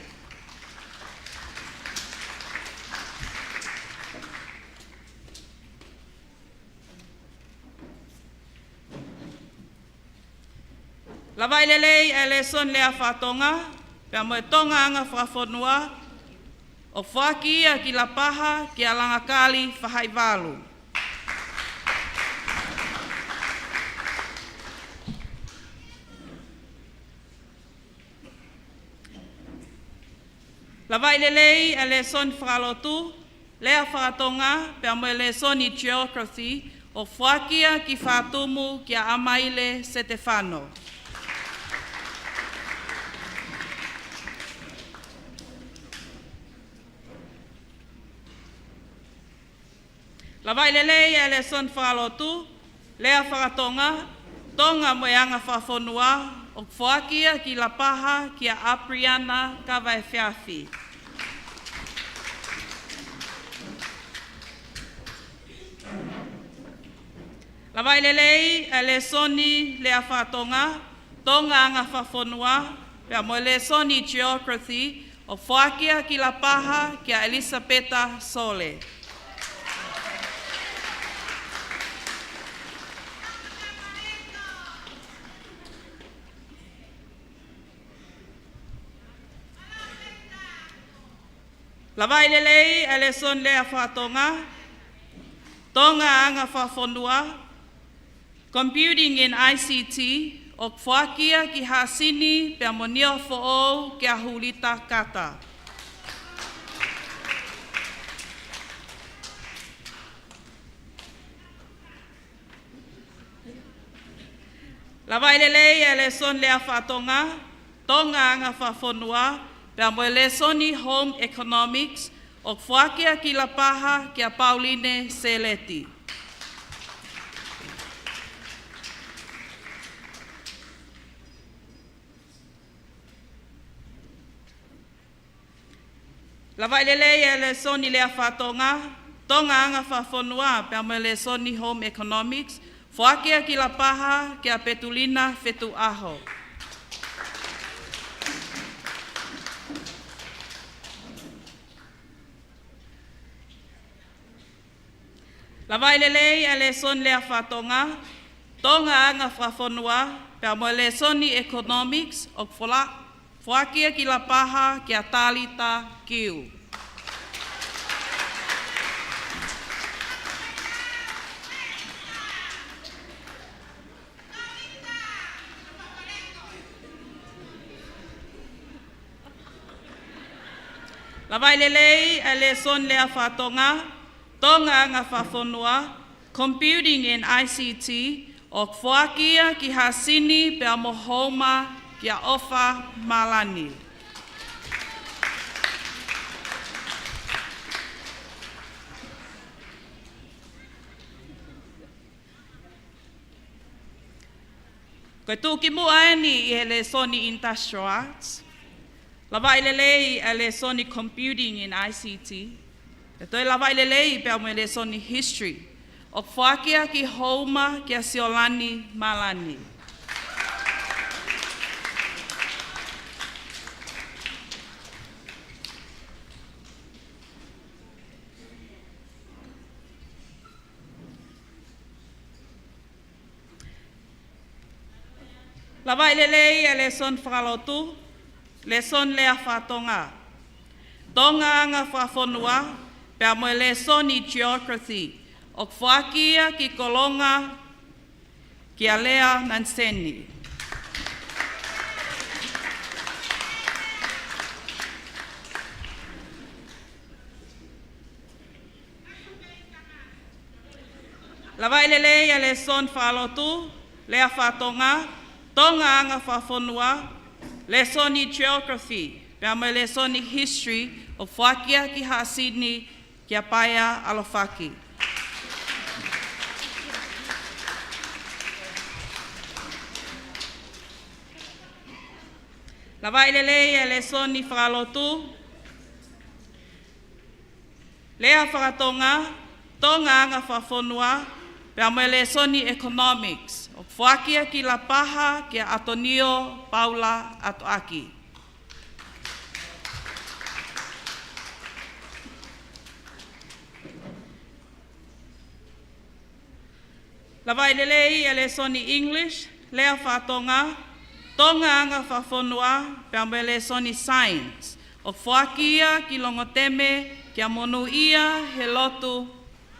Lava i lelei e le son lea whatonga, pia mo e tonga anga whawhonua, o whakia ki LAPAHA ki a langakali whahaiwalu. Lava i lelei e le son whakalotu, lea whakatonga, pia mo e le son i geography, o whakia ki whatumu ki a Amaile Setefano. Lava i lelei e le son whakalotu, lea whakatonga, tonga mo e anga whawhonua, o whakia ki LAPAHA ki a Apriana kawa e whiawhi. Lava i lelei e le soni lea whatonga, tonga anga whawhonua, pia mo le soni geography, o whakia ki LAPAHA ki a Elisabeta Sole. Lava i lelei e le son lea whatonga, tonga anga whawhonua, computing in ICT, o whakia ki hasini pia mo nio fo'ou ki a hulita kata. Lava i lelei e le son lea whatonga, tonga anga whawhonua, pia mo le soni home economics, o whakia ki LAPAHA ki a Pauline Seleti. Lava i lelei e le soni lea whatonga, tonga anga whawhonua, pia mo le soni home economics, whakia ki LAPAHA ki a Petulina Fetuaho. Lava i lelei e le son lea whatonga, tonga anga whawhonua, pia mo le soni economics, o whakia ki LAPAHA ki a Talita Kiu. Lava i lelei e le son lea whatonga, tonga anga whawhonua, computing in ICT, o whakia ki hasini pia mohoma ki a ofa malani. Koe tūki mua eni i le soni industrial arts, lava i lelei e le soni computing in ICT, e toi lava i lelei pia mo le soni history, o whakia ki houma ki a siolani malani. Lava i lelei e le son whakalotu, le son lea whatonga. Tonga anga whawhonua, pia mo le soni geography, o whakia ki kolonga ki a lea nanseni. Lava i lelei e le son whalotu, lea whatonga, tonga anga whawhonua, le soni geography, pia mo le soni history, o whakia ki hasini ki a paia alofaki. Lava i lelei e le soni whalotu, lea whakatonga, tonga anga whawhonua, pia mo le soni economics, o whakia ki LAPAHA ki a Atonio Paula Atoaki. Lava i lelei e le soni English, lea whatonga, tonga anga whawhonua, pia mo le soni science. O whakia ki longo teme, kia monu ia he lotu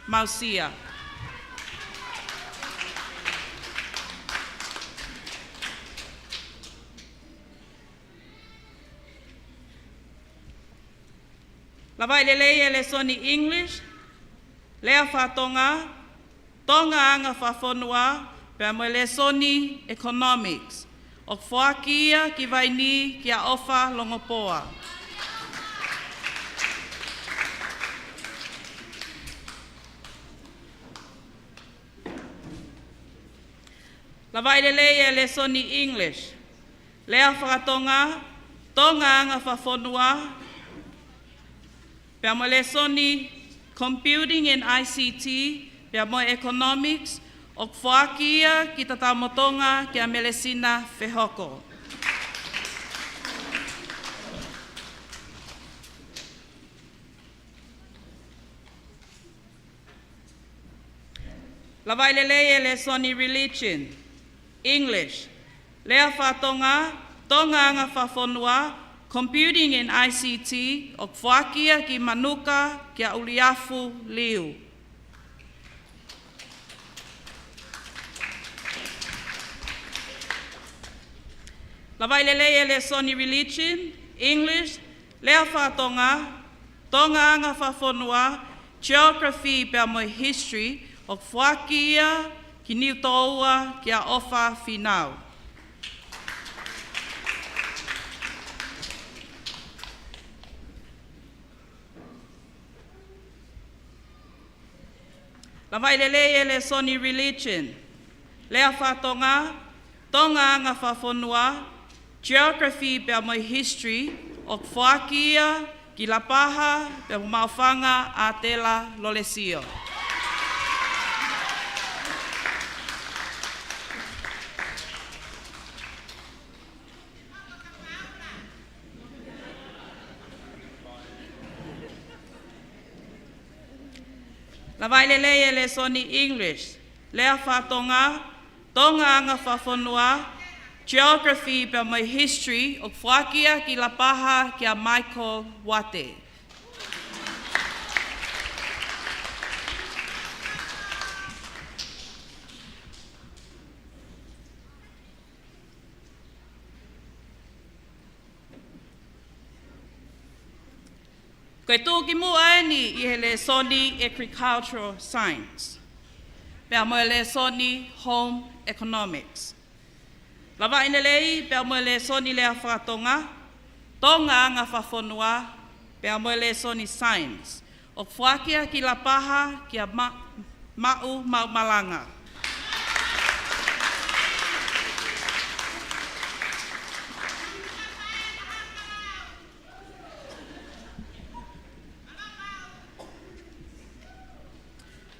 mausia. Lawai lelei le soni English, lea whatonga, tonga anga whawhonua, pia mo le soni economics. O whakia ki vaini kia ofa longopoa. Lawai lelei le soni English, lea whakatonga, tonga anga whawhonua, pia mo le soni computing and ICT, pia mo economics, o whakia ki tatamotonga kia melesina whehoko. Lawai lelei le soni religion, English, lea whatonga, tonga anga whawhonua, computing and ICT, o whakia ki manuka kia uliafu liu. Lawai lelei le soni religion, English, lea whatonga, tonga anga whawhonua, geography pia mo history, o whakia ki niutoua kia ofa whinau. Lawai lelei le soni religion, lea whatonga, tonga anga whawhonua, geography pia mo history, o whakia ki LAPAHA pia mo mawhanga a tela lolesio. Lawai lelei le soni English, lea whatonga, tonga anga whawhonua, geography pia mo history, o whakia ki LAPAHA kia Michael Wate. Koe tū ki mua ni I he le soni agricultural science. Pea mo le soni home economics. Lawa ina lei, pea mo le soni lea whakatonga, tonga anga whawhonua, pea mo le soni science. O whakia ki LAPAHA kia mau malanga.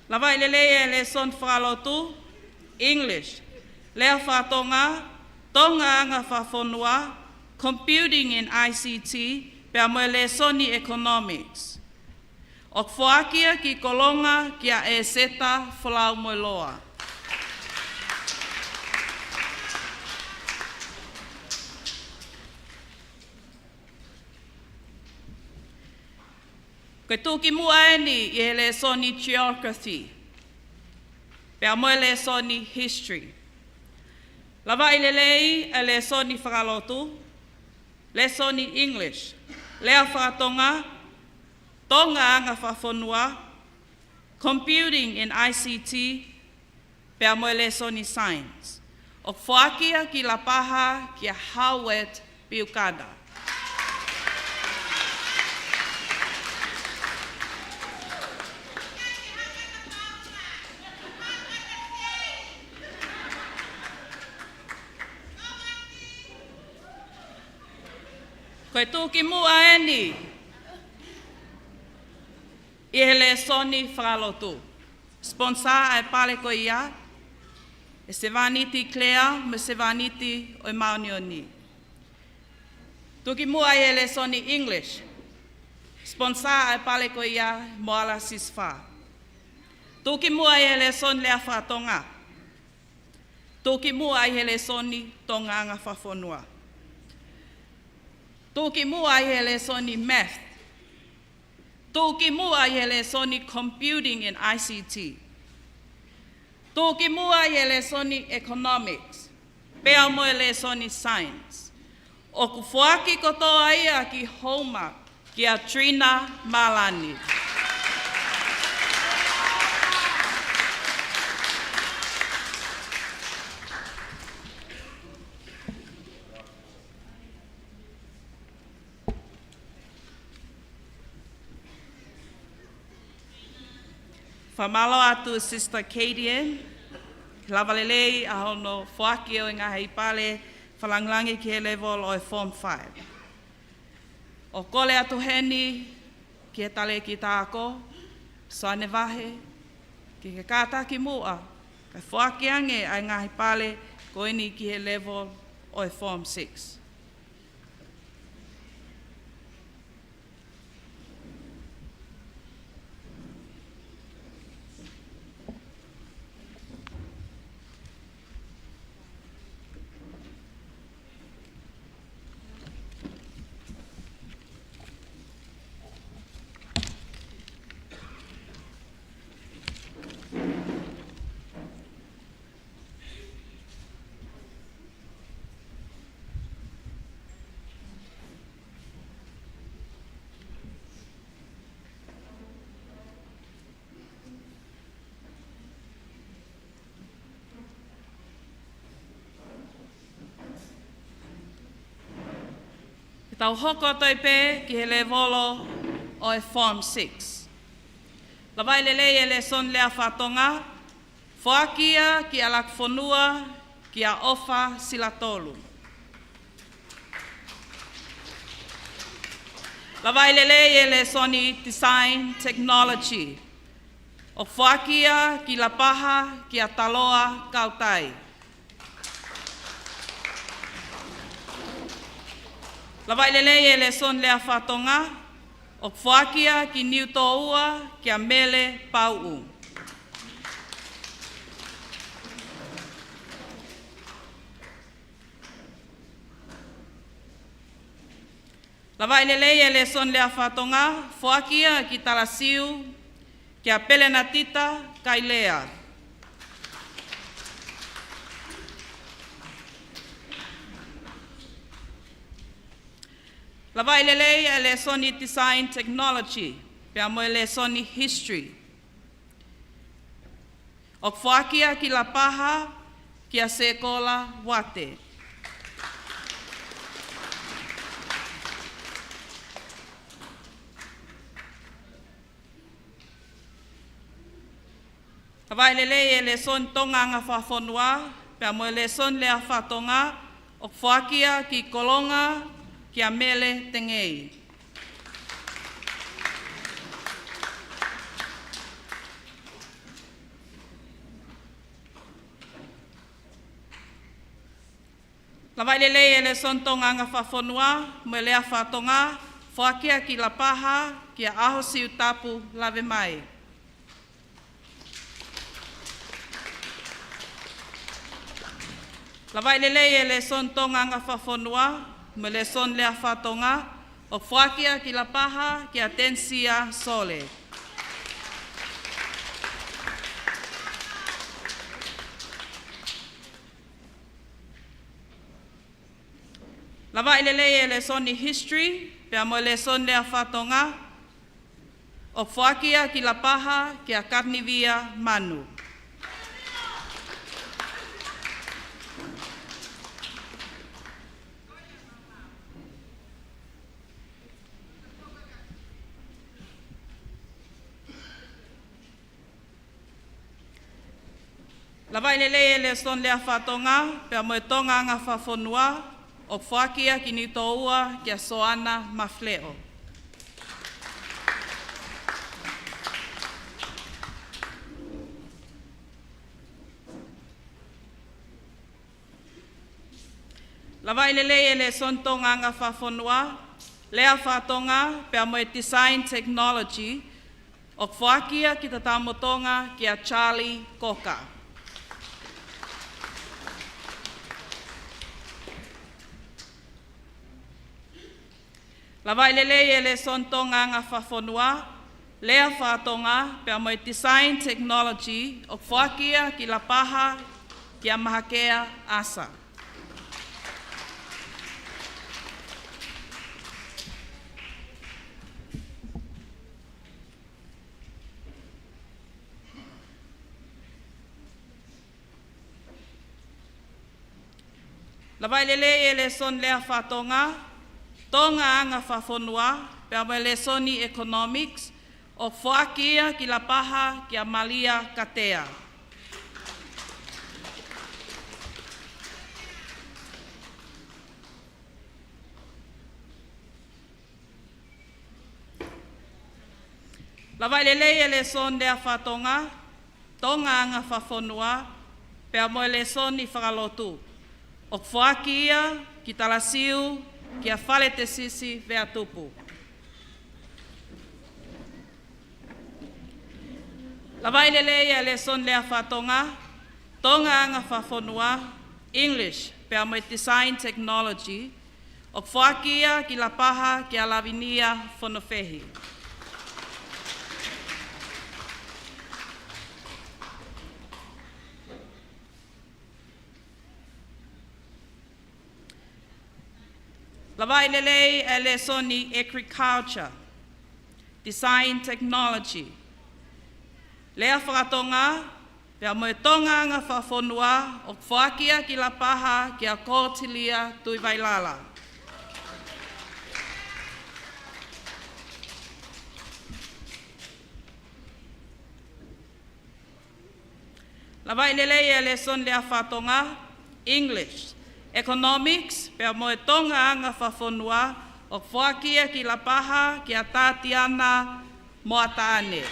Lawai lelei le son whakalotu, English, lea whatonga, tonga anga whawhonua, computing and ICT, pea mo le soni economics. O whakia ki kolonga kia e seta whalau mo loa. Koe tūki mua ni I le soni geography. Pea mo le soni history. Lawa I lelei le soni whakalotu, le soni English, lea whakatonga, tonga anga whawhonua, computing and ICT, pea mo le soni science. O whakia ki LAPAHA kia Howard Piukada. Koe tūki mua ni I he le soni whakalotu. Sponsor ai pale ko ia, e se vaniti Claire, me se vaniti o Maunioni. Tūki mua I he le soni English. Sponsor ai pale ko ia, moala sisfa. Tūki mua I he le soni lea whakatonga. Tōki mua ai hele soni tō nganga whawhonua. Tōki mua ai hele soni math. Tōki mua ai hele soni computing and ICT. Tōki mua ai hele soni economics. Pea mo ele soni science. O ku whaaki kotoa ia ki Homa ki a Trina Malani. Whamalo atu Sister Kadian, lavalelei a hono whaaki o ngā hei pale whalanglangi ki he level o e Form 5. O kole atu heni ki he tale ki tāko, soane wahe, ki he kātaki mua, kai whaaki ange ai ngā hei pale ko ini ki he level o e Form 6. Tau hoko toi pē ki he levolo o e Form 6. Lawai lelei e le son lea whatonga, whaakia ki a lakfonua ki a ofa sila tolu. Lawai lelei e le soni design technology, o whaakia ki LAPAHA ki a taloa kautai. Lawai lelei e le son lea whatonga, o whaakia ki niu toua ki a mele pau'u. Lawai lelei e le son lea whatonga, whaakia ki talasiu ki a pelena tita kai lea. Lawai lelei e le soni design technology, pea mo e le soni history. O whaakia ki LAPAHA ki a sekola wate. Lawai lelei e le son tonganga whawhonua, pea mo e le son lea whatonga, o whaakia ki kolonga ki a mele tengei. Lawai lelei e le son tonganga whawhonua, mo e lea whatonga, whaakia ki LAPAHA ki a aho siu tapu lawe mai. Lawai lelei e le son tonganga whawhonua, me le son lea whatonga, o whaakia ki LAPAHA ki a tensia sole. Lawai lelei e le soni history, pea mo le son lea whatonga, o whaakia ki LAPAHA ki a karnivia manu. Lawai lelei e le son lea whatonga, pea mo e tonga ngā whawhonua, o whaakia ki ni toua ki a soana mawhleo. Lawai lelei e le son tonga ngā whawhonua, lea whatonga, pea mo e design technology, o whaakia ki ta tamotonga ki a Charlie Koka. Lava ilele e le son tonga ngā whafonua, lea whātonga pia mo design technology o whakia ki LAPAHA ki a mahakea asa. Lava ilele e le son lea whatonga, tonga ngā whafonua, pia mo le soni economics, o whakia ki LAPAHA ki a malia katea. Lava ilele e le son lea whatonga, tonga ngā whafonua, pia mo le soni whakalotu. O whakia ki talasiu ki a whale te sisi vea tupu. Lava ilele e le son lea whatonga, tonga ngā whafonua, English, pia mo design technology, o whakia ki LAPAHA ki a lavinia whanawhehi. Lava ilele e le soni agriculture, design technology. Lea whakatonga, pia mo e tonga ngā whafonua o whakia ki LAPAHA ki a kōtilia tui vailala. Lava ilele e le son lea whatonga, English, economics, pia mo e tonga ngā whafonua o whakia ki LAPAHA ki a tātiana moataane.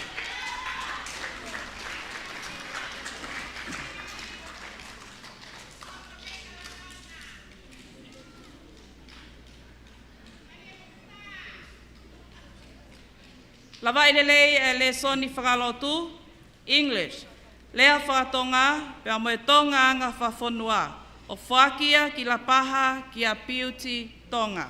Lava ilele e le soni whakalotu, English, lea whakatonga, pia mo e tonga ngā whafonua, o whakia ki LAPAHA ki a piuti tonga.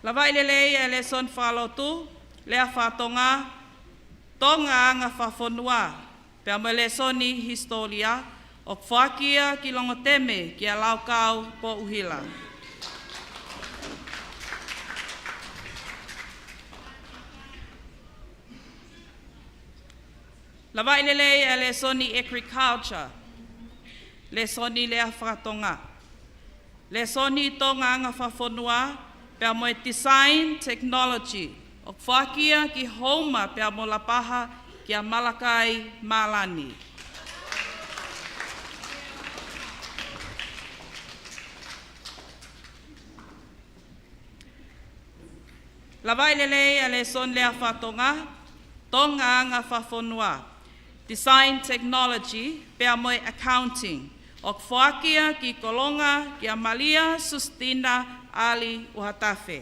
Lava ilele e le son whakalotu, lea whatonga, tonga ngā whafonua, pia mo le soni historia, o whakia ki longoteme ki a laukau po uhila. Lava ilele e le soni agriculture, le soni lea whakatonga. Le soni tonga ngā whafonua, pia mo e design technology, o whakia ki Homa pia mo LAPAHA ki a Malakai Malani. Lava ilele e le son lea whatonga, tonga ngā whafonua, design technology, pia mo e accounting, o whakia ki kolonga ki a Malia Sustina Ali Uhatafe.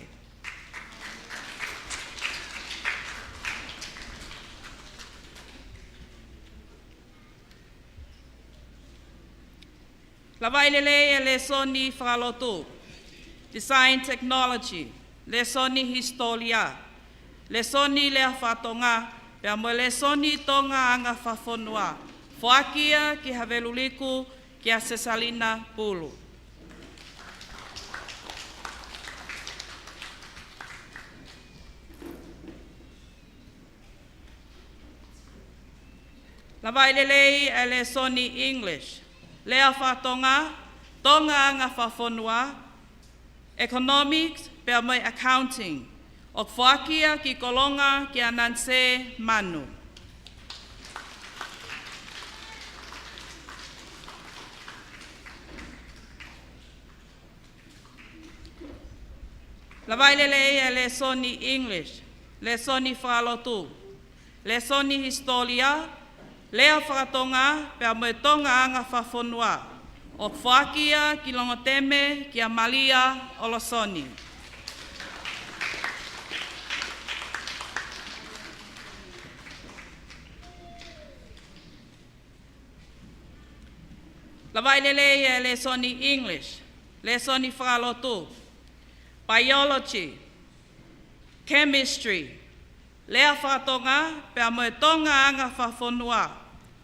Lava ilele e le soni whakalotu, design technology, le soni historia, le soni lea whatonga, pia mo le soni tonga anga whafonua, whakia ki Haveluliku ki a Sesalina Pulu. Lava ilele e le soni English, lea whatonga, tonga anga whafonua, economics, pia mo accounting, o whakia ki kolonga ki a Nanse Manu. Lava ilele e le soni English, le soni whakalotu, le soni historia, lea whakatonga pia mo e tonga anga whafonua, o whakia ki longoteme ki a Malia Olosoni. Lawai lele e lesoni English, lesoni whakalotu, biology, chemistry, lea whakatonga pea moe tonga anga whawhonua,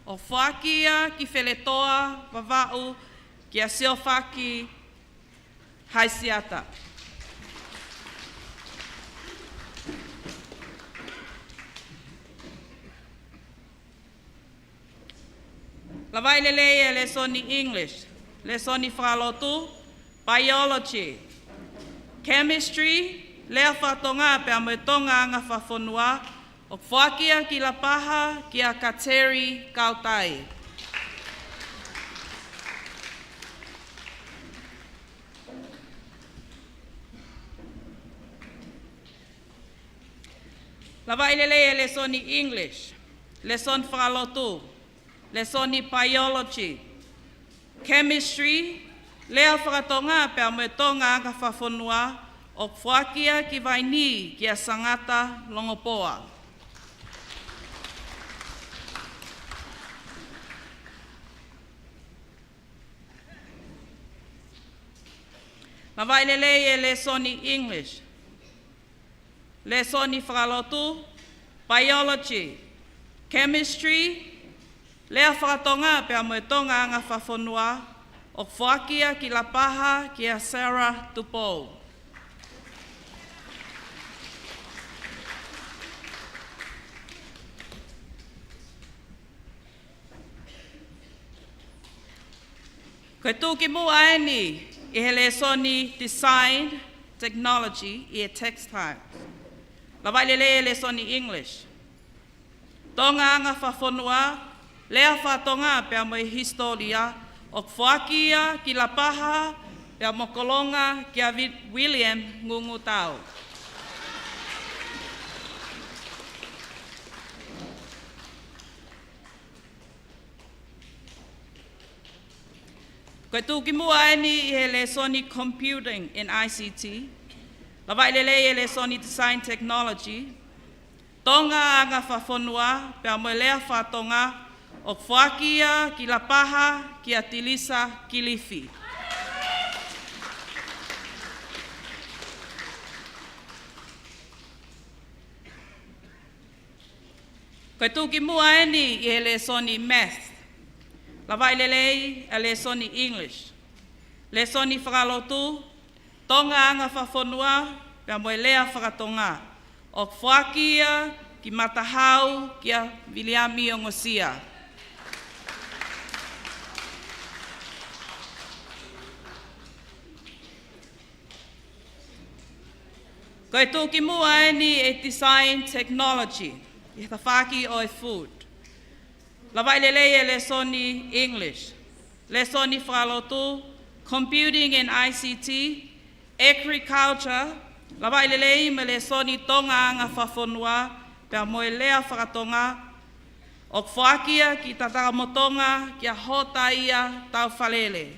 o whakia ki wheletoa wawau ki a seowhaki haisiata. Lawai lele e lesoni English, lesoni whakalotu, biology, chemistry, lea whatonga pea moe tonga anga whawhonua, o whakia ki LAPAHA ki a Kateri Kautai. Lawai lele e lesoni English, leson whakalotu, lesoni biology, chemistry, lea whakatonga pea moe tonga anga whawhonua, o whakia ki vaini ki a sangata longopoa. Lawai lele e lesoni English, lesoni whakalotu, biology, chemistry, lea whakatonga pea moe tonga anga whawhonua, o whakia ki LAPAHA ki a Sarah Tupou. Koe tūki mua aeni I he lesoni design, technology I e textile. Lawai lele e lesoni English. Tonga anga whawhonua, lea whatonga pea moe historia, o whakia ki LAPAHA pea mokolonga ki a William Ngungu Tau. Koe tūki mua eni I he lesoni computing in ICT. Lawai lele e lesoni design technology. Tonga anga whawhonua pea moe lea whatonga o whakia ki LAPAHA ki a Tilisa Kilifi. Koe tūki mua eni I he lesoni math. Lawai lelei a lesoni English. Lesoni whakalotu, tonga anga whawhonua, pea moe lea whakatonga. O whakia ki matahau ki a Viliami o Ngosia. Koe tūki mua eni e design technology. I ta whaki o e food. Lawai lelei e lesoni English, lesoni whakalotu, computing and ICT, agriculture, lawai lelei me lesoni tonga anga whawhonua, pea moe lea whakatonga, o whakia ki tataka motonga ki a hota ia tau whalele.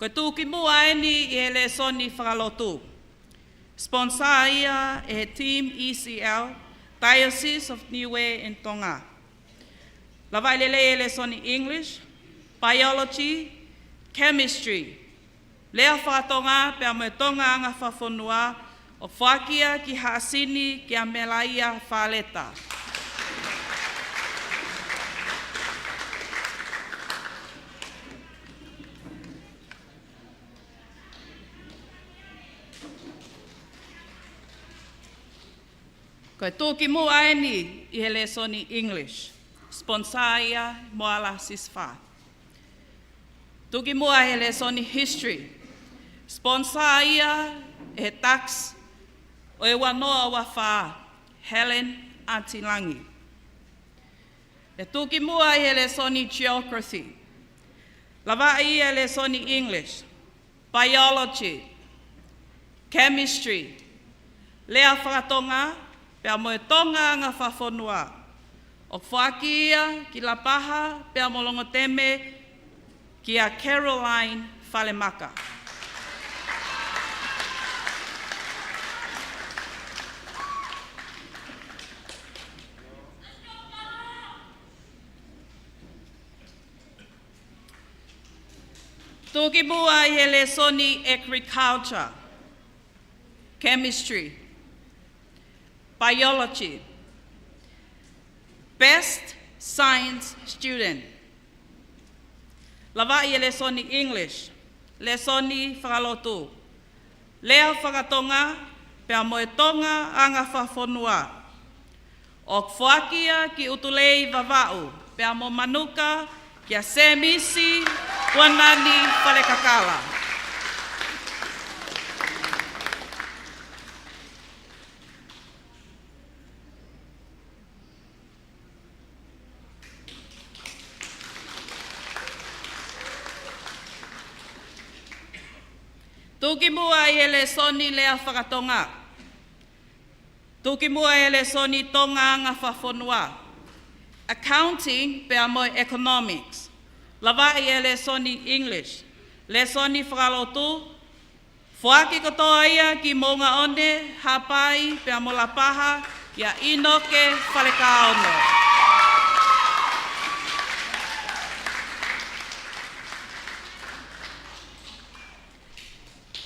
Koe tūki mua eni I he lesoni whakalotu. Sponsor ia e he Team ECL, Diocese of Niue in Tonga. Lawai lele e lesoni English, biology, chemistry. Lea whakatonga pea moe tonga anga whawhonua, o whakia ki haasini ki a melaia whaleta. Koe tūki mua eni I he lesoni English. Sponsor ia moala siswha. Tūki mua he lesoni history. Sponsor ia he tax o e wanoa wa wha Helen Atilangi. E tūki mua he lesoni geography. Lawai ia lesoni English. Biology. Chemistry. Lea whakatonga. Pea moe tonga anga whawhonua. O whakia ki LAPAHA pea molongo teme ki a Caroline Whalemaka. Tuki mua i he lesoni agriculture, chemistry, biology, best science student. Lava i he lesoni English, lesoni whakalotu. Lea whakatonga, pea moe tonga anga whawhonua. O whakia ki utulei vavau, pea mo manuka kia semisi wanani whalekakala. Tuki mua i ele soni lea whakatonga. Tuki mua i ele soni tonga anga whawhonua. Accounting pea moe economics. Lava i ele soni English. Le soni whakalotu. Whaki katoa ia ki monga one, hapai pea mo LAPAHA, ia inoke whalekaono.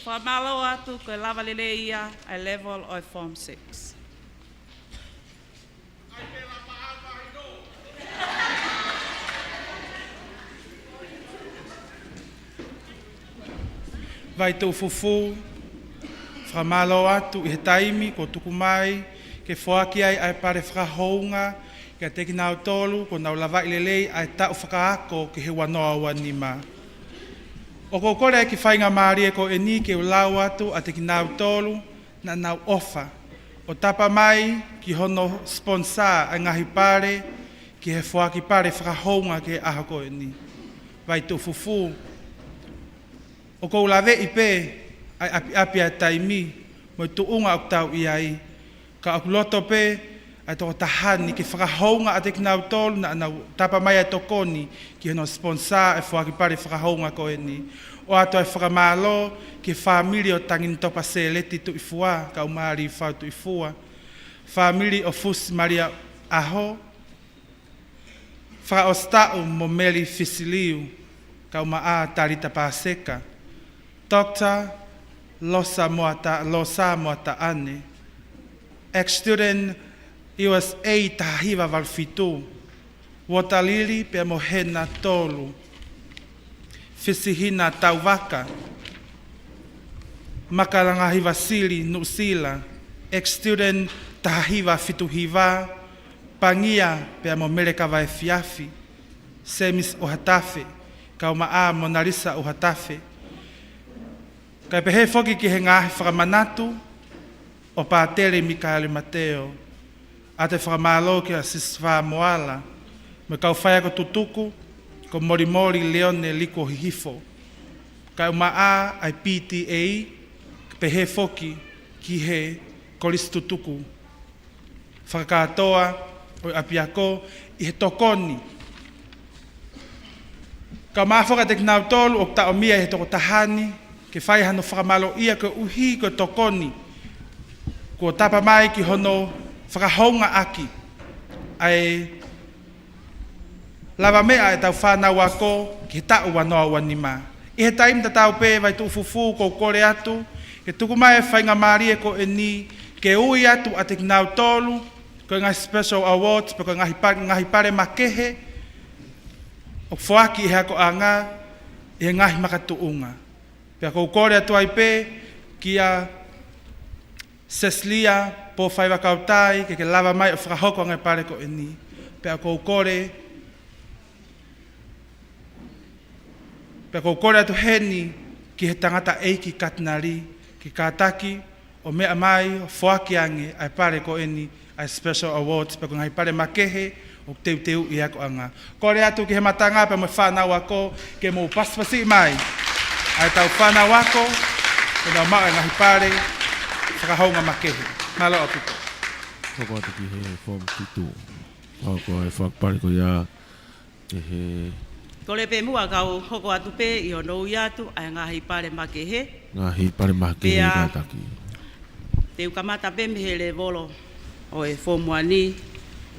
Whamalo atu koe lava lele ia a level of Form 6. Vai tau fufu, whamalo atu i he taimi ko tuku mai, ke whaaki ai ai pare whakahounga, ke teki nau tolu, ko nau lava i lelei ai tau whakaako ke he wanoa wanima. O ko kore ki whainga maari e ko e ni ke ulau atu a teki nau tolu na nau ofa. O tapa mai ki hono sponsor a ngahi pare ki he whaaki pare whakahounga ke aha ko e ni. Vai tau fufu. O ko lawe i pe ai api api a taimi mo tu unga o tau i ai. Ka aku loto pe ai toko tahani ki whakahounga a teki nau tolu na nau tapa mai a tokoni ki hono sponsor e whaaki pare whakahounga ko e ni. O ato e whakamalo ki whamiri o tangin topa se leti tu ifua ka umari i whau tu ifua. Whamiri o Fusi Maria Aho. Whaka o stau mo Meli Fisiliu ka umaa tarita paseka. Dr. Losa Moata Ane. Ex-student USA Tahiva Valfitu. Watalili pe mohena tolu. Fisihina Tauwaka. Makalangahi Vasili Nusila. Ex-student Tahiva Fituhiva. Pangia pe mo Mereka vai fiafi. Semis Uhatafe. Kaumaa Monalisa Uhatafe. Kai pehe foki ki he ngahi whakamanatu o pātere Mikaeli Mateo. A te whakamalo ki a Siswa Moala. Me kau whaia ko tutuku ko Morimori Leone Liko Hihifo. Kai umaa ai PTA pehe foki ki he Kolisi tutuku. Whakatoa o apiako i he tokoni. Ka maafoka te kinau tolu o ta o mia he toko tahani. Ke whai hano whakamalo ia ko uhi ko tokoni. Ko tapa mai ki hono whakahonga aki. Ai lava mea e tau whanau ako ki tau wanoa wanima. I he taim ta tau pe vai tu fufu ko kore atu. Ke tuku mai whainga maari e ko e ni. Ke ui atu a te kinau tolu. Ko ngahi special awards. Pe ko ngahi pare makehe. O whaaki i hako anga. I ngahi makatuunga. Pea kou kore atu ai pe, kia Cecilia po whaiwa kautai, ke lava mai o whakahoko ngai pare ko e ni. Pea kou kore atu heni, ki he tangata eiki katinari, ki kātaki, o mea mai o whaaki ange ai pare ko e ni, ai special awards, pea kou ngai pare makehe, o teu i ako anga. Kore atu ki he matanga, pea mo whanau ako, ke mo paspasi mai. Ai tau whanau ako, e nau maa ngahi pare, whakahonga makehe. Malo apiko. Hoko atu ki he form titu. Hoko e whakpare ko ia, ke he... Kole pe mua kau hoko atu pe i honou i atu, ai ngahi pare makehe. Ngahi pare makehe kātaki. Te ukamata pe me he le volo, o e form 1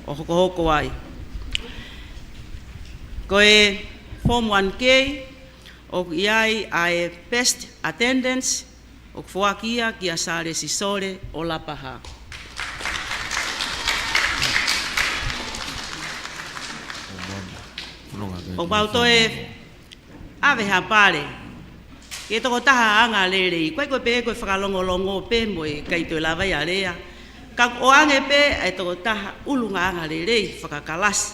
o hoko ai. Ko e form 1K, O iai ai best attendance o fuakia ki a sare sisore o Lapaha. O bauto e ave hapare. Ke toko taha anga lere, koe koe pe koe whakalongolongo pe moe kai toi lawa ia rea. Ka o ange pe ai toko taha ulunga anga lere, whakakalasi.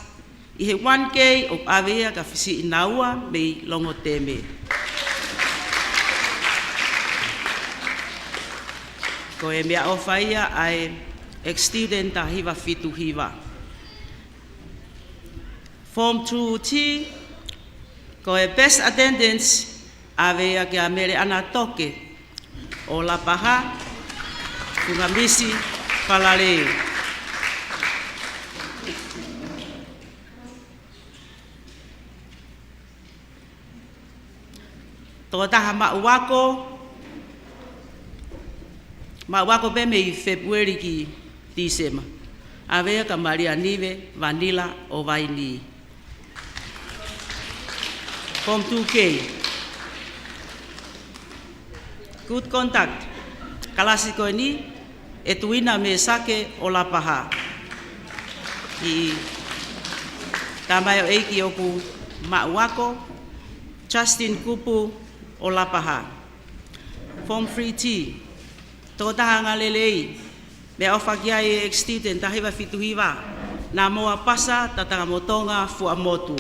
I he 1K o avea ka whisi inaua mei longo teme. Ko e mea o whaia ai ex-student a hiwa fitu hiwa. Form 2T, ko e best attendance avea ke a mere ana toke o Lapaha, kunga misi Palare. Toko taha mauako pe mei February ki TISEMA. Avea ka Maria Nive, Vanilla o Vaini. Form 2K. Good contact. Kalasiko ni e tuina me sake o Lapaha. I tamayo eiki oku mauako, Justin Kupu o Lapaha. Form 3T. Toko taha ngā lelei, me awhakia e ex-student tahiwa fituhiwa, nā moa pasa tatanga motonga fua motu.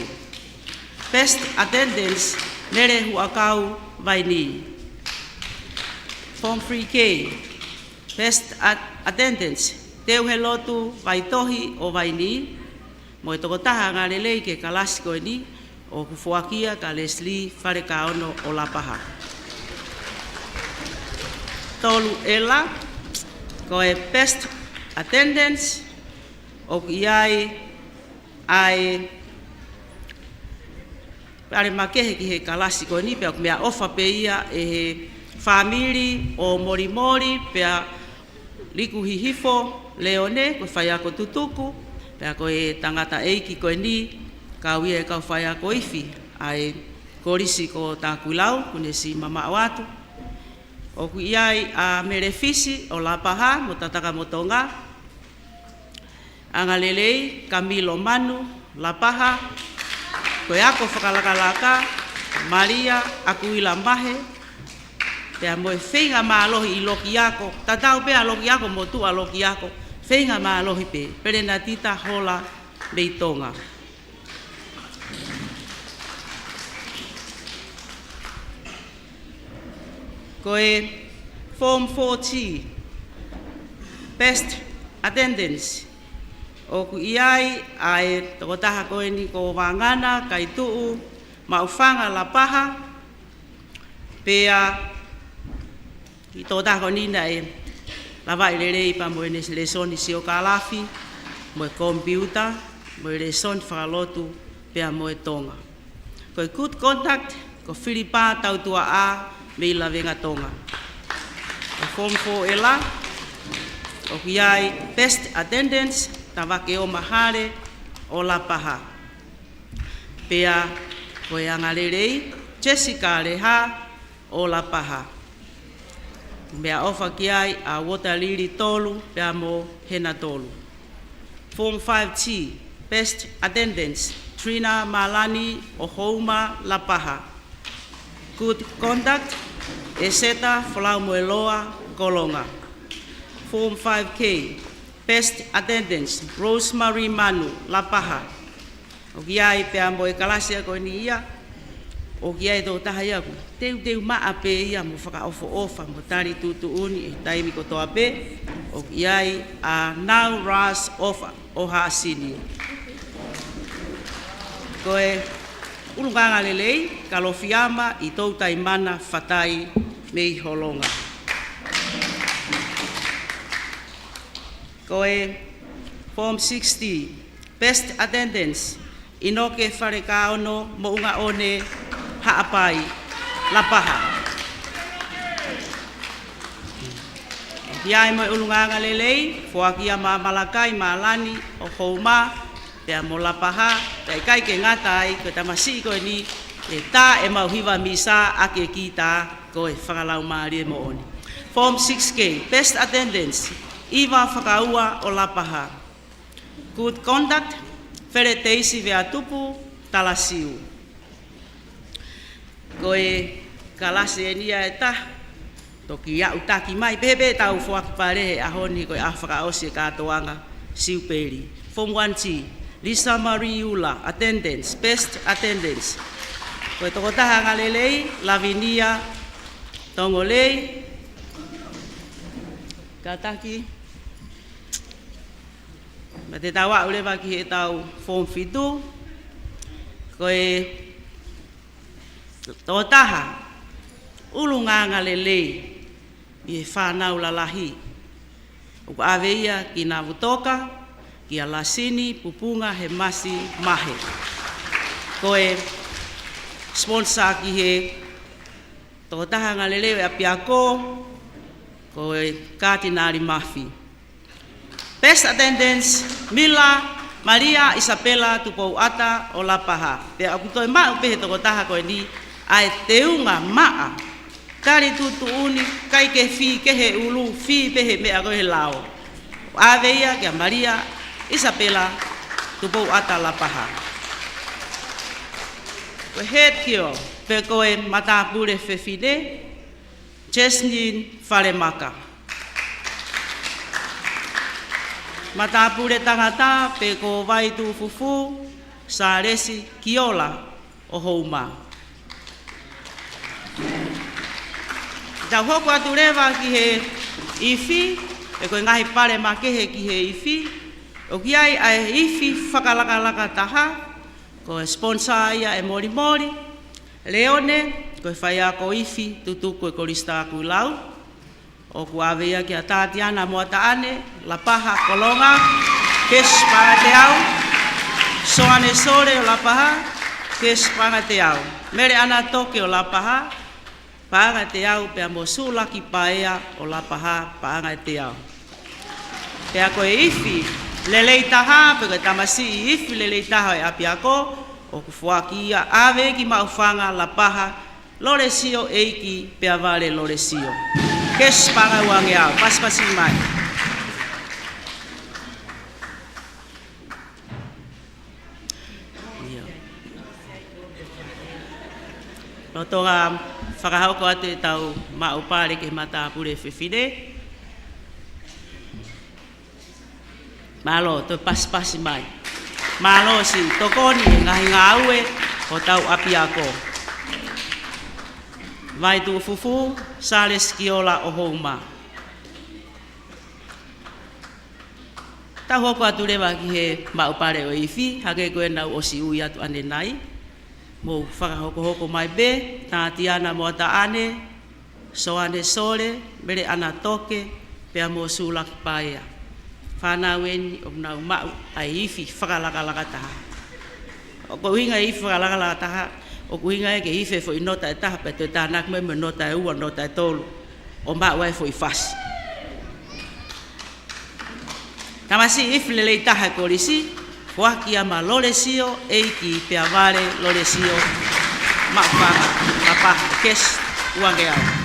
Best attendance, mere huakau vaini. Form 3K, best attendance, teu he lotu vaitohi o vaini, mo e toko taha ngā lelei ke kalasiko ni, o kufuakia ka Leslie Wharekaono o Lapaha. Tolu ela, ko e best attendance, o iai ai pare makehe ki he kalasiko ni, pea mea ofa pe ia e he family o Morimori, pea liku hihifo Leone, ko whaiako tutuku, pea ko e tangata eiki ko ni, ka uia e kau whaiako ifi, ai Kolisi Takuilau, kune si mama watu. O ku iai a merefisi o Lapaha, mo tataka motonga. Anga lelei, Camilo Manu, Lapaha. Koe ako whakalakalaka, Maria, Akuila Mahe. Pea moe whenga maa alohi i loki ako. Tatau pea loki ako, mo tu a loki ako. Whenga maa alohi pe, perena tita hola beitonga. Koe Form 4T, best attendance. O ku iai ai toko taha koe ni ko wangana kai tuu maufanga Lapaha. Pea i toko taha koe nina e lawa i lere i pa moe nes lesoni si o kalafi, moe kompiuta, moe lesoni whakalotu, pea moe tonga. Koe good contact, ko Filipa tautua a, me la venga tonga. O form 4 ela, o kiai best attendance, tawake o mahare o Lapaha. Pea koe angarerei, Jessica Reha o Lapaha. Mea ofa kiai a Waterlily tolu, pea mo hena tolu. Form 5T, best attendance, Trina Malani o Houma Lapaha. Good conduct, Eseta Flau Moeloa Kolonga. Form 5K, best attendance, Rosemary Manu, Lapaha. O kiai pea mo e kalasia ko ni ia, o kiai tō taha ia ku, teu maa pe ia mo whakaofo ofa, mo tari tutu uni e taimi ko toa pe, o kiai a Now Ras Ofa, o Haasini. Koe, ulunganga lelei, kalofiama i tau taimana whatai mei holonga. Koe, Form 60, best attendance, inoke Wharekaono mo unga one haapai, Lapaha. Iai mo ulunganga lelei, fuakia ma Malakai ma Lani o Houma, pea mo Lapaha, pea kai ke ngata ai, ko tamasi ko ni E tā e mauhiwa misa ake ki tā koe whakalau maari e mooni. Form 6K, best attendance, iwa whakaua o lapaha. Good conduct, where teisi vea tupu, talasiu. Koe kalase e nia e ta, toki ia utaki mai, pepe tau whaki parehe ahoni koe awhakaosi e katoanga SIUPELI. Form 1G, Lisa Mariula, attendance, best attendance. Koe toko taha ngalelei, Lavinia, tongolei, kataki. Ma te tawa ulewa ki he tau form 5. Koe toko taha, ulunga ngalelei, i he whanau lalahi. Uko aveia ki nā vutoka, ki a lasini, pupunga, he masi, mahe. Koe sponsor ki he toko taha ngalelei a piako, koe kātinari mafi. Best attendance, Mila, Maria, Isabela, tupou ata o lapaha. Pea aku toi mau pehe toko taha koe ni, ai teunga maa, kari tutu uni, kai ke fi, kehe ulu, fi pehe mea koe lao. Aveia kia Maria, Isabela, tupou ata lapaha. Koe head kio, pe koe matapure fefine, Jesnin Falemaka. Matapure tangata pe ko waitu fufu sa resi kiola o houma. Tau hoko atu rewa ki he ifi, e koe ngahi pare makehe ki he ifi, o ki ai ai ifi whakalaka taha, ko sponsor ia e mori mori, Leone, koe whai a ko ifi tutu koe Kolisi Takuilau, o kuawea ki a Tatiana Moataane, Lapaha Kolonga, Kes Pangateau, Soane Sore o Lapaha, Kes Pangateau. Mere ana toke o Lapaha, Pangateau pea mosula ki paea o Lapaha, Pangateau. Pea koe ifi, lelei taha, pe koe tamasi i ifi lelei taha e apiako, o kufuaki ia ave ki maufanga Lapaha, Loresio eiki pea vale Loresio. Kes Pangawangeau, pas-pasi mai. Notonga whakahauko atu e tau maupare ke matapure whewhine. Malo, to pas-pasi mai. Malo si tokoni ngahi ngāue o tau apiako. Vai tu fufu, sales kiola o houma. Ta hoko atu rewa ki he maupare o ifi, hake koe nau o si ui atu ane nai. Mo whakahoko mai be, Tatiana Moataane, Soane Sore, mere ana toke, pea mo sulak paea. Whanau eni o nau mau ai ifi whakalaka taha. O ko hinga ifi whakalaka taha, o kuhinga e ke ife fo inota e taha, pe te tānak me nota e ua, nota e tolu, o maa wai fo i fasi. Tamasi ifi lelei taha Kolisi, whaki ama Loresio, eiki pea vare Loresio, maupanga, lapaha, kes, uangeau.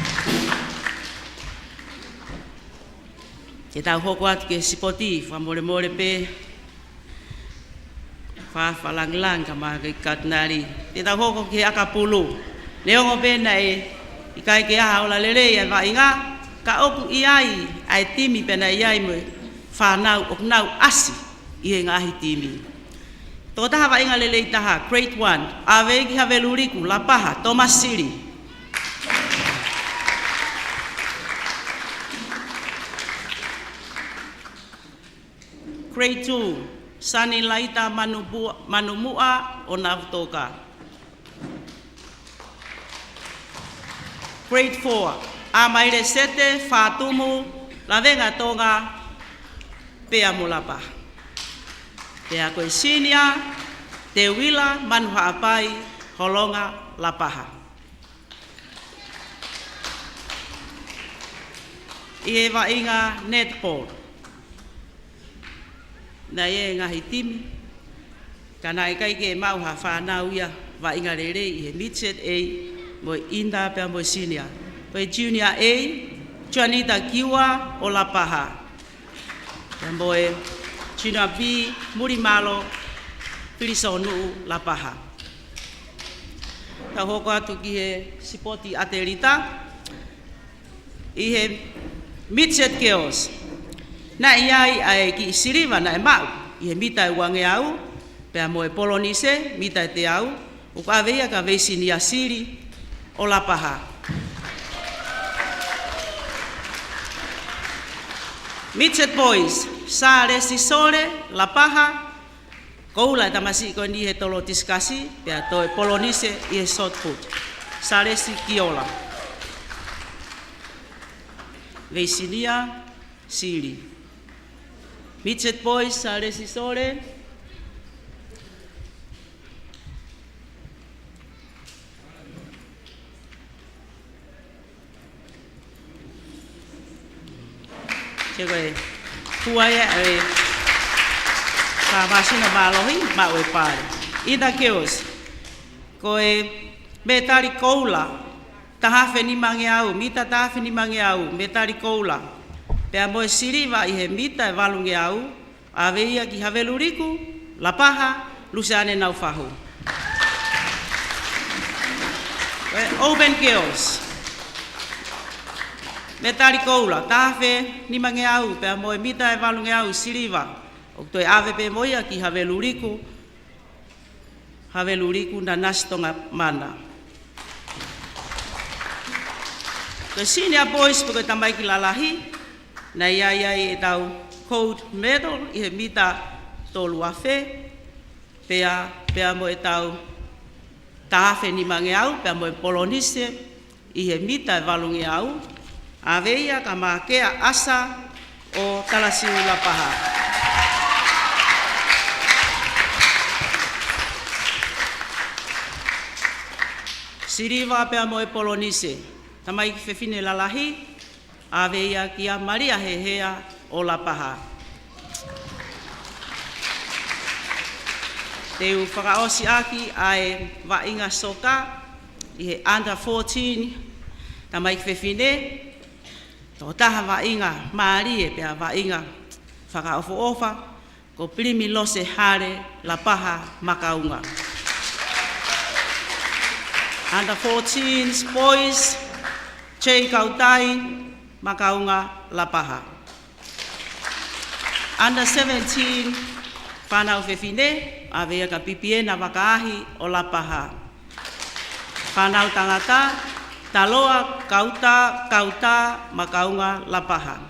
Ke tau hoko atu ke sipoti, whamore pe, whalang ka mga kay katunari. Te tau hoko ke akapulu. Leongo pena e, ikai ke aha ola lelei e wainga, ka oku iai, ai timi pena iai mo, whanau oknau asi, i ngahi timi. Tō taha wainga lelei taha, grade 1, awegi haveluriku, Lapaha, Thomas Siri. Grade 2, Sani Laita Manumua o Navtoka. Grade 4, Amaire Sete Fatumu Lavenga Tonga Pea Mulapa. Pea koe Sinia, Te Wila Manuha Apai Holonga Lapaha. Ie wainga netball. Na ie ngahi timi, kana e kai ke mau ha whanau ia wa inga rere I he midset A mo inda pea mo senior. Pea junior A, Juanita Kiwa o Lapaha. Pea mo junior B, Murimalo, Pirisonu Lapaha. Ta hoko atu ki he sipoti aterita. I he midset girls. Na iai ai ki siriva na e mau. I he mita e wange au. Pea mo e polonise, mita e te au. O ka aveia ka veisi ni asiri o Lapaha. Midset boys, Sare Sisore, Lapaha. Koula e tamasi ko ni he tolo tiskasi. Pea to e polonise I he short put. Sare si kiola. Veisinia Siri. Midset boys, Sare Sisore. Chegue, kuaya e kabasina balohi mawe pare. Ida keos, koe metari koula, tahafe ni mangeau, mita tahafe ni mangeau, metari koula. Pea moe siriva I he mita e valungeau, aveia ki haveluriku, Lapaha, lusane nau fahu. Open girls. Metari koula, tafe ni mangeau, pea moe mita e valungeau, siriva. O toi ave pe moia ki haveluriku na nastonga mana. Toi senior boys poko tamai ki lalahi, na iai e tau gold medal I he mita tolu afe, pea moe tau tafe ni mangeau, pea moe polonise, I he mita e valungeau, aveia ka makea asa o Kalasiu Lapaha. Siriva pea moe polonise, tamai ki whewhine lalahi, aveia ki a Maria Hehea o Lapaha. Teu whakaosi aki ai wainga soka, I he under 14, tamai ki whewhine, tō taha wainga Marie pea wainga whakaofo ofa, ko primi lose hare Lapaha makaunga. Under 14 boys, Chei Kautai, makaunga Lapaha. Under 17, whanau whewhine, avea ka pipiena wakaahi o Lapaha. Whanau tangata, taloa kauta, makaunga Lapaha.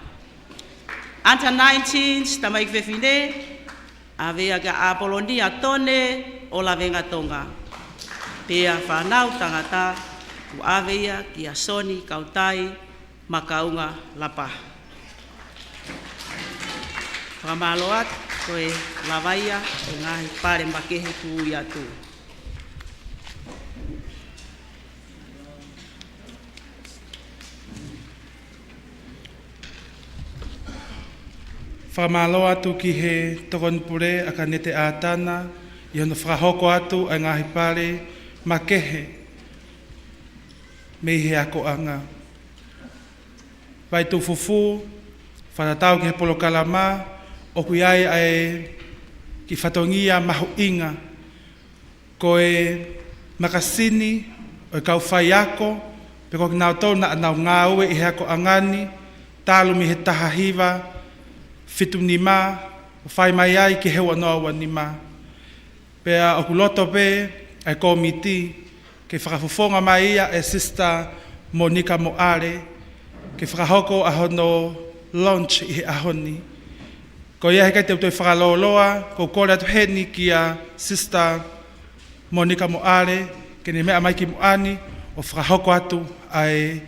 Under 19, tamai whewhine, avea ka Apolonia tone o Lavenga Tonga. Pea whanau tangata, ku aveia ki a Soni Kautai, makaunga Lapaha. Whamaloat, koe lawaia, e ngahi pare makehe tu ia tu. Whamaloa atu ki he tokonpure a ka nete ātana, I hono whahoko atu a ngahi pare makehe me he ako anga. Vai tu fufu, whanatau ki he polo kalama, o kui ai ai ki whatongia mahu inga, ko e makasini, o e kau whai ako, pe ko ki nao tau na anau ngāue I he ako angani, tālu mi he tahahiva, fitu ni mā, o whai mai ai ki hewa noawa ni mā. Pea o kuloto pe, ai komiti, ke whakafufonga mai ia e Sister Monica Moare, ke whakahoko a hono launch I he ahoni. Ko ia heka te utoi whakaloloa, ko kore atu heni ki a Sister Monica Moare, ke ne mea mai ki moani, o whakahoko atu ai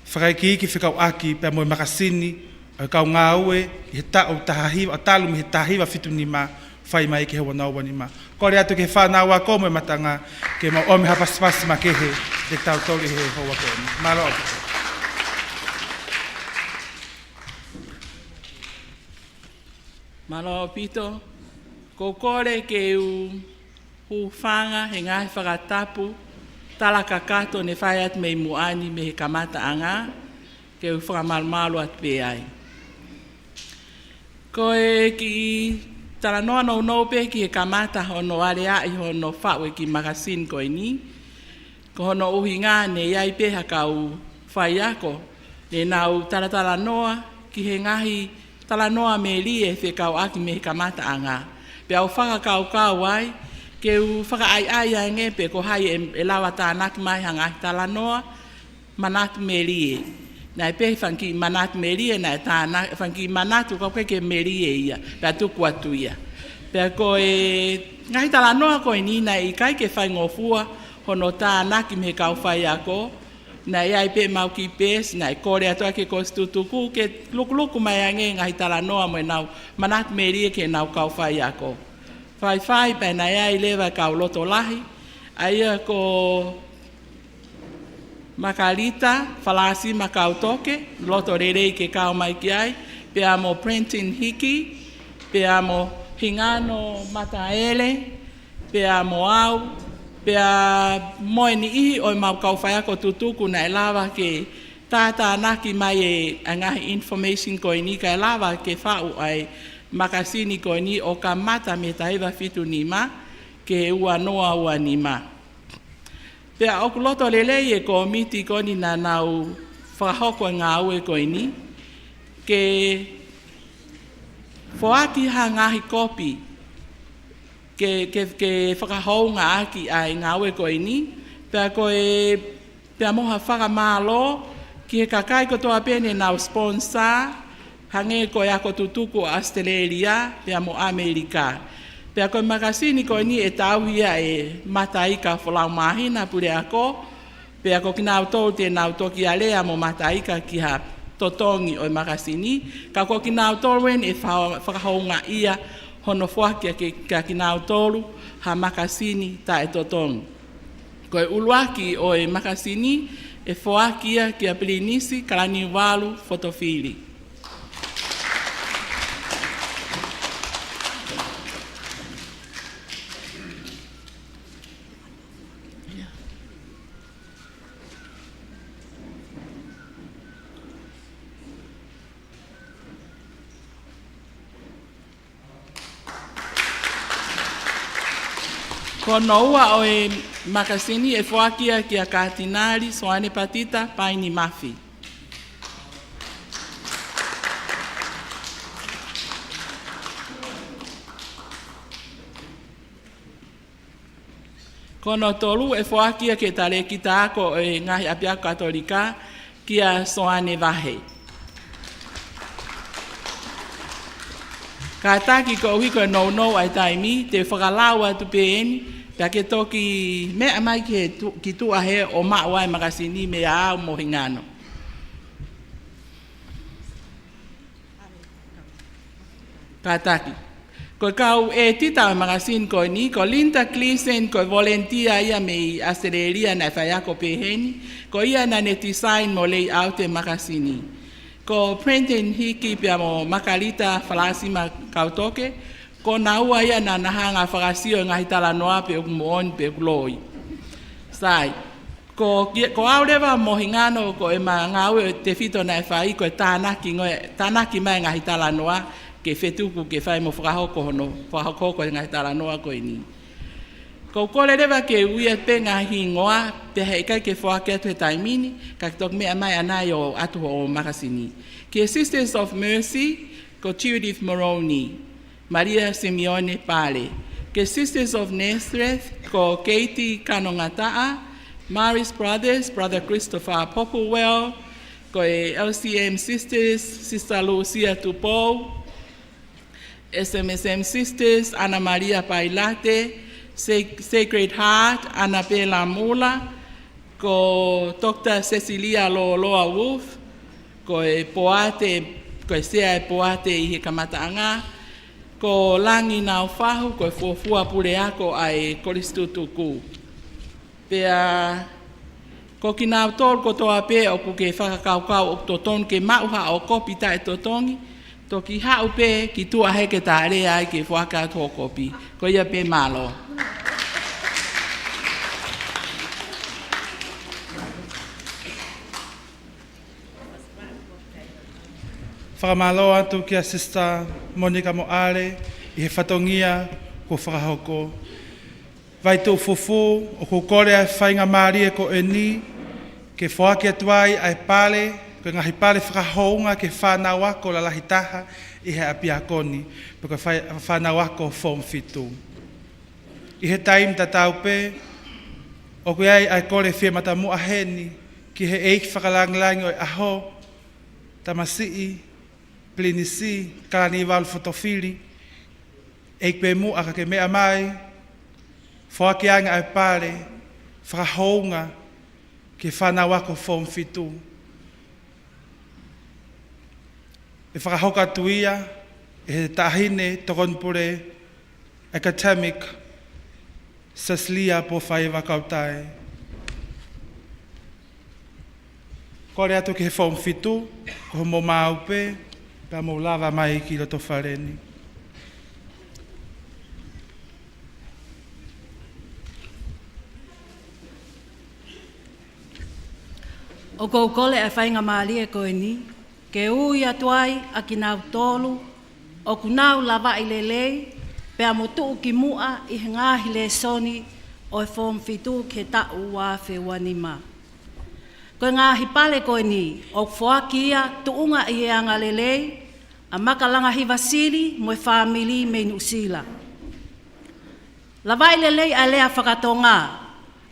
whakaiki ki whikau aki, pea moe makasini, o kau ngā ue, I he tau tahahiwa, a talu mi he tahahiwa fitu ni mā, whai mai ki hewa naua ni mā. Kore atu ke whanau a komo matanga, ke ma ome hapasipasi ma kehe, te tau tori he hoa kono. Maro opi. Malo pito, ko kore ke u hu whanga he ngahi whakatapu, tala kakato ne whai at mei muani me he kamata anga, ke u whakamalmalu at pe ai. Ko e ki tala noa no no pe ki he kamata hono ale ai hono whawe ki makasin ko ni, ko hono uhi ngā ne iai pe hakau whai ako, ne nau tala noa ki he ngahi tala noa me lie whe kau aki me he kamata anga. Pe au whakakau ai, ke u whakaai ai nge pe ko hai e lawa tānaki mai hanga tala noa manatu me lie. Nai pe whanki manatu me lie, nai tānaki whanki manatu kau ke me lie ia, pe tuku atu ia. Pe ko e ngahi tala noa ko ni nai i kai ke whai ngofua hono tānaki me kau whai ako, nai ai pe mau ki pes, nai kore atoa ke kostutuku, ke luku mai ange ngahi tala noa mo nau manatu me lie ke nau kau whai ako. Whai pe nai ai lewa kau loto lahi, aia ko makalita, falasi makau toke, loto rerei ke kau mai ki ai, pe amo printing hiki, pe amo hingano mataele, pe amo au, pe a moe ni ihi o mau kau whai ako tutuku na lawa ke tata naki mai e angahi information ko ini ka lawa ke whau ai makasini ko ni o ka mata me taiwa fitu ni ma ke ua noa ua ni ma. Pea o kuloto lele e ko miti ko ni na nau whahoko ngā ue ko ini ke whoaki ha ngahi kopi ke whakahou ngā aki ai ngā ue ko ini pea ko e pea moha whakamālo ki he kakai ko toa pene nau sponsor hange ko ya ko tutuku Australia pea mo Amerika. Pea ko makasini ko ni e tauhia e mataika whalau mahina pure ako, pea ko kinau tau te nau toki alea mo mataika ki ha totongi o makasini, ka ko kinau tolwen e whakahounga ia hono whakia ka kinau tolu ha makasini ta e totongi. Ko e uluaki o e makasini e whakia ki a pilinisi kalaniuvalu fotofili. Ko noua o e makasini e whakia ki a kātinari soane patita paini mafi. Ko no tolu e whakia ke tale ki tāko e ngahi apia katolika ki a soane vahe. Ka taki ko uhi ko no ai taimi te whakalaua tu peeni, pia ke toki mea mai ki tuahe o mawai makasini me au mo hingano. Ka taki. Ko kau e tita o makasini ko ni, ko Linda Klisen ko volunteer ia me Australia na whaiako peheni, ko ia na ne design mo lei au te makasini. Ko printing hiki pia mo makalita falasi ma kautoke, ko naua ia na nahanga whakasio ngahi tala noa pe ukumoon pe ukuloi. Sai, ko aurewa mo hingano ko e ma ngaue te fito na e whai ko e tānaki mai ngahi tala noa ke whetuku ke whai mo whakahoko hono, whakahoko e ngahi tala noa ko e ni. Ko kore rewa ke uia pe ngahi ngoa, pe hei kai ke whake atu he taimini, ka tok mea mai anai o atu o makasini. Ke Sisters of Mercy, ko Judith Moroni, Maria Simeone Pale. Ke Sisters of Nazareth, ko Katie Kanongataa, Maris Brothers, Brother Christopher Popplewell, ko e LCM Sisters, Sister Lucia Tupou, SMSM Sisters, Ana Maria Pailate, Sacred Heart, Annabella Mula, ko Dr. Cecilia Loa Wolf, ko e poate, ko e sea e poate I he kamataanga, ko langi nau whahu, ko e fuafua pure ako ai Kolisi Takuilau. Pea, ko ki nau tol ko toa pe o ku ke whakakaukau o toton ke mauha o kopi ta e totongi, to ki hau pe ki tua heke ta area ai ke whaka tō kopi. Ko ia pe malo. whakamaloa atu ki a Sister Monica Moale, i he whatongia ko whakahoko. Vai tō fufu o ko kore ai whainga maari e ko e ni, ke whaake atuai ai pale, ko ngahi pale whakahounga ke whanau ako la lahitaha i he apia koni, po ka whanau ako form fitu. I he taim tatau pe, o koe ai kore whia matamu a heni, ki he eik whakalanglangi o aho, tamasii, plinisi, kalaniuvalu fotofili, eik pe mu aka ke mea mai, whakeanga ai pare, whakahounga, ke whanau ako form fitu. E whakahoka tuia, e he tahine tokonpure, academic, saslia po whai wakautai. Kore atu ke he form fitu, ko mo maupe, pa mo lava mai ki roto whareni. O kou kole e whainga maali e koe ni, ke ui atuai a ki nau tolu, o ku nau lava i lelei, pea mo tuu ki mua i he ngāhi le soni o e form fitu ke tau wā whewani ma. Koe ngāhi pale koe ni, o whaaki ia tuunga i he anga lelei, a makalanga hiwa siri mo e whamili me nusila. Lava i lelei a lea whakatonga,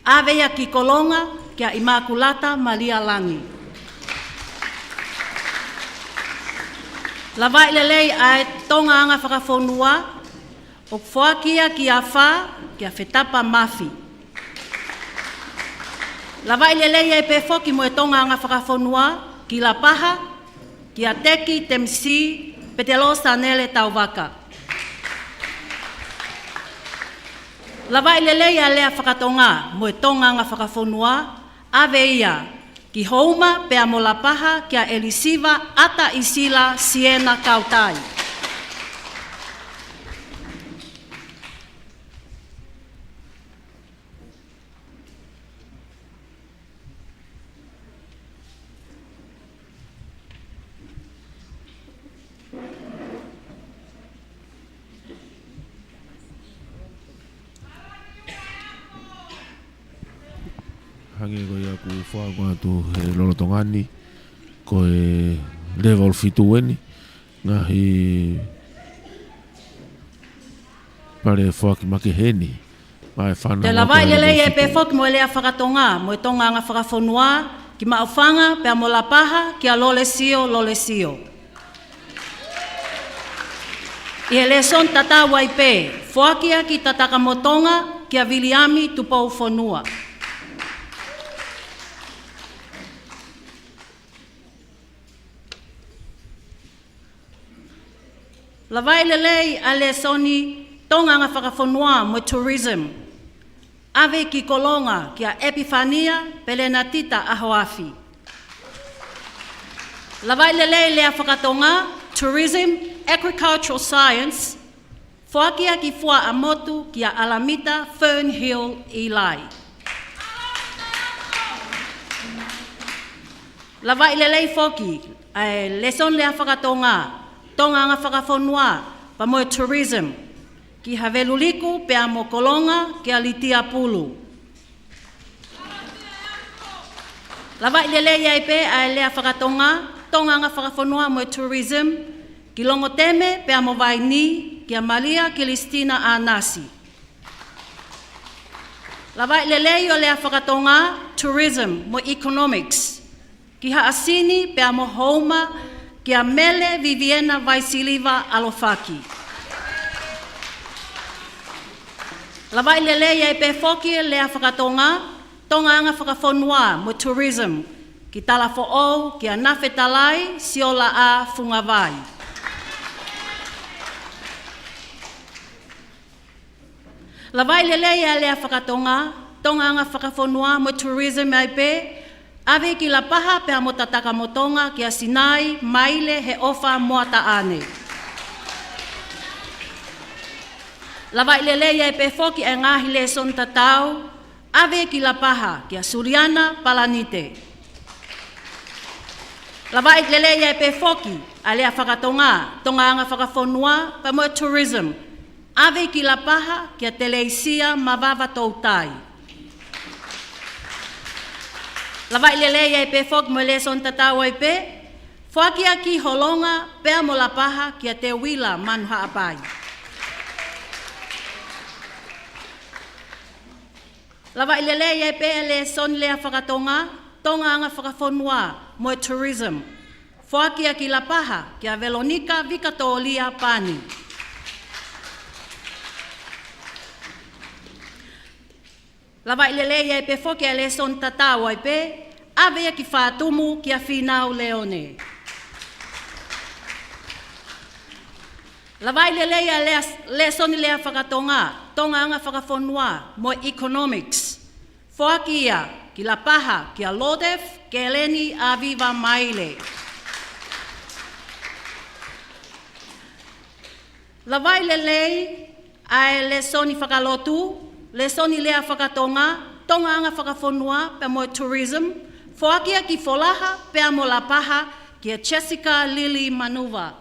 aveia ki kolonga, kia Imakulata Maria Langi. Lava i lelei a tonga anga whakafonua, o whakia ki a wha, kia whetapa mafi. Lava i lelei e pefoki mo e tonga anga whakafonua, ki LAPAHA, ki a teki temsi, petelosa nele tauwaka. Lava i lelei a lea whakatonga, mo e tonga anga whakafonua, ave ia, ki houma pea mo LAPAHA kia Elisiva ata isila siena kautai. Hangi ko ia ku whaakua tu he lorotongani ko e level fitu weni ngahi pare whaaki make heni mai whanau. Te lava i lelei e pe foki mo e lea whakatonga, mo e tonga anga whakafonua, ki maufanga pea mo LAPAHA kia lolesio. I he leson tata waipe, whakia ki tataka motonga kia Viliami tupou fonua. Lawai lelei a le soni tonga nga whakafonua mo tourism. Ave ki kolonga kia Epifania Pelenatita Ahoafi. Lawai lelei lea whakatonga tourism, agricultural science, whakia ki fua amotu kia Alamita Fernhill Eli. Lawai lelei foki, leson lea whakatonga, tonga nga whakafonua, pa mo e tourism, ki Haveluliku pea mo kolonga ki a Litia Pulu. Lava i lelei ai pe a lea whakatonga, tonga nga whakafonua mo e tourism, ki Longoteme pea mo Vaini ki a Maria Kilistina Anasi. Lava i lelei o lea whakatonga, tourism mo economics, ki Haasini pea mo Houma, kia Mele Viviana Vaisiliva Alofaki. Lava i lelei ai pe foki lea whakatonga, tonga anga whakafonua mo tourism, ki Talafo'ou, kia Nafetalai, Siola a Fungavai. Lava i lelei ai lea whakatonga, tonga anga whakafonua mo tourism ai pe, ave ki LAPAHA pea mo tataka motonga ki a Sinai, Maile he ofa moata ane. Lava i lelei ai pe foki e ngahi le son tatau, ave ki LAPAHA ki a Suriana Palanite. Lava i lele ia pe foki, a lea whakatonga, tongaanga whakafonua, pa mo tourism. Ave ki lapaha, kia teleisia, mawava tautai. Lava i lele ia pe foki, mo le son tatau ai pe, whakia ki holonga, pea mo lapaha, kia te wila manu haapai. Lava i lele ia pe le son lea whakatonga, tongaanga whakafonua, mo tourism. Whakia ki lapaha, kia Veronica Vikatolia Pani. Lava i lele ia pe foki le son tatau ai pe, avea ki whātumu kia whinau leone. Lava i lele ia le son lea whakatonga, tongaanga whakafonua, mo economics. Whakia ki lapaha, kia Lodef, Keleni Aviva Maile. Lava i lele ai le soni whakalotu, le soni lea whakatonga, tongaanga whakafonua, pe mo tourism, whakia ki folaha, pe mo lapaha, kia Jessica Lily Manuva.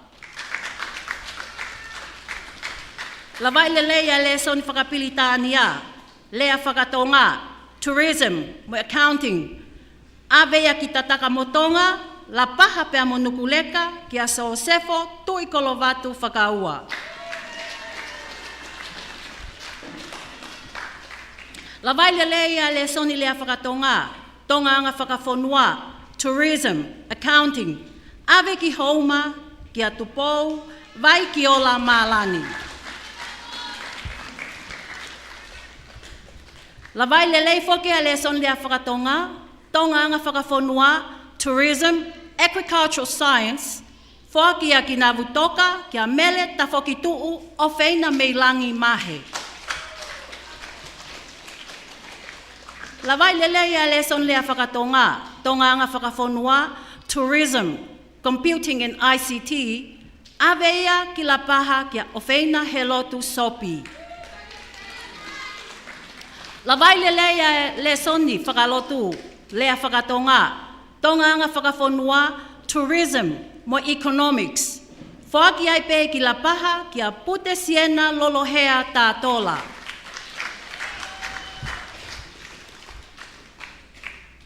Lava i lele ia le soni whakapilitania, lea whakatonga, tourism, mo accounting, avea ki tataka motonga, lapaha pe mo nukuleka, kia Sosefo, tui kolovatu whakaua. Lava i lele ia le soni lea whakatonga, tongaanga whakafonua, tourism, accounting, ave ki houma, kia tupou, vai ki ola malani. Lava i lele foke a le soni lea whakatonga, tongaanga whakafonua, tourism, agricultural science, whakia ki Navutoka, kia mele ta foki tuu o feina meilangi mahe. Lava i lele ia le son lea whakatonga, tongaanga whakafonua, tourism, computing and ICT, aveia ki lapaha kia ofeina helotu sopi. Lava i lele ia le soni whakalotu, lea whakatonga, tongaanga whakafonua, tourism, mo economics. Whaki ai pe ki lapaha kia pute siena lolohea tātola.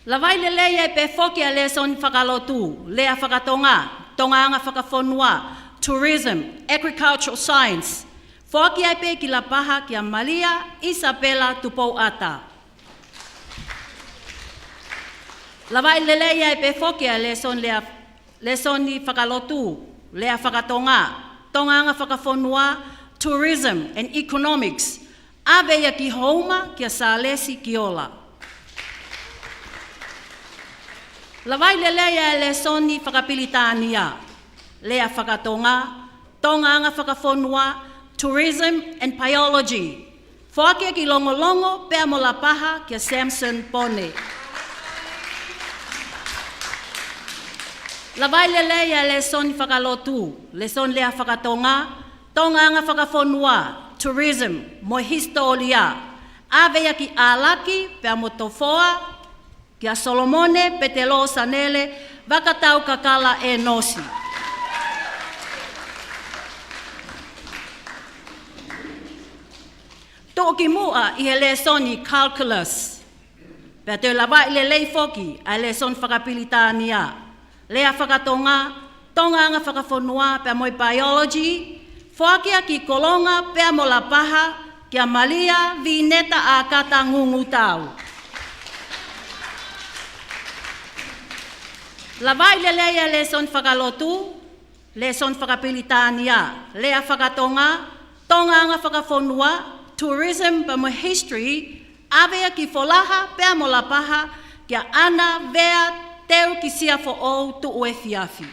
Lava i lele ia pe foki a le soni whakalotu, lea whakatonga, tongaanga whakafonua, tourism, agricultural science. Whaki ai pe ki lapaha kia Maria Isabella Tupou Ata. Lava i lele ia pe foki a le soni whakalotu, lea whakatonga, tongaanga whakafonua, tourism and economics. Aveia ki houma kia Salesi Kiola. Lava i lele ia le soni whakapilitania, lea whakatonga, tongaanga whakafonua, tourism and biology. Whakia ki longolongo pea mo lapaha kia Samson Pone. Lava i lele ia le soni whakalotu, le soni lea whakatonga, tongaanga whakafonua, tourism, mo historia. Aveia ki Alaki pea mo tofoa, kia Solomone Petelo Sanele, wakatau kakala e nosi. Toki mua i he le soni calculus. Pea te lava i le lei foki a le son whakapilitania. Lea whakatonga, tongaanga whakafonua pea moi biology, whakia ki kolonga pea mo lapaha kia Malia Vineta a kata ngungu tau. Lava i le leia le son whakalotu, le son whakapilitania, lea whakatonga, tongaanga whakafonua, tourism pa mo history, avea ki folaha pea mo lapaha kia ana vea teu ki sia fo o tu ue fiafi.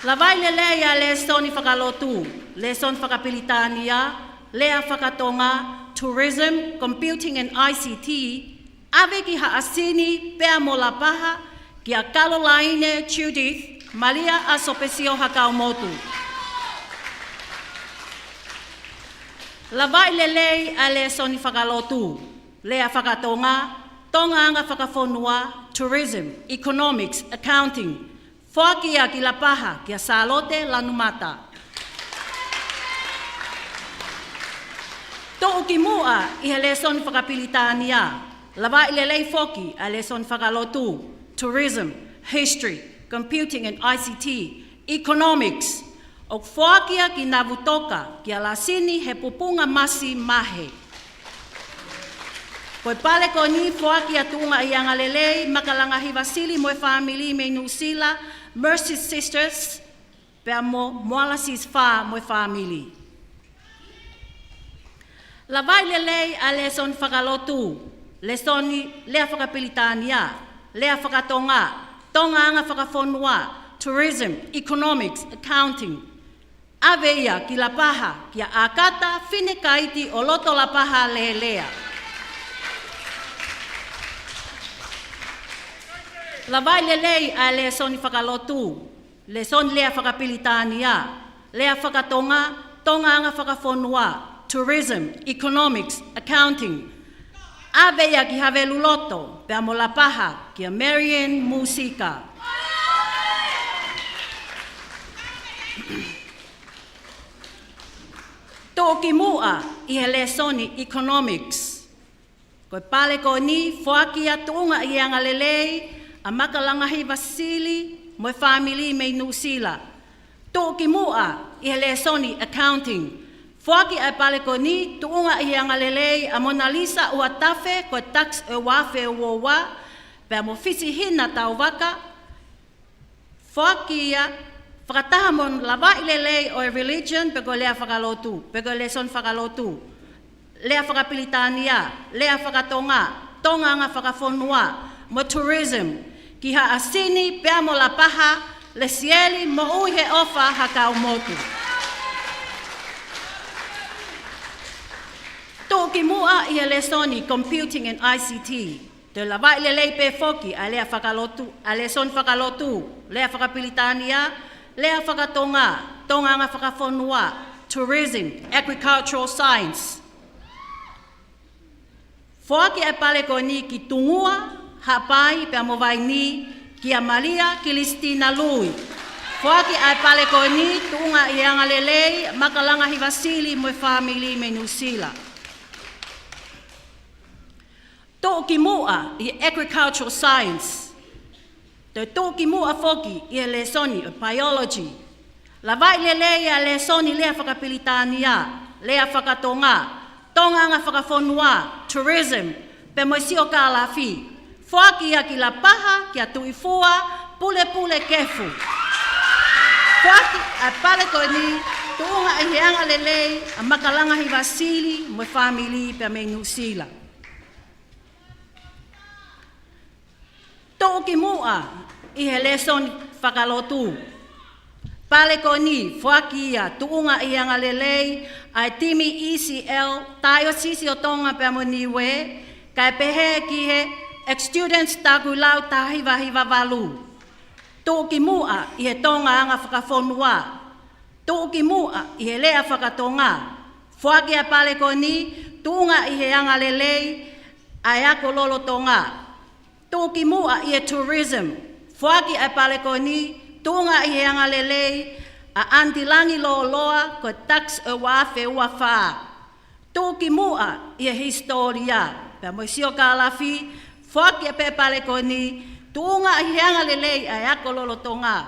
Lava i le leia le soni whakalotu, le son whakapilitania, lea whakatonga, tourism, computing and ICT, ave ki haasini pea mo lapaha kia Caroline Judith Maria Asopesio Hakaumotu. Lava i le lei a le soni whakalotu, lea whakatonga, tongaanga whakafonua, tourism, economics, accounting. Whakia ki lapaha, kia salote lanumata. To'u ki mua i he leson whakapilitania. Lawa i lelei foki a leson whakalotu, tourism, history, computing and ICT, economics. O whakia ki navutoka, ki alasini he pupunga masi mahe. Koe pale ko ni whakia tuunga i anga lelei, makalangahi Vasili moe family me Nusila, Mercy Sisters, pea mo Moalasis fa moe family. La vai lelei a leson whakalotu, lesoni lea whakapilitania, lea whakatonga, tonga anga whakafonua, tourism, economics, accounting. Aveia ki lapaha, kia akata, fine kaiti o loto lapaha lelea. La vai lelei a lesoni whakalotu, lesoni lea whakapilitania, lea whakatonga, tonga anga whakafonua, tourism, economics, accounting. Aveia ki have luloto, pea mo lapaha, kia Marian Musika. Toki mua i he lesoni economics. Koe pale ko ni whakia tuunga i anga lelei, a makalangahi Vasili, moe family me Nusila. Toki mua i he lesoni accounting. Whaki ai pale ko ni tuunga i anga lelei a Mona Lisa ua tafe koe tax e wafe uowa, pea mo fisi hina tau waka. Whakia whakataha mon lawa i lelei o religion peko lea whakalotu, peko leson whakalotu. Lea whakapilitania, lea whakatonga, tonga anga whakafonua, mo tourism, ki ha asini pea mo lapaha, le sieli mo ui he ofa hakau motu. Toki mua i he lesoni computing and ICT. Te lawa i lelei pe foki a lea whakalotu, a leson whakalotu, lea whakapilitania, lea whakatonga, tonga anga whakafonua, tourism, agricultural science. Whaki e pale ko ni ki tungua, hapai pea mo vai ni, ki a Maria Kilistina Lui. Whaki e pale ko ni, tuunga i anga lelei, makalangahi Vasili moe family me Nusila. Toki mua i agricultural science. Te toki mua foki i e lesoni biology. La vai lelei a lesoni lea whakapilitania, lea whakatonga, tonga anga whakafonua, tourism, pe mo sio ka alafi. Whaki a ki lapaha, ki a tuifua, pule pule kefu. Whaki a pale ko ni, tuunga i heanga lelei, a makalangahi Vasili, mo family pe me Nusila. Toki mua i he leson whakalotu. Pale ko ni, whakia, tuunga i anga lelei, ai timi ECL, taio sisi o tonga pe mo niwe, kai pehe ki he, ex-students Takuilau tahiwa hiwa walu. Toki mua i he tonga anga whakafonua. Toki mua i he lea whakatonga. Whakia pale ko ni, tuunga i he anga lelei, ai ako lolo tonga. Toki mua i e tourism. Whaki ai pale ko ni, tunga i he anga lelei, a antilangi loa loa ko tax e wafe ua wha. Toki mua i e historia. Pea mo sio ka alafi, whaki ai pale ko ni, tunga i he anga lelei ai ako lolo tonga.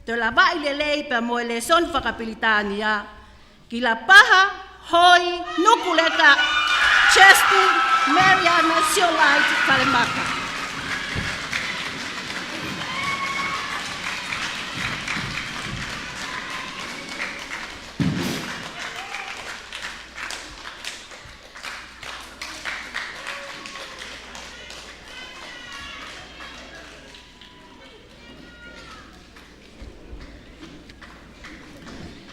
Te la vai lelei pea mo le son whakapilitania. Ki la paha, hoi, nukuleka, Chesty, Mariana, Siolite, Kalemaka.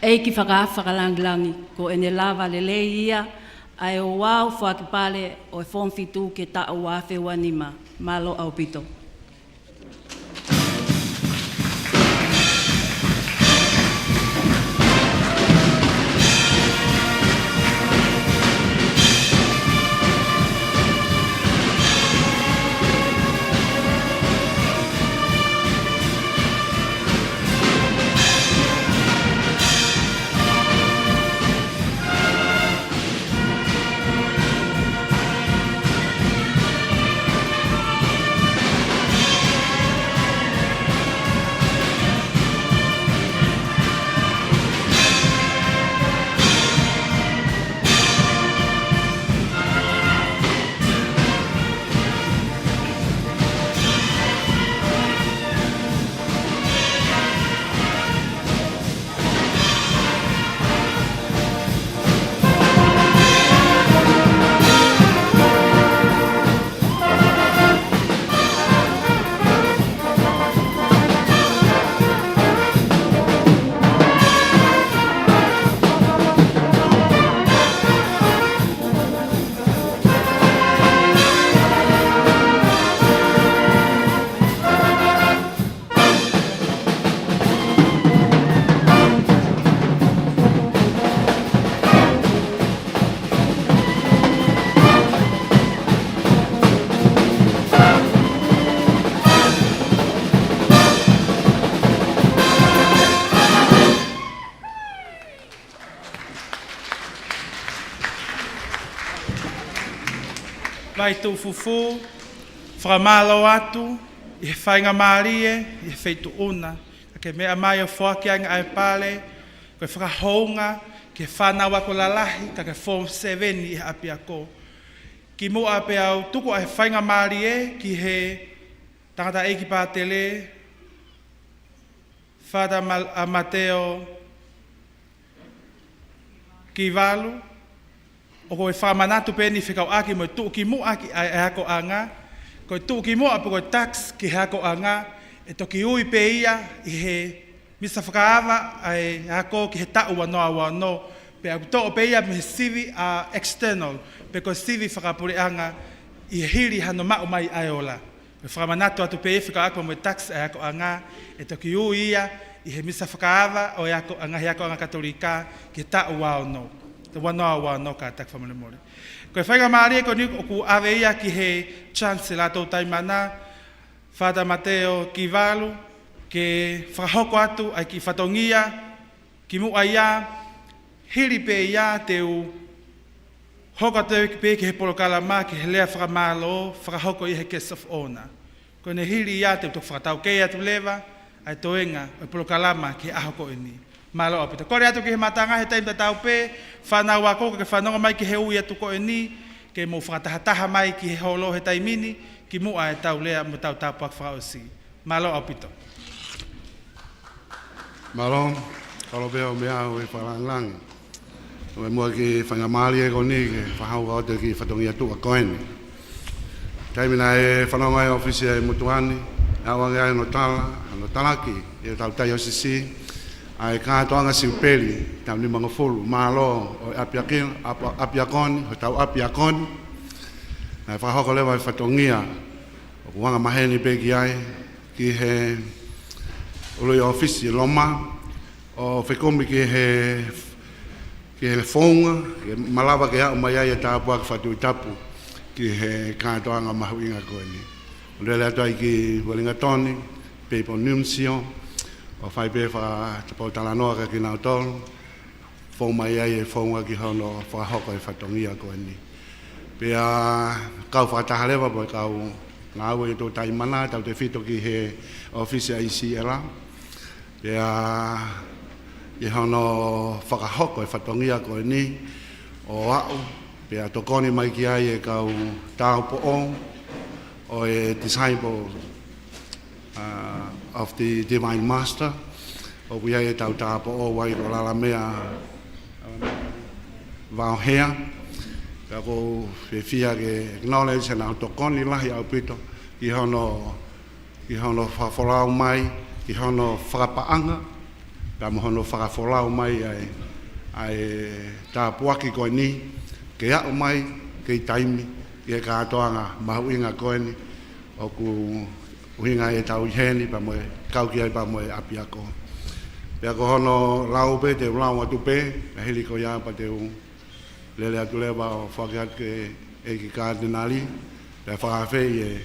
Ei ki whakalangilangi ko ene lava lelei ia, ai o wau whakipale o e whomwhitu ke ta o wafe wanima. Malo au pito. vai tu fufu, whamalo atu, I whainga maarie, I whaitu una, ke mea mai o whakianga ai pale, koe whakahounga, ke whanawa ko lalahi, ka ke form 7 I api ako. Ki mua ape au tuku ai whainga maarie, ki he tangata eki pātele, Fada Mateo Kivalu, o koe whamanatu peni whikau aki mo tu ki mua ki ai hako anga, koe tu ki mua apo koe tax ki hako anga, e toki ui pe ia I he misa whakaava ai hako ki he tau wanoa, pe au to pe ia me sivi a external, pe koe sivi whakapuri anga I hiri hano mau mai ai ola. Koe whamanatu atu pe ia whikau aki mo tax ai hako anga, e toki ui ia I he misa whakaava o hako anga katolika ki he tau wano. Te wanoa no ka tak family mori. Koe whainga maari ko ni ku ave ia ki he chance la tau taimana Fada Mateo Kivalu ke whakahoko atu ai ki whatongia ki mua ia hiri pe ia te u hoka te pe ki he polokalama ki he lea whakamalo whakahoko I he case of honor. Koe ne hiri ia te utok whakatau kei atu lewa ai toenga o polokalama ki he ahoko ini. Malo apita. Kore atu ki he matanga he taimta tau pe, whanau wako ke whanonga mai ki he ui atu ko e ni, ke mo whakatahataha mai ki he holo he taimini, ki mua e tau lea mo tau tapuak whaosi. Malo apita. Malo, kalo beo mea ui whalangang. Ue mua ki whangamali e ko ni, ke whahau ka ote ki whatongi atu a koeni. Taimina e whanonga e ofisi e mutuani, awangia e no Tanaki, e tau tai osisi, ai KATOANGA'I SIUPELI tau ni mga fulu malo o apiakon o tau apiakon na whahoko lewa I whatongia o kuanga maheni peki ai ki he uloi ofisi loma o whekomi ki he whaunga ki malawa ki hau mai ai e tāpua ki whatu I tapu ki he KATOANGA mahuinga koe ni o lele atu ai ki Wellingtoni Pepo Nuncio o whai pe wha tapau talanoa ka ki nao tolu, whau mai ai e whaunga ki hono whahoko e whatongia koe ni. Pea kau whakatahalewa po kau ngā ue tō taimana, tau te whito ki he ofisi a ICLA. Pea i hono whakahoko e whatongia koe ni, o au, pea tokoni mai ki ai e kau tāu po o e disciple of the Divine Master, o kuia e tau tāpo o wai ko lala mea vau hea, ka ko whia ke acknowledge na tokoni lahi au pito, ki hono whawholau mai, ki hono whakapaanga, ka mo hono whakawholau mai ai tāpuaki koe ni, ke au mai, ke taimi, ke KATOANGA mahuinga koe ni, o ku uhinga e tau heni pa moe kauki ai pa moe api ako. Pea ko hono lau pe te ulau atu pe, na hili ko ia pa te lele atu lewa o whakiat ke e ki kardinali, pea whakawhei e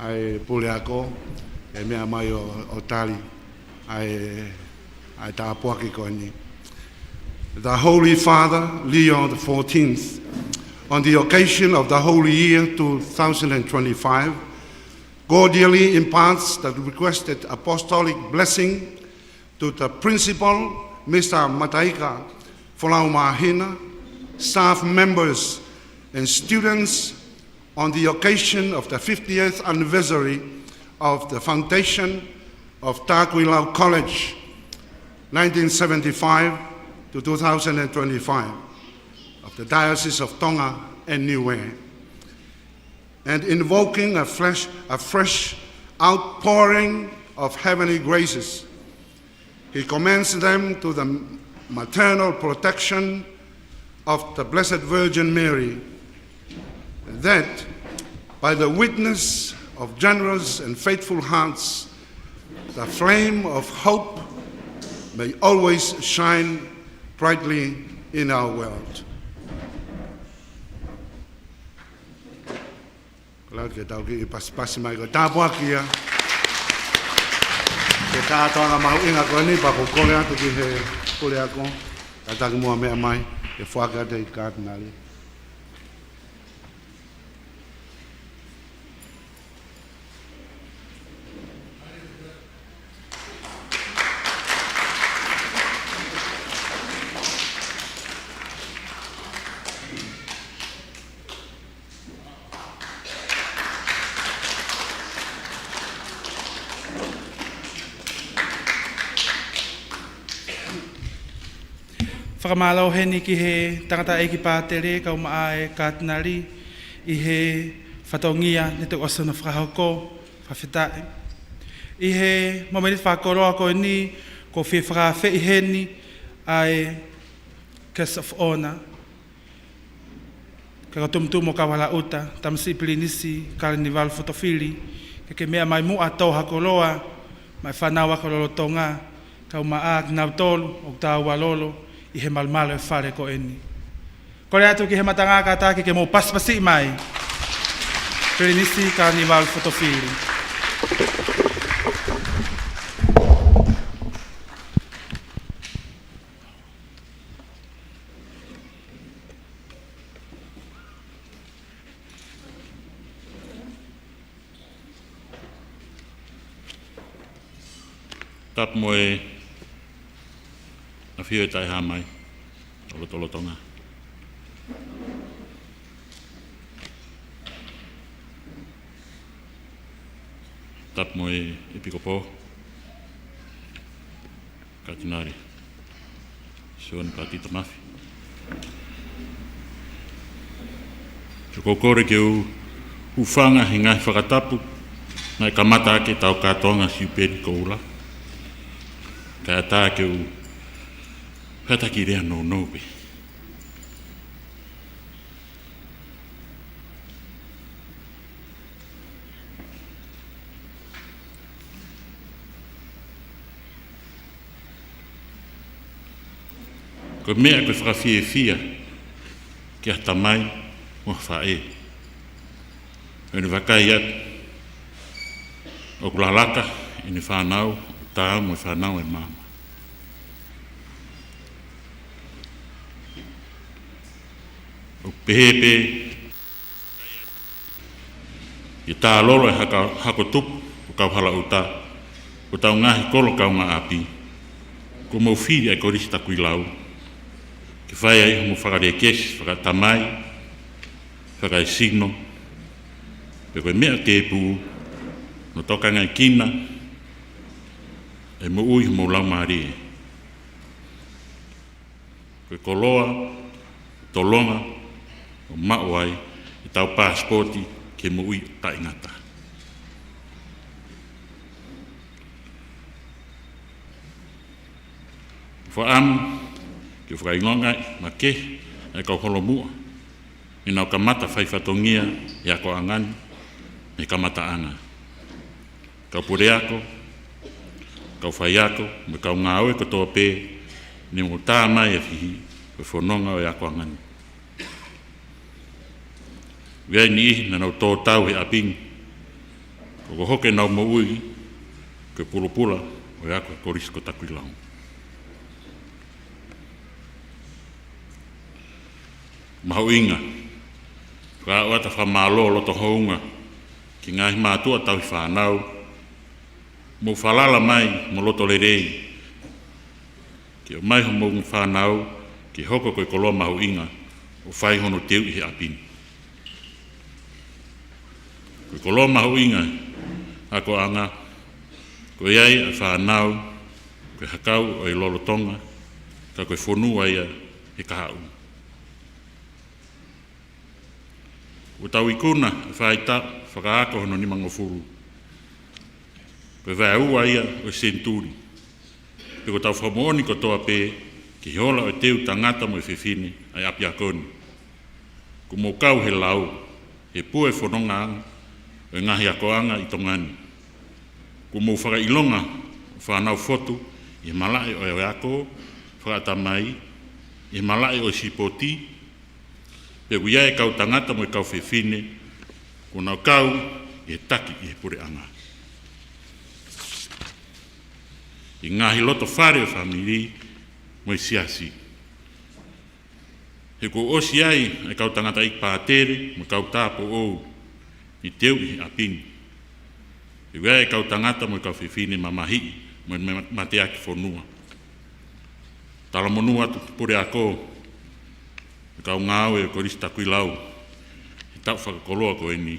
ai pule ako, e mea mai o tali ai tāpuaki koe ni. The Holy Father, Leo XIV, on the occasion of the Holy Year 2025, cordially imparts the requested apostolic blessing to the principal, Mr. Mataika Folaumahina, staff members and students on the occasion of the 50th anniversary of the foundation of Takuilau College, 1975 to 2025, of the Diocese of Tonga and Niue, and invoking a fresh outpouring of heavenly graces. He commends them to the maternal protection of the Blessed Virgin Mary, that by the witness of generous and faithful hearts, the flame of hope may always shine brightly in our world. Kalau ke tau ki pas mai ko tapua kia. Ke KATOANGA mahuinga ko ni pa ko kole atu ki he kole ako. Kata mua mea mai e whaka te kardinali. whakamalau heni ki he tangata e ki pātere kau maae kātinari i he whatongia ne te osana whakahoko whawhetae. I he momeni whakoroa koe ni ko whi whakawhi i heni ai Kiss of Honor. Ka tumtumo ka wala uta, tam SIUPELI nisi KALANIUVALU fotofili, ke mea mai mua tau hakoloa, mai whanawa ka lolo tonga, ka maa nau tolu, o tau walolo, i he malmalo e whare ko eni. Kore atu ki he matanga ka taki ke mo paspasi mai, SIUPELI nisi KALANIUVALU fotofili. Tap moe a whio tai hamai, tolo tonga. Tap moe e pikopo, katinari, suon patita mafi. Tukokore ke u whanga he ngai whakatapu, ngai kamata ake tau katoanga SIUPELI KOULA. Ka tā ke u whetaki rea no nope. Ko mea koe whakawhie fia ki a tamai o whae. Ene wakai atu o kulalaka ene whanau tā mo whanau e mama. O pehepe i tā lolo e hako tupu o kau hala uta o tau ngahi kolo kau ngā api ko mau whiri ai Kolisi Takuilau ki whai ai mo whakare kesi whakatamai whakai signo pe koe mea kepu no toka ngai kina e mo ui mo lau maari koe koloa tolonga o mao ai i tau pasporti ke mo ui ta ingata fo am ke fo ingonga ma ke e ka holo mua i nau kamata fai fatongia ya ko angan e kamata anga ka pureako kau whaiako, me kau ngā oe katoa pē, ni mo tā mai a whihi, koe whanonga o e ako angani. Wea ni ihi na nau tō tau he apingi, ko hoke nau mo ui, koe pulupula o e ako Kolisi Takuilau. Maho inga, ka o ata whamalo loto hounga, ki ngahi mātua tau i whanau, mo falala mai mo loto lerei ki o mai ho mo whanau ki hoko koe koloa mahu inga o whai hono teu i he apini koe koloa mahu inga ako anga koe iai a whanau koe hakau o i lolotonga ka koe whonua ia e kahau o tau ikuna whaita whakaako hono ni mangofuru pe vai ua ia o senturi. Pe ko tau whamoni ko toa pe ki hola o teu tangata mo e whiwhine ai api akoni. Ko mo kau he lau, he pua e whanonga anga, o ngahi ako anga i tongani. Ko mo whaka ilonga, whanau fotu, i malai o e ako, whakatamai, i malai o sipoti, pe kuia e kau tangata mo e kau whiwhine, ko nau kau i taki i he pure anga. I ngahi loto whare o whamiri mo i siasi. He ko osi ai e kau tangata ik pātere mo kau tāpo ou i teu i apini. He wea e kau tangata mo i kau whiwhine mamahi mo i mateaki whonua. Tala monua tu pure ako e kau ngāo e Kolisi Takuilau i tau whakakoloa ko e ni.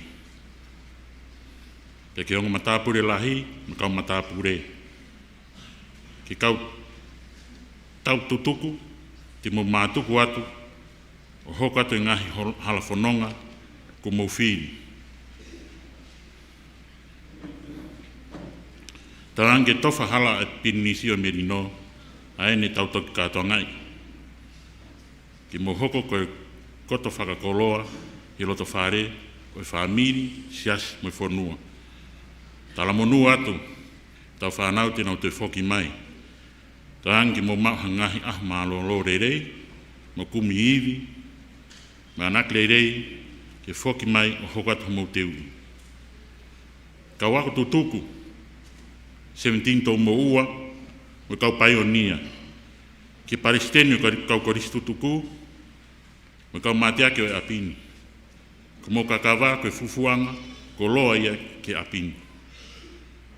Pe ke honga matāpure lahi mo kau matāpure. Ki kau tau tutuku, te mo mātuku atu, o hoka atu ngahi halafononga, ko mo whiri. Tarange tofa hala e Pinisio Merino, a ene tautoki KATOANGA'I. Ki mo hoko koe koto whakakoloa, i loto whare, koe whamiri, sias mo whanua. Tala monu atu, tau whanau te nau te whoki mai. Tarangi mo mauha ngahi malo rerei, mo kumi iwi, ma anak rerei, ke whoki mai o hokatu mo te ui. Ka wako tutuku, 17 tau mo ua, mo kau paionia. Ki Palestine kau korisi tutuku, mo kau mateake o apini. Ko mo kakawa koe fufuanga, ko loa ia ke apini.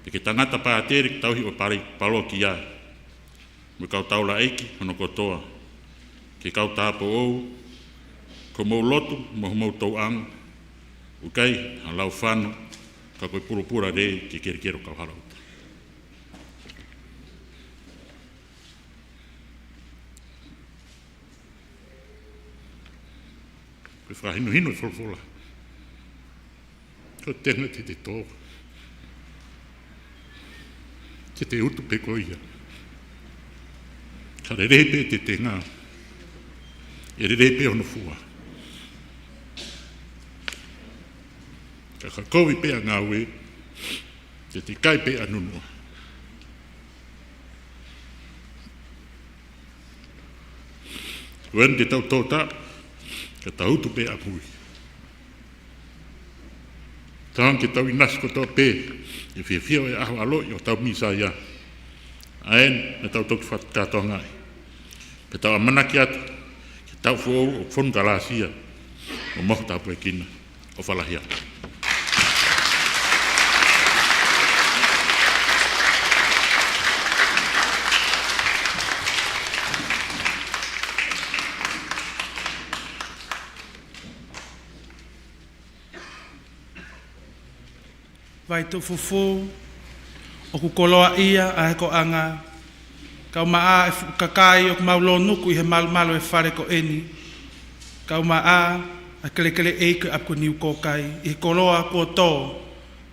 Te ke tangata pātere ki tauhi o palo ki ia. Mo kau taula eiki hono kotoa. Ke kau tāpo ou, ko mou lotu mo mou tau ang. Ukai a lau whano, ka koe purupura re ki kero kau harau. Koe whahino i wholwhola. Ko tenga te tō. Te utu pe ko ia. Ka re repe te tenga. E re repe ono fua. Ka kakowi pe a ngawe. Te kai pe anunua. Wen te tau tōta. Ka tautu pe a pui. Tāng ke tau inas ko tō pe. E whiawhia e aho alo i o tau misa ia. Aen, e tau toki what KATOANGA'I. Pe tau amanaki atu, ke tau fuou o whonu galasia, o moho tau pue kina, o whalahia. Vai tu fufu, o ku koloa ia a heko anga, kau maa e kakai o ku maulo nuku i he malo e whare ko eni, kau maa a kele eike ap ku niu kokai, i he koloa kua tō,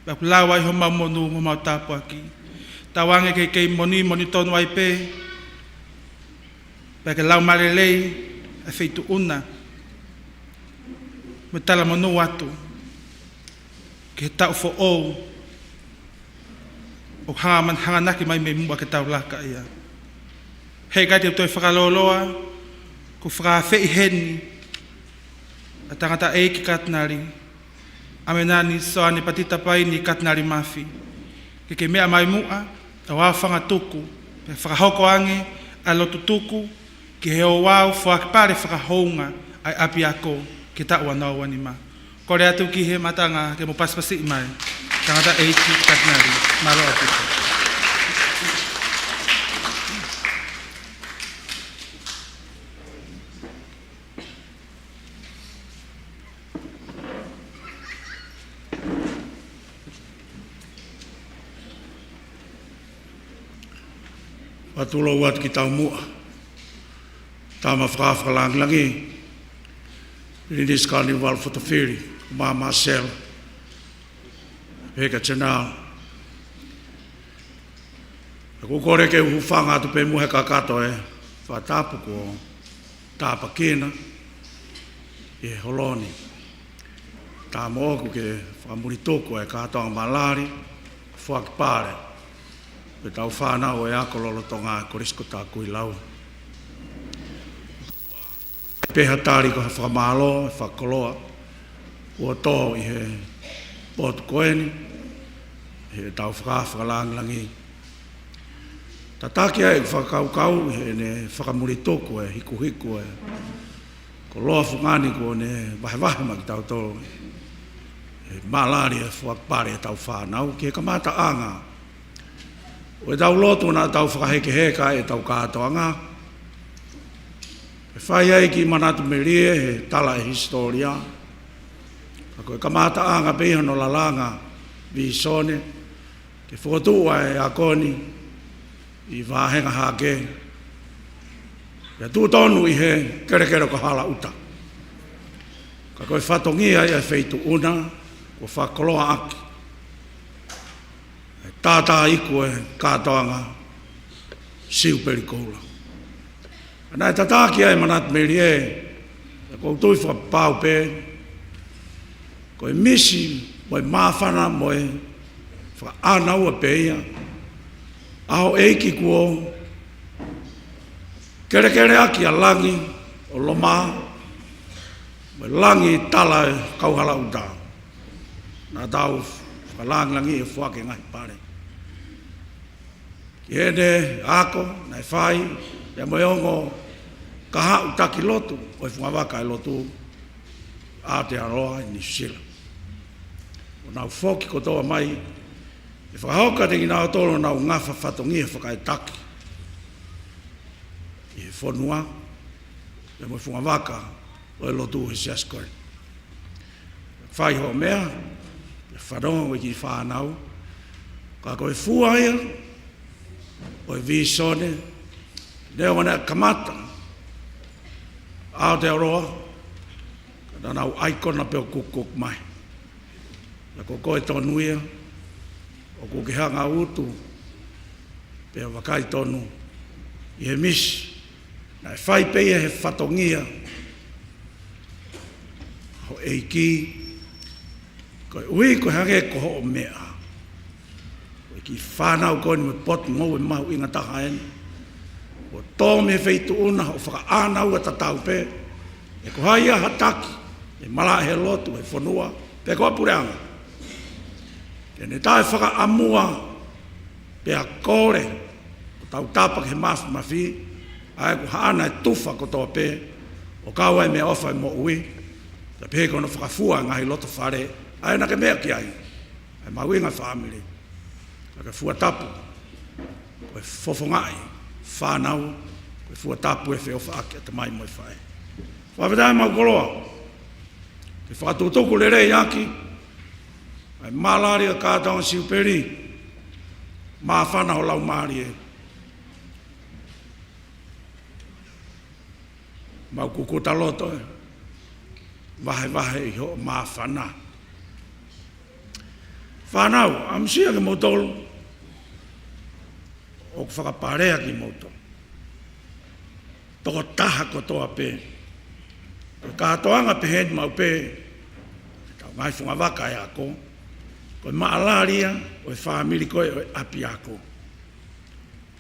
pa ku lawa i ho mau monu mo mau tapu aki. Tawange kei moni tonu ai pe, pa ke lau malelei a feitu una, me tala monu atu, ke tau fo ou, o hanganaki mai me mua ke tau laka ia. Hei kai te toi whakaloloa, ko whakawhei heni, a tangata e ki katanari, amenani soani patita pai ni katanari mafi. Ke mea mai mua, a wawhanga tuku, pe whakahoko ange, a lotu tuku, ke he o wau whakapare whakahounga, ai api ako, ke tau anau anima. Kore atu ki he matanga ke mo paspasi mai. Tangata eiki katanari. Malo atu. Patulo wat ki tau mua. Tama whakawhakalang langi. Ladies Carnival for the Ferry. Ma Marcel. Peka tena. Ako kore ke uhufanga atu pe muhe kakato e. Whatapu ko tāpa kena. E holoni. Tā moku ke whamuri toko e kātoanga malari. Whakipare. Pe tau whanau e ako lolo tonga Kolisi Takuilau. Peha tāri ko whamalo e whakoloa. Ua tō i he potu koeni, he tau whakalangi. Tatakia e whakaukau, he ne whakamuri tōku e hiku e. Ko loa whungani ko ne wahe maki tau tō. He malari e whakapare e tau whanau, ki he kamata anga. O e tau lotu na tau whakaheke e tau KATOANGA. E whai ai ki manatu merie, he tala e historia. Ako e kamata anga peha no lalanga visone ke whotua e akoni i wāhenga hake Ia tu tonu I he kere ko hala uta. Ka koe whatongia ia wheitu una, ko whakoloa aki. Tātā iku e kātoanga SIUPELI KOULA. Nā tātāki ai manat meri e, ko tui whapau pē, ko e misi, mo e māwhana, mo e whaanaua pē ia, aho eiki kuo, kere aki a langi, o loma, mo e langi tala e kauhala uta. Nā tau whalangi e whake ngai pare. Ki hene ako, nai whai, e mo ongo kaha utaki lotu, o e whungawaka e lotu Aotearoa i Nisila. O nau whoki kotoa mai, e whakahoka te ngina o tolo nau ngafa whatongia whakai taki. I he whonua, e mo whungawaka o e lotu he siaskoi. Whai ho mea, e whanonga ki whanau, ka koe fuaia, o e visone, leo mana kamata, Aotearoa, ka nau aikona peo kukuk mai. Na ko koe tonuia, o kukihanga utu, peo wakai tonu, I he misi, na e whai peia he whatongia, ho eiki, koe ui koe hange ko ho o mea. Koe ki whanau koe ni me potu ngau e mahu inga taha eni. O tō me wheitu una, o whaka ānau a tatau pē. E ko haia hataki, e mala he lotu, e whanua, pē koa pureanga. E ne tae whaka amua, pē a kore, o tau tāpak he mafu mawhi, ai ko haana e tufa ko tō pē, o kaua e me ofa e mo ui, ta pē kono whakafua ngahi loto whare, ai na ke mea ki ai, ai mawinga whamiri, ka ke fua tapu, koe fofongai, whanau, koe fua tapu e whio whaake te mai moi whae. Whawedai mau koloa, ke whakatutuku le rei aki, ai malari a kātaonga SIUPELI, mā whana ho lau maari e. Mau kukuta loto e, vahe I ho mā whana. Whanau, amsia ke motolu, o ku whakaparea ki motolu. Toko taha ko toa pē. Koe kātoanga pehen mau pē, tau ngai whungawaka e ako, koe maalaria, o e whamiri koe o e api ako.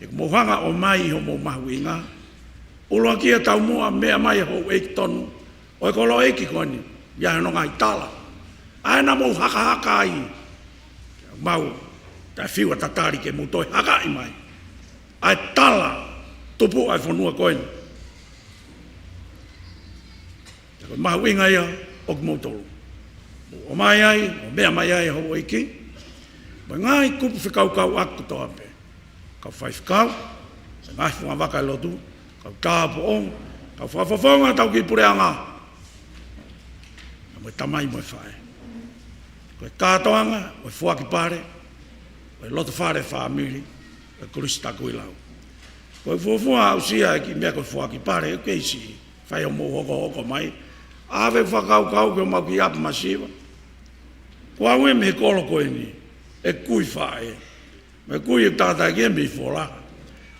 E ku mohanga o mai ho mo mahu inga, uloa kia tau mua mea mai ho eiki tonu, o e kolo eiki koni, ia no ngai tala. Aina mo haka ai, mau, tai whiua tatari ke mu toi haka I mai. Ai tala, tupu ai whanua koeni. Koe mahu inga ia, o ki mautolu. O mai ai, o mea mai ai hau eiki. Mai ngai kupu whikaukau aku toa pe. Kau whai whikau, ngai whunga waka I lotu, kau tāpo on, kau whawhawhonga tau ki pureanga. Moe tamai moe whae. Koe kātoanga, o e fuaki pare, o e loto whare whamiri, o e Kolisi Takuilau. Koe fuafua ausia e ki mea koe fuaki pare, o keisi, whai o mo hoko mai, awe whakau ke o mau ki apa masiwa. Kua ue me he kolo koe ni, e kui whae, me kui e tātai ki e mi whola.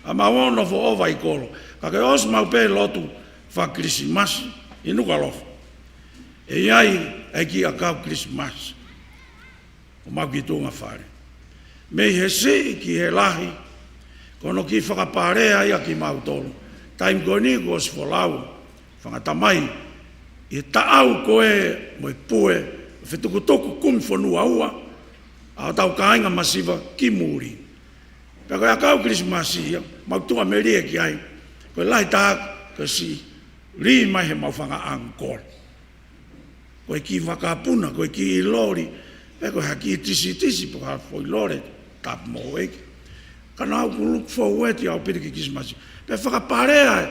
A ma wono fo ova I kolo, ka ke os mau pe lotu wha Krismasi, I nuka lofa. E iai e ki a kau Krismasi. O mau ki tūnga whare. Me he si ki he lahi, kono ki whakaparea ia ki mau tolu. Taim koni ko si wholau, whangatamai, I taau koe mo I pue, whetukutoku kumi whanua ua, a tau kāinga masiva ki muri. Pea koe a kau Krismasi ia, mau tunga me rie ki ai, koe lai tāk, ka si ri mai he mau whanga angkor. Koe ki whakapuna, koe ki I lori, e koe haki I tisi, po ka fo I lore, tap mo eki. Ka nau ku look forward I au piriki Krismasi. Pe whakaparea e,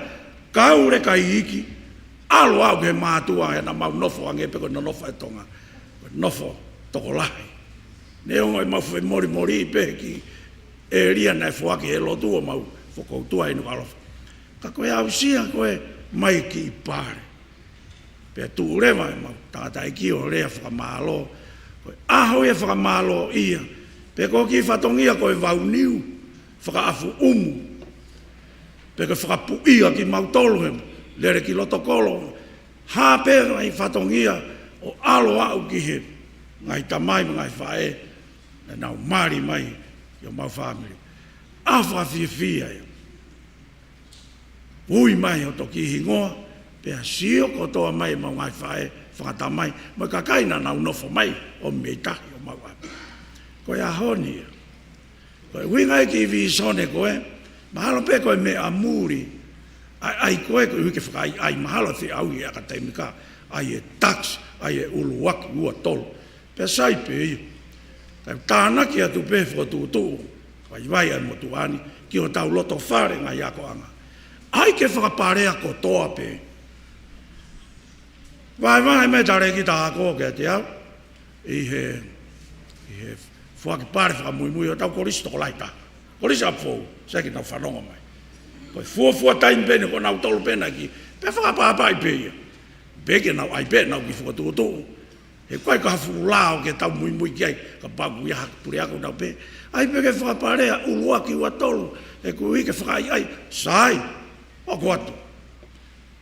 ka ure ka I iki, alo au ke mātua e na mau nofo ange pe koe na nofo e tonga, nofo toko lahi. Ne ongo e mau whi mori pe ki e ria na e fuaki e lotu o mau whakautua inu alofa. Ka koe au sia koe mai ki I pare. Pea tu rewa e mau tata I ki o rea whakamalo. Koe aho e whakamalo ia. Pea ko ki whatongia koe vauniu. Whakaafu Pea koe whakapuia ki mautolo he. Lere ki lotokolo. Ha pea ngai whatongia o alo au ki he. Ngai tamai ngai whae. Na nau mari mai i o mau family. Awha fia ia. Ui mai o toki hingoa. Pea sio kotoa mai mau ngai whae. Whakata mai. Mo kakaina nau nofo mai o meitahi o mau api. Koe ahoni ia. Koe wingai ki visone koe. Mahalo pe koe me amuri. Ai koe koe huike whakai. Ai mahalo te au i akademika. Ai e tax. Ai e uluwaki ua tolu. Pea sai pe ia. Kai tānaki atu pe whakatūtū. Vai vai ai motuani. Ki o tau loto whare ngai ako anga. Ai ke whakaparea kotoa pe. Vai me tare ki tā ako ke te au. I he whakipare whakamui o tau Kolisi Takuilau. Kolisi apfou. Seki nau whanonga mai. Koe fua taimi pene ko nau tolu pena ki. Pe whakapapai pe ia. Peke nau ai pe nau ki whakatūtū. He koe ka hafu lao ke tau mui ki ai. Ka pagu ia puri ako nau pe. Ai peke whakaparea uluaki ua tolu. E kui ke whakai ai. Sai. O kuatu.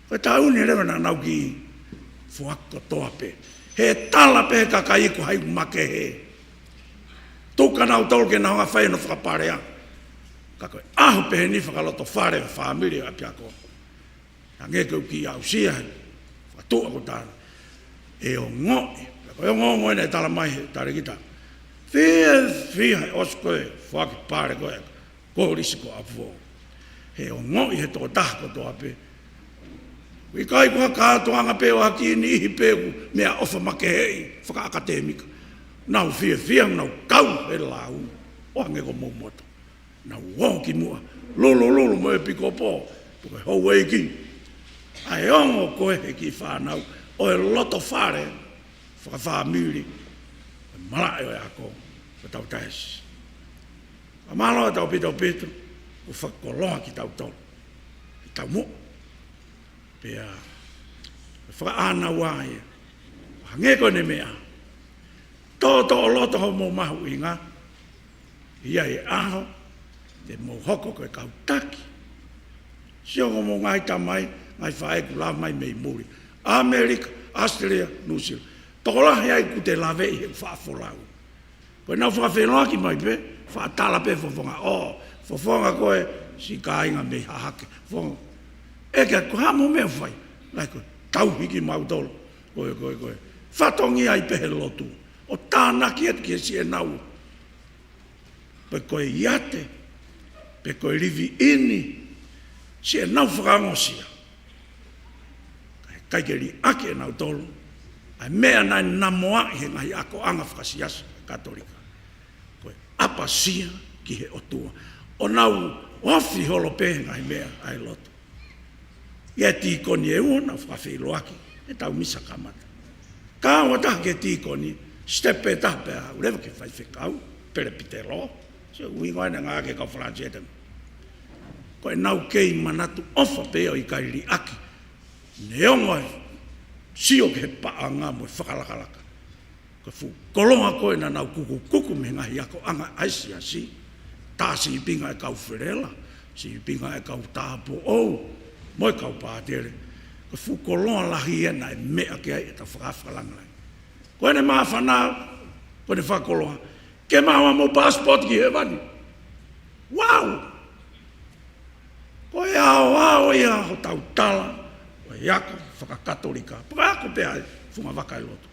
Koe tauni rewa na nau ki fuako toa pe. He tala pe kakai ko hai make he. Tuka nau tolu ke nau ngawhai no whakaparea. Ka koe ahu pe he ni whakaloto whare whamiri api ako. Na ngekau ki au sia. Whatu ako tāna. E o ngoi. Koe o ngoi nei tala mai he tare kita. Fia oskoe whakipare koe. Kolisi ko apuo. He o ngoi he tō tahko tō ape. Wi kai kua kātoanga pe o haki ni ihi peku mea ofa make hei whaka akademika. Nau fia nau kau e lau. O hange ko maumoto. Nau wonki mua. Lolo mo e piko po. Puke hou e ki. Ai ongo koe he ki whanau. O e loto whare. Whaka whamiri. Malae o e ako. O tau taesi. A malo a tau pito. O whakoloha ki tau tolu. Ki tau mo. Pea. Whaka ana wāia. Hange koe ne mea. Tō o loto ho mō mahu i ngā. Ia e aho. Te mō hoko koe kautaki. Siongo mō ngai tamai. Ngai whaeku la mai mei muri. Amerika, Australia, New Zealand. Tokolahi ai ku te lawe i he whaafolau. Koe nau whakawhenua ki mai pe. Whaatala pe fofonga. Fofonga koe si ka inga mei hahake. Fofonga. Eke ko hamo mea whai. Lai koe tau hiki mautolo. Koe. Whatongi ai pehe lotu. O tānaki et ki si e nau. Pe koe iate. Pe koe rivi ini. Si e nau whakangosia. Kai ke ri ake e nau tolo. Ai mea nai namoa he ngai ako anga whakasiasa katolika. Koe apa sia ki he otua. O nau ofi holo pehe ngai mea ai lotu. Ia tīkoni e ua na whawhiloaki. E tau misa kamata. Kāua taha ke tīkoni. Stepe taha pēha. Urewa ke whai whekau. Pere pite lo. Se uingoa na ngā ke kau whalansi etam. Koe nau kei manatu ofa pēo i kairi aki. Neongoa. Sio ke he paanga mo whakalakalaka. Koe fu kolonga koe na nau kuku me ngahi ako anga aisi asi. Tā si pinga e kau wherela. Si pinga e kau tāpo ou. Moi kau pātere. Ko fukolonga lahi ena e mea ke ai e ta whakawhalangai. Koe ne maa whanau, koe ne whakolonga. Ke maa mo passport ki he wani. Wow! Koe ao ia ho tau tala. Koe iako whakakatolika. Paka ako pe ai funga wakai loto.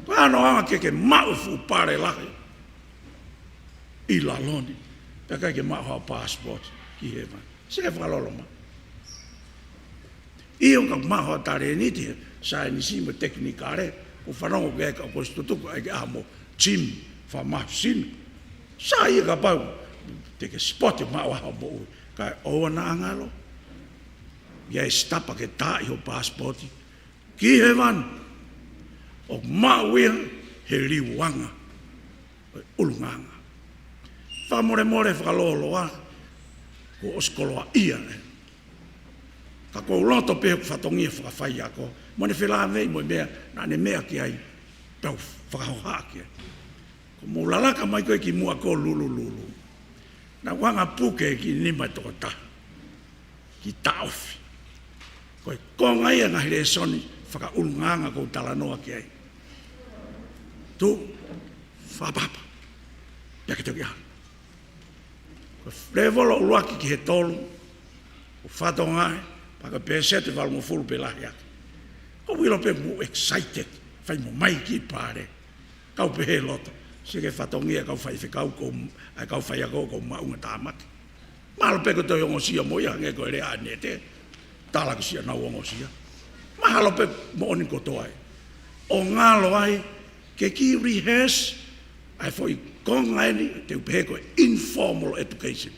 Koe ano anga ke mau fu pare lahi. I laloni. Peka ke maa ho passport ki he wani. Se whakaloloma. Io ka maho tare ni te sa ni simo teknikare o fanongo ke ka postutuku ai amo chim fa masin sa ia ka pau te ke spot ma wa bo ka o na angalo ia stapa ke ta i o passport ki he van o ma we he liwanga ulunganga fa more fa lolo wa o skolo ia Ka ko loto pe fatongi fa fa ya ko. Mo ne fela me mo me na ne me ki ai. Tau fa ha ki. Ko mo lala ka mai ko ki mu ko lulu. Na wanga puke ki ni ma to ta. Ki taufi. Ko konga ia na hele soni fa ulnganga ko talanoa ki ai. Tu fa papa. Ya ke te ya. Ko frevolo luaki ki he tolu. O fatonga paka pesete val mo fulu pe lahia. Ko wilo pe mo excited. Fai mo mai ki pare. Kau pe he loto. Sige fatongia kau fai kau ko ai kau fai ko ma unga tamat. Malo pe ko to yo sia mo ya nge ko re anete. Tala ki sia na wo sia. Mahalo pe mo oni ko to ai. O ngalo ai ke ki rehearse ai foi con ai te pe ko informal education.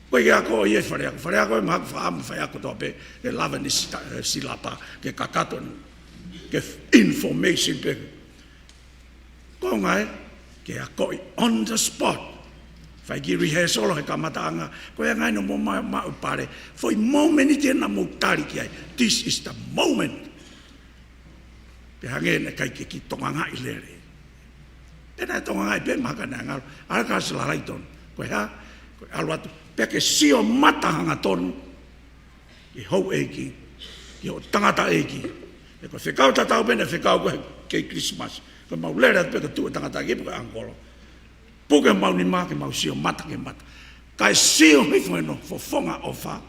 Ko ia ko ia fare ako ma fai ako to pe e lava ni silapa ke kakato ke information pe. Ko ngai ke ako on the spot. Fai ki rehearsal he kamatanga ko ia ngai no ma pare foi moment ni na mutari ki ai. This is the moment. Pe hangene kai ke ki tonga ngai lere. Tena tonga ngai pe makana ngal ala ka sala laiton. Ko ha ko alwatu pe ke sio mata hanga tonu i hou eki i o tangata eki e ko whekau tatau pene whekau ko ke Christmas ko mau lera pe ke tu tangata eki puka angkolo puke mau ni ma ke mau sio mata ke mata kai sio hifo no fo fonga ofa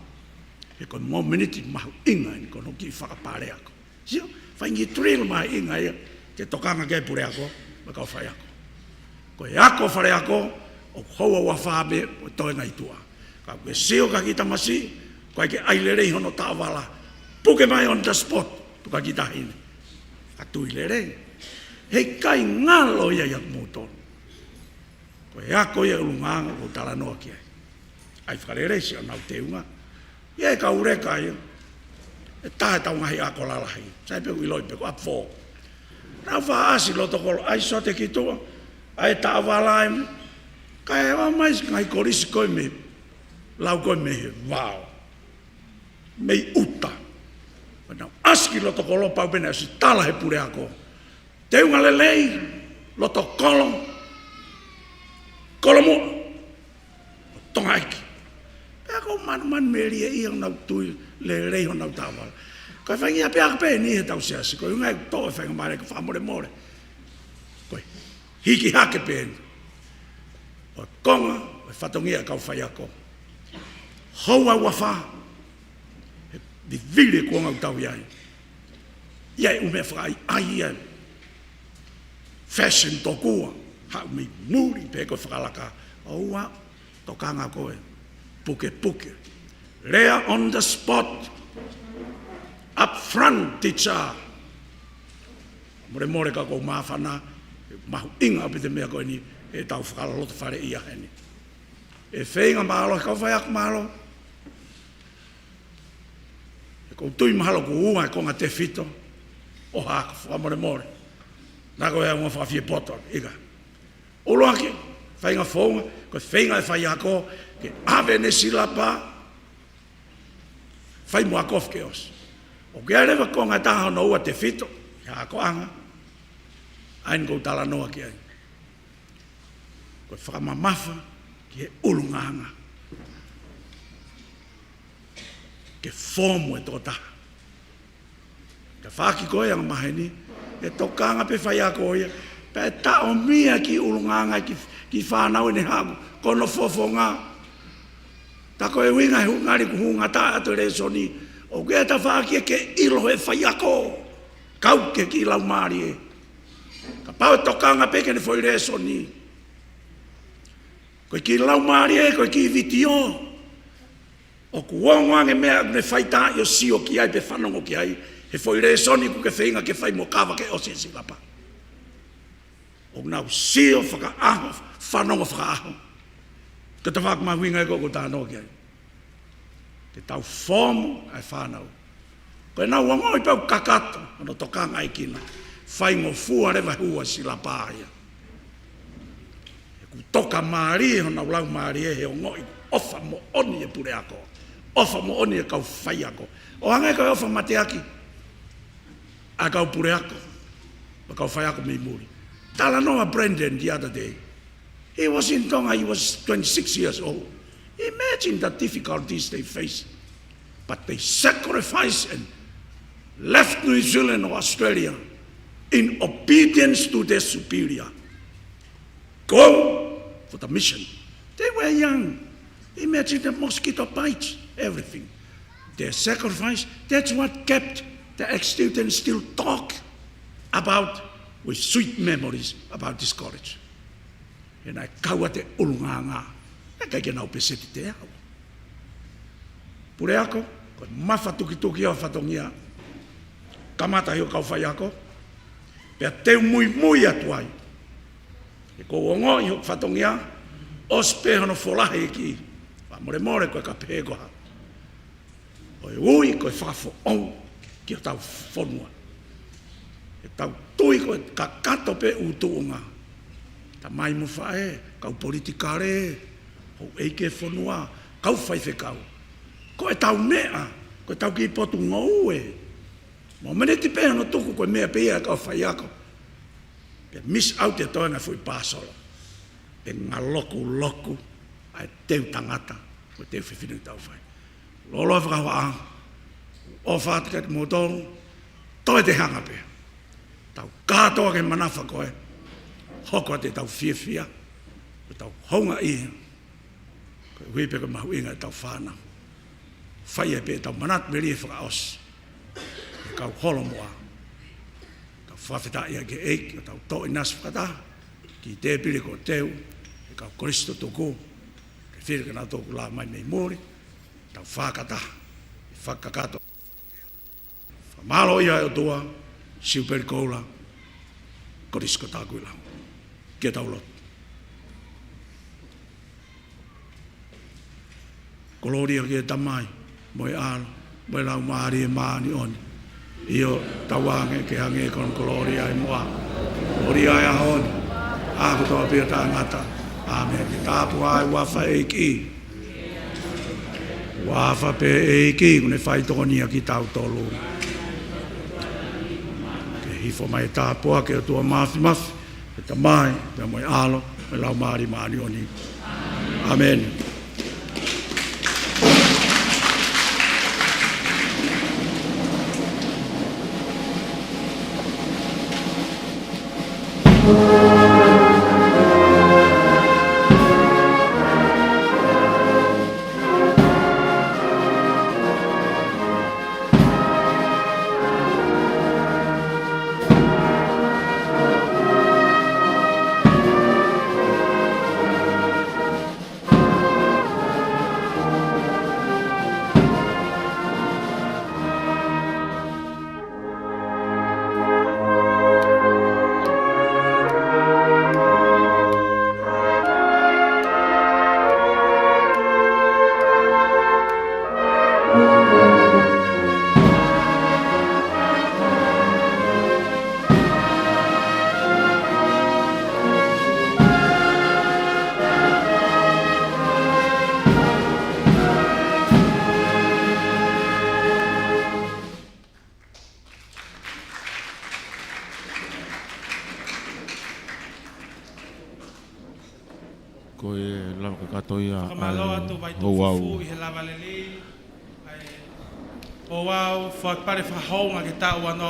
e ko mo minute mau inga ni ko no ki whakapare ako sio whaingi trill mai inga ia ke tokanga ke pure ako makau whai ako ko e ako whare ako o hoa wa whabe o toi ngai tua. Ka koe seo ka kita masi, koe ke ailere hono tāwala. Puke mai on the spot, tuka kita hine. Ka tui lere. Hei kai ngalo ia yak mūton. Koe ako ia ulunganga ko talanoa kia. Ai whakarere si anau teunga. Ia e ka ureka ia. E tahe tau ngahi ako lalahi. Sai peku iloi peku up for. Nau wha asi loto kolo. Ai sote ki tua. Ai tāwala emu. Kai wa mais ngai korisi koi me lau koi me wow mei uta na aski loto kolo pau bena si tala he pure ako te unga lei loto kolo mo tonga iki ako man meri e iang nau tui le rei ho nau tawal kai fangi ape ape ni he tau sia si koi unga to e fanga mare ka famore more koi hiki hake pe o konga e fatongia kau whai ako. Haua wafa e di vile konga utau iai. Iai ume whai ai iai. Fashion tokua. Hau mi muri pe ko whakalaka. Aua tokanga koe. Puke. Lea on the spot. Up front teacher. More ka kou mawhana. Mahu inga api te mea koe ni. E tau whakala loto whare ia hene. E whenga mahalo, e kau whai aku mahalo. E kou tui mahalo ku unga e konga te whito. O haka, whamore. Nako ea unga whawhie poto, ika. Olo aki, whainga whaunga, koe whenga e whai ako, ke ave ne silapa, whai mua kofke os. O kia rewa konga taha no ua te whito, ia ako anga, ain kou tala noa ki ai. Koe whakamamafa ki he ulunganga. Ke fomu e tō taha. Ka whaki koe anga maheni, e tokanga pe whai ako ia, pe tao mia ki ulunganga ki whanau ne hagu, kono fofonga. Ta koe winga he ngari ku hunga ta ato re soni, o kia ta whaki e ke ilo he whai ako, kau ke ki lau maari e. Ka pau tokanga pe ke ne whai re soni, koe ki lau maari e, koe ki vitio. O ku wangwange mea ne whaita i o sio ki ai pe whanongo ki ai. He whai re soni ku ke whainga ke whai mo kawa ke ose silapa. O nau sio whaka aho, whanongo whaka aho. Te te whaka mahuinga e koko tāno ki ai. Te tau whomo ai whanau. Koe nau wangoi pau kakato, ano tokanga ai kina. Whaingo fua rewa hua silapa ia. Toka maari ho na ulau maari he o ngoi ofa mo oni e pure ako ofa mo oni e kau whai ako. O anga ka ofa mateaki, a kau pure ako, a kau whai ako me muri. Tala noa Brendan the other day. He was in Tonga, he was 26 years old. Imagine the difficulties they face. But they sacrificed and left New Zealand or Australia in obedience to their superior. Go for the mission. They were young. Imagine the mosquito bites, everything. Their sacrifice, that's what kept the ex-students still talk about with sweet memories about this college. And I kaua te ulunganga. E kai ke nau peseti te au. Pure ako, ko mafa tuki o fatongia. Kamata hio kau whai ako. Pea teu mui atuai. E ko ongo i hok fatongia. Os pe hono folahe ki. Wa more koe ka pehe koha. O e ui koe whakafo on ki o tau whonua. E tau tui koe ka kato pe utuunga. Ta mai mu whae, kau politikare, hou eike whonua, kau whaife kau. Ko e tau mea, ko e tau ki potu ngau e. Mo mene ti peha no tuku koe mea pea kau whai ako. Pe miss out e toenga fui pāsolo. E ngā loku, ai teu tangata, ko teu whiwhinu tau whai. Lolo whakawaa, o whātika ki mōtonu, toi te hanga pea. Tau kātoa ke manafa koe, hoko te tau whiawhia, ko tau honga iha, ko huipe ko mahu inga tau whānau. Whai e pe tau manat meri e whakaos, e kau holo moa, tau whawhita ia ke eik, tau tō inas whakata, ki te pili ko teu, e kau Kristo tōku, ke whirika nā tōku la mai mei mōri, tau whakata, e whakakato. Whamalo ia e o tua, SIUPELI KOULA, Kolisi Takuilau. Kia tau lot. Koloria kia tamai, moe alo, moe lau maari e maani oni. Io tawange ke hange kon koloria e moa. Koloria e ahoni, ako toa pia tangata. Amen. Ki tāpu ai wafa e ki. Wafa pe e ki, kune whai tokonia ki tau tolu. Hifo mai tāpua ke o tua mafi, e ta mai, pe moe alo, me lau maari maani oni. Amen.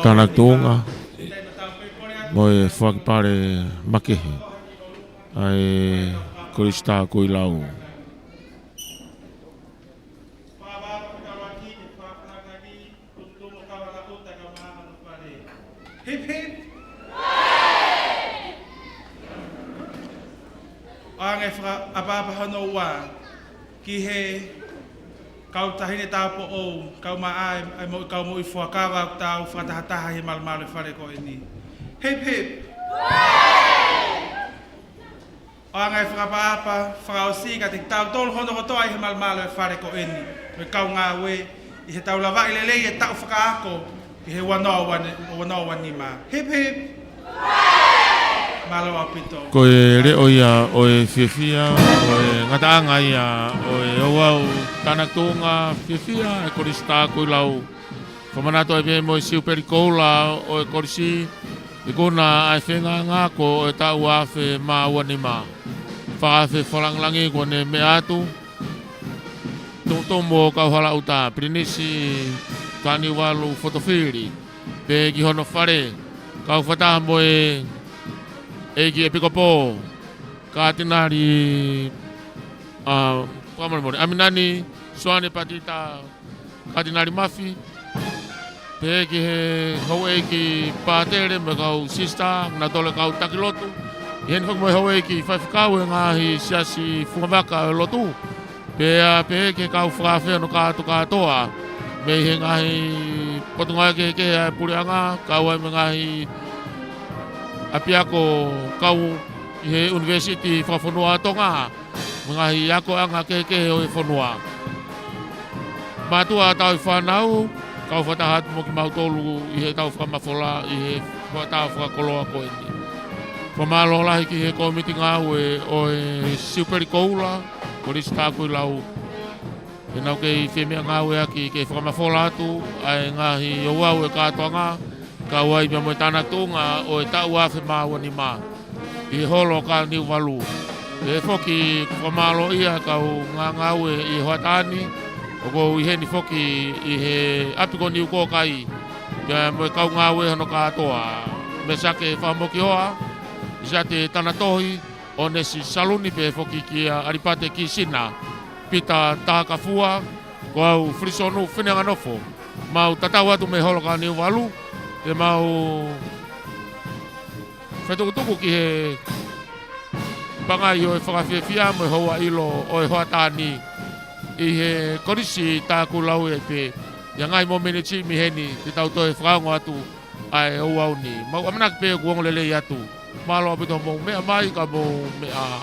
Tanatunga, moe whakapare makehe, ai Kolisi Takuilau. Hip hip. Ang e apa hano wa ki he kau tahine tapo o kau mai ai mo kau mo ifo kawa tau fatahata he mal mal fare ko ini. Hip hip. Ang e apa frau si ka tik tau tol hono ko to ai mal mal fare ko ini. Me kau nga we i he tau lava ile le e tau faka ko ki he wano wan ni ma. Hip hip. Malo apito. Ko e re o ia o e fiafia o e ngataanga ia o e Ouau Tanaki fiafia e Kolisi Takuilau. Whamanato e mo e SIUPELI KOULA o e Kolisi i kona ai whenga ngako o e tau awhe maa wanima. Whaawhe whalanglangi kone me atu. Tomo kauhala uta Prinisi KALANIUVALU fotofiri. Pe ki hono whare. Kau whataha mo e ki e pikopo. Ka tinari Aminani Soane Patita ka tinari mafi. Pe ki he hau e ki pātere me kau sista na tole kau takilotu. Ien whak mo e hau e ki whaiwhikau e ngahi siasi whungamaka e lotu. Pe ke kau whakawhea no katoa. Me he ngahi potunga ke e purianga. Kau ai me ngahi apiako kau i he university whawhanua tonga. Me ngahi ako anga ke o e whanua. Matua tau i whanau. Kau whatahat mo ki mautolu i he tau whamafola i he whatau whakakoloa ko eni. Whamalo lahi ki he komiti ngau o e SIUPELI KOULA, Kolisi Takuilau. E nau kei whemea ngau e aki ke whamafola atu, ai ngahi Ouau e KATOANGA'I, kau ai mea mo e tanatunga o e tau awhe maa wani maa. I he holo KALANIUVALU. E whoki whamalo ia kau ngau e i hoatani, o ko i heni whoki i he apiko niu kōkai. Kia mo e kau ngāwe hono katoa. Me sake whamoki hoa. I sa te tanatohi o nesi saluni pe whoki ki a aripate ki sina. Pita tāka fua. Ko au frisonu whenenga nofo. Mau tatau atu me holo KALANIUVALU. Te mau whetukutuku ki he pangai o e whakawhiawhia mo e hoa ilo o e hoa tāni. I he Kolisi Takuilau e pe. Ia ngai mo meneci mi heni te tau toi whakaongo atu ai Ouau ni. Mau amanak pe kuongo lele atu. Malo apito mo mea mai ka mo mea